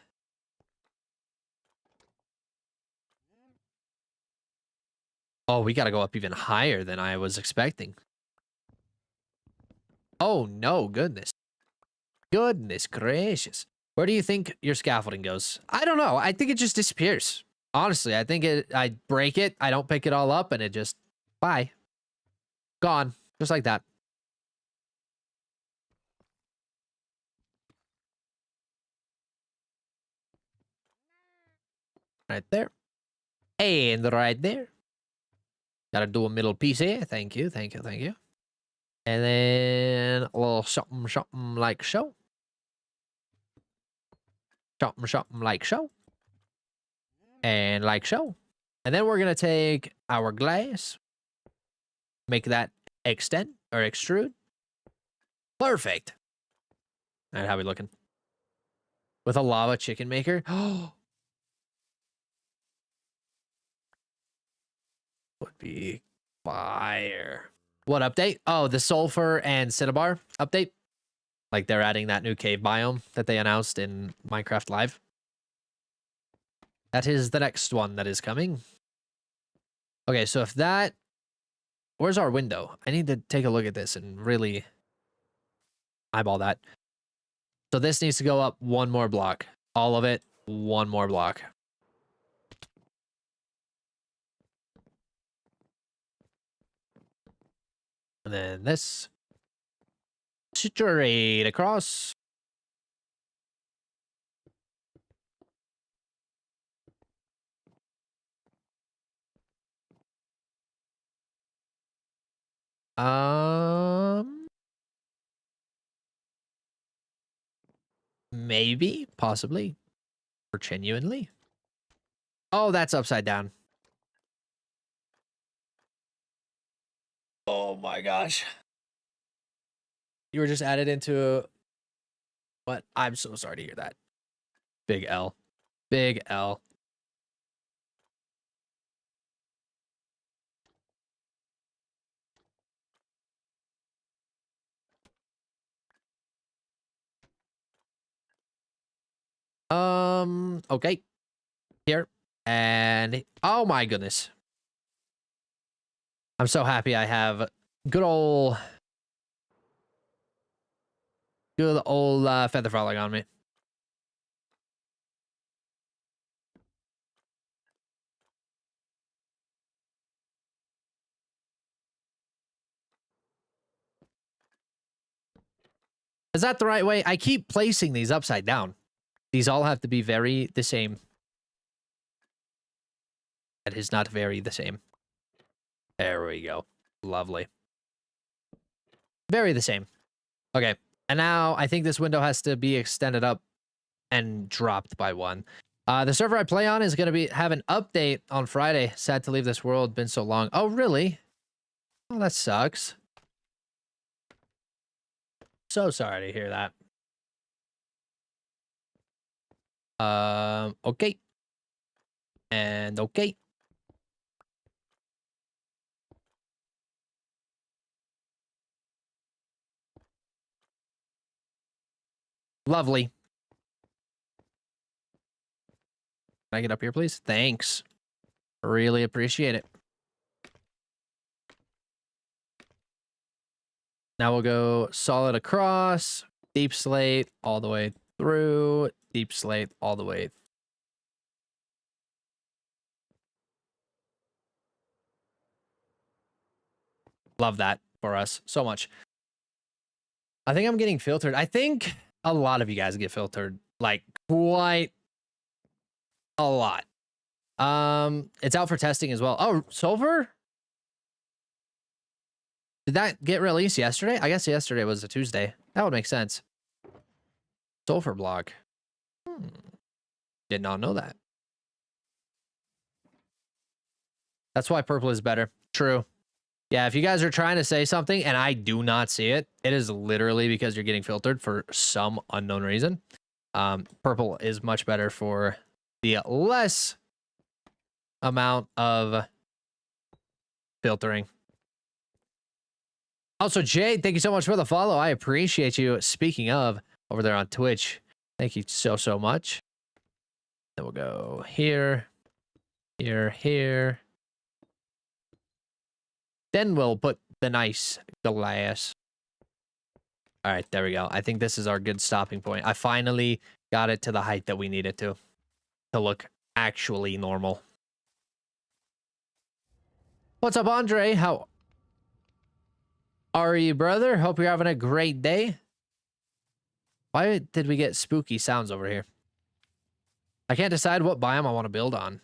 Oh, we gotta go up even higher than I was expecting. Oh no, goodness. Goodness gracious. Where do you think your scaffolding goes? I don't know. I think it just disappears. Honestly, I think I break it, I don't pick it all up, and it just, bye. Gone. Just like that. Right there. And right there. Gotta do a middle piece here. Thank you, thank you, thank you. And then a little something, something like so. Something, something like so. And like so. And then we're going to take our glass. Make that extend or extrude. Perfect. All right, how we looking? With a lava chicken maker. Oh. Would be fire. What update? Oh, the sulfur and cinnabar update. Like they're adding that new cave biome that they announced in Minecraft Live. That is the next one that is coming. Okay, so if that... Where's our window? I need to take a look at this and really eyeball that. So this needs to go up one more block. All of it, one more block. And then this. Straight across. Maybe, possibly, or genuinely. Oh, that's upside down. Oh my gosh. You were just added into what? I'm so sorry to hear that. Big L. Big L. Okay. Here. And oh my goodness. I'm so happy I have good old feather falling on me. Is that the right way? I keep placing these upside down. These all have to be very the same. That is not very the same. There we go. Lovely. Very the same. Okay. And now I think this window has to be extended up and dropped by one. The server I play on is going to have an update on Friday. Sad to leave this world. Been so long. Oh, really? Oh, that sucks. So sorry to hear that. Okay. And okay. Lovely. Can I get up here, please? Thanks. Really appreciate it. Now we'll go solid across, deep slate all the way through, deep slate all the way. Love that for us so much. I think I'm getting filtered. I think a lot of you guys get filtered, like quite a lot. It's out for testing as well. Oh, sulfur? Did that get released yesterday? I guess yesterday was a Tuesday. That would make sense. Sulfur block. Did not know that. That's why purple is better. True. Yeah, if you guys are trying to say something and I do not see it, it is literally because you're getting filtered for some unknown reason. Purple is much better for the less amount of filtering. Also, Jade, thank you so much for the follow. I appreciate you. Speaking of, over there on Twitch, thank you so, so much. Then we'll go here, here, here. Then we'll put the nice glass. All right, there we go. I think this is our good stopping point. I finally got it to the height that we need it to look actually normal. What's up, Andre? How are you, brother? Hope you're having a great day. Why did we get spooky sounds over here? I can't decide what biome I want to build on.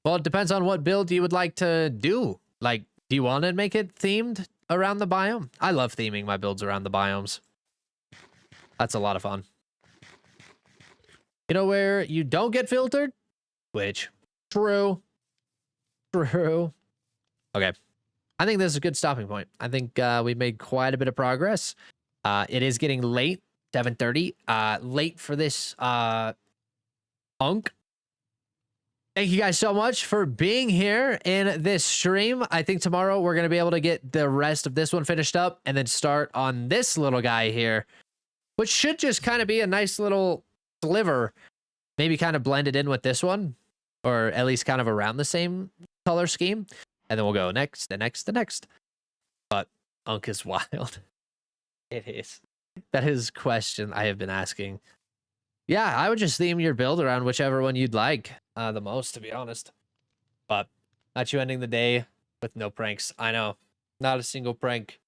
Well, it depends on what build you would like to do. Like, do you want to make it themed around the biome? I love theming my builds around the biomes. That's a lot of fun. You know where you don't get filtered? Twitch. True. True. Okay. I think this is a good stopping point. I think we've made quite a bit of progress. It is getting late, 7:30. Late for this unk. Thank you guys so much for being here in this stream. I think tomorrow we're going to be able to get the rest of this one finished up and then start on this little guy here, which should just kind of be a nice little sliver, maybe kind of blended in with this one, or at least kind of around the same color scheme. And then we'll go next, the next, the next. But Unk is wild. It is. That is a question I have been asking. Yeah, I would just theme your build around whichever one you'd like the most, to be honest. But not you ending the day with no pranks. I know. Not a single prank.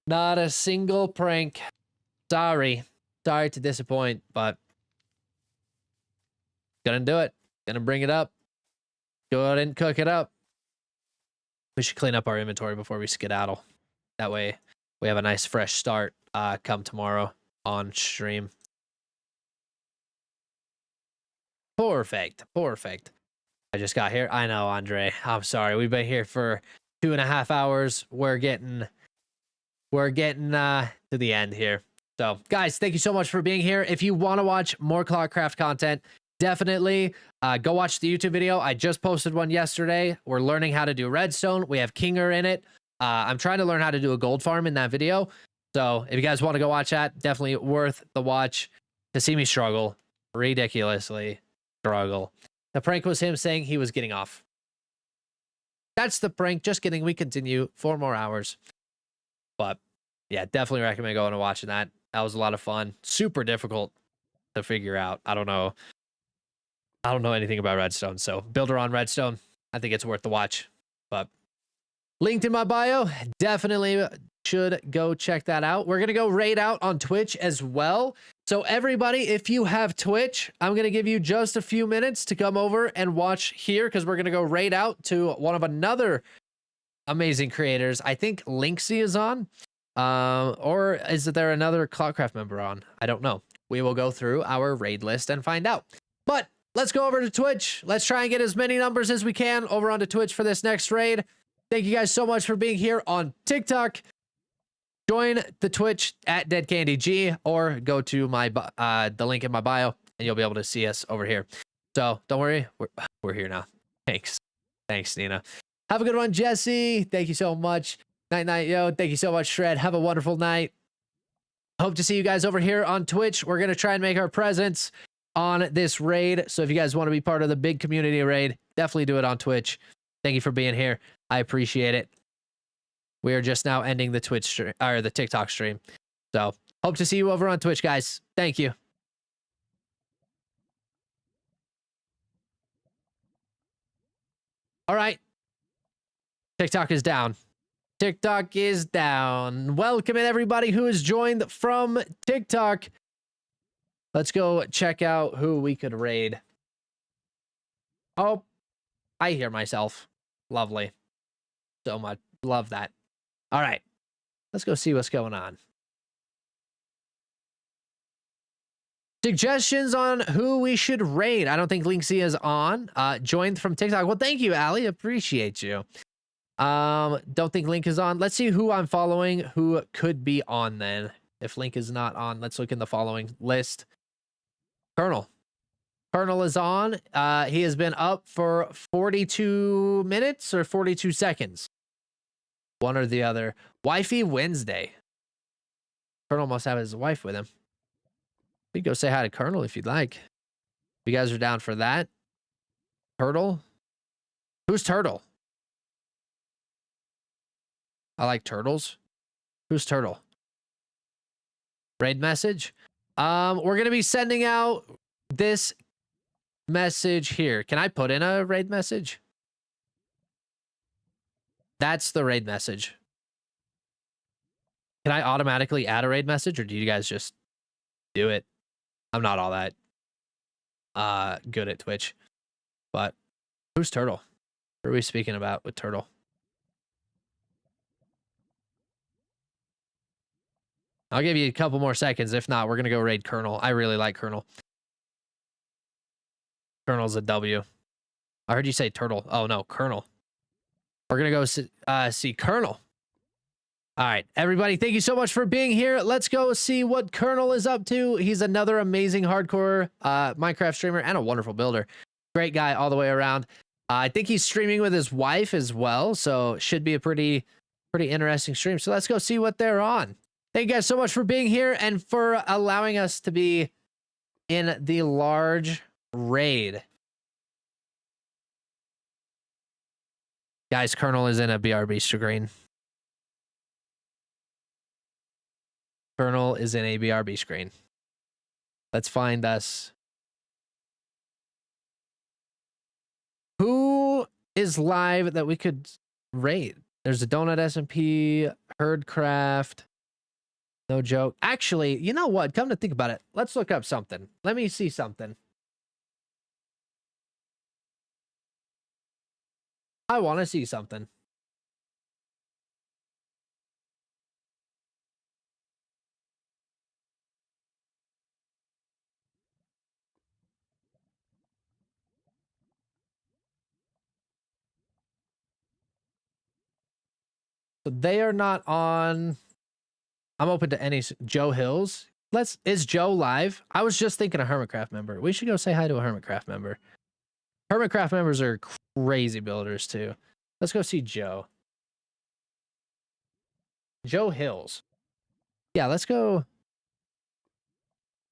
Not a single prank. Sorry. Sorry to disappoint, but gonna do it. Gonna bring it up. Go ahead and cook it up. We should clean up our inventory before we skedaddle. That way we have a nice fresh start come tomorrow on stream. Perfect. Perfect. I just got here. I know, Andre. I'm sorry. We've been here for 2.5 hours. We're getting to the end here. So, guys, thank you so much for being here. If you want to watch more ClockCraft content, definitely go watch the YouTube video. I just posted one yesterday. We're learning how to do redstone. We have Kinger in it. I'm trying to learn how to do a gold farm in that video. So if you guys want to go watch that, definitely worth the watch to see me struggle. Ridiculously struggle. The prank was him saying he was getting off. That's the prank. Just kidding. We continue 4 more hours. But yeah, definitely recommend going and watching that. That was a lot of fun. Super difficult to figure out. I don't know anything about redstone. So builder on redstone, I think it's worth the watch. But linked in my bio, definitely should go check that out. We're going to go raid out on Twitch as well. So everybody, if you have Twitch, I'm going to give you just a few minutes to come over and watch here because we're going to go raid out to one of another amazing creators. I think Linksy is on. Or is there another ClockCraft member on? I don't know. We will go through our raid list and find out. But let's go over to Twitch. Let's try and get as many numbers as we can over onto Twitch for this next raid. Thank you guys so much for being here on TikTok. Join the Twitch at DeadCandyG or go to my the link in my bio and you'll be able to see us over here. So don't worry, we're here now. Thanks, Nina. Have a good one, Jesse. Thank you so much. Night, yo. Thank you so much, Shred. Have a wonderful night. Hope to see you guys over here on Twitch. We're gonna try and make our presence on this raid. So if you guys want to be part of the big community raid, definitely do it on Twitch. Thank you for being here. I appreciate it. We are just now ending the Twitch stream or the TikTok stream. So hope to see you over on Twitch, guys. Thank you. All right. TikTok is down. TikTok is down. Welcome in everybody who has joined from TikTok. Let's go check out who we could raid. Oh, I hear myself. Lovely. So much. Love that. All right. Let's go see what's going on. Suggestions on who we should raid. I don't think Linksy is on. Joined from TikTok. Well, thank you, Allie. Appreciate you. Don't think Link is on. Let's see who I'm following who could be on then. If Link is not on, let's look in the following list. Colonel is on. He has been up for 42 minutes or 42 seconds. One or the other. Wifey Wednesday. Colonel must have his wife with him. We can go say hi to Colonel if you'd like. If you guys are down for that. Turtle? Who's Turtle? I like turtles. Who's Turtle? Raid message? We're going to be sending out this message here. Can I put in a raid message? That's the raid message. Can I automatically add a raid message or do you guys just do it? I'm not all that good at Twitch. But who's Turtle? What are we speaking about with Turtle? I'll give you a couple more seconds. If not, we're going to go raid Colonel. I really like Colonel. Colonel's a W. I heard you say Turtle. Oh, no, Colonel. We're going to go see Colonel. All right, everybody, thank you so much for being here. Let's go see what Colonel is up to. He's another amazing hardcore Minecraft streamer and a wonderful builder. Great guy all the way around. I think he's streaming with his wife as well, so should be a pretty interesting stream. So let's go see what they're on. Thank you guys so much for being here and for allowing us to be in the large raid. Guys, Colonel is in a BRB screen. Colonel is in a BRB screen. Let's find us. Who is live that we could raid? There's a Donut SMP, Herdcraft. No joke. Actually, you know what? Come to think about it. Let's look up something. Let me see something. I want to see something. So they are not on. I'm open to any. Joe Hills. Is Joe live? I was just thinking a Hermitcraft member. We should go say hi to a Hermitcraft member. Hermitcraft members are crazy builders too. Let's go see Joe. Joe Hills. Yeah, let's go.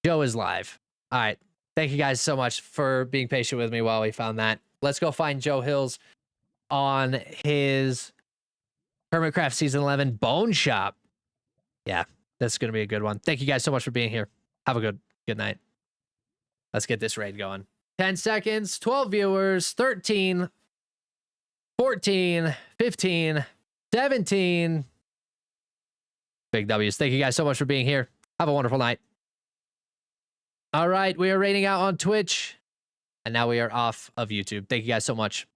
Joe is live. All right. Thank you guys so much for being patient with me while we found that. Let's go find Joe Hills on his Hermitcraft Season 11 Bone Shop. Yeah, that's going to be a good one. Thank you guys so much for being here. Have a good night. Let's get this raid going. 10 seconds, 12 viewers, 13, 14, 15, 17. Big W's. Thank you guys so much for being here. Have a wonderful night. All right, we are raiding out on Twitch, and now we are off of YouTube. Thank you guys so much.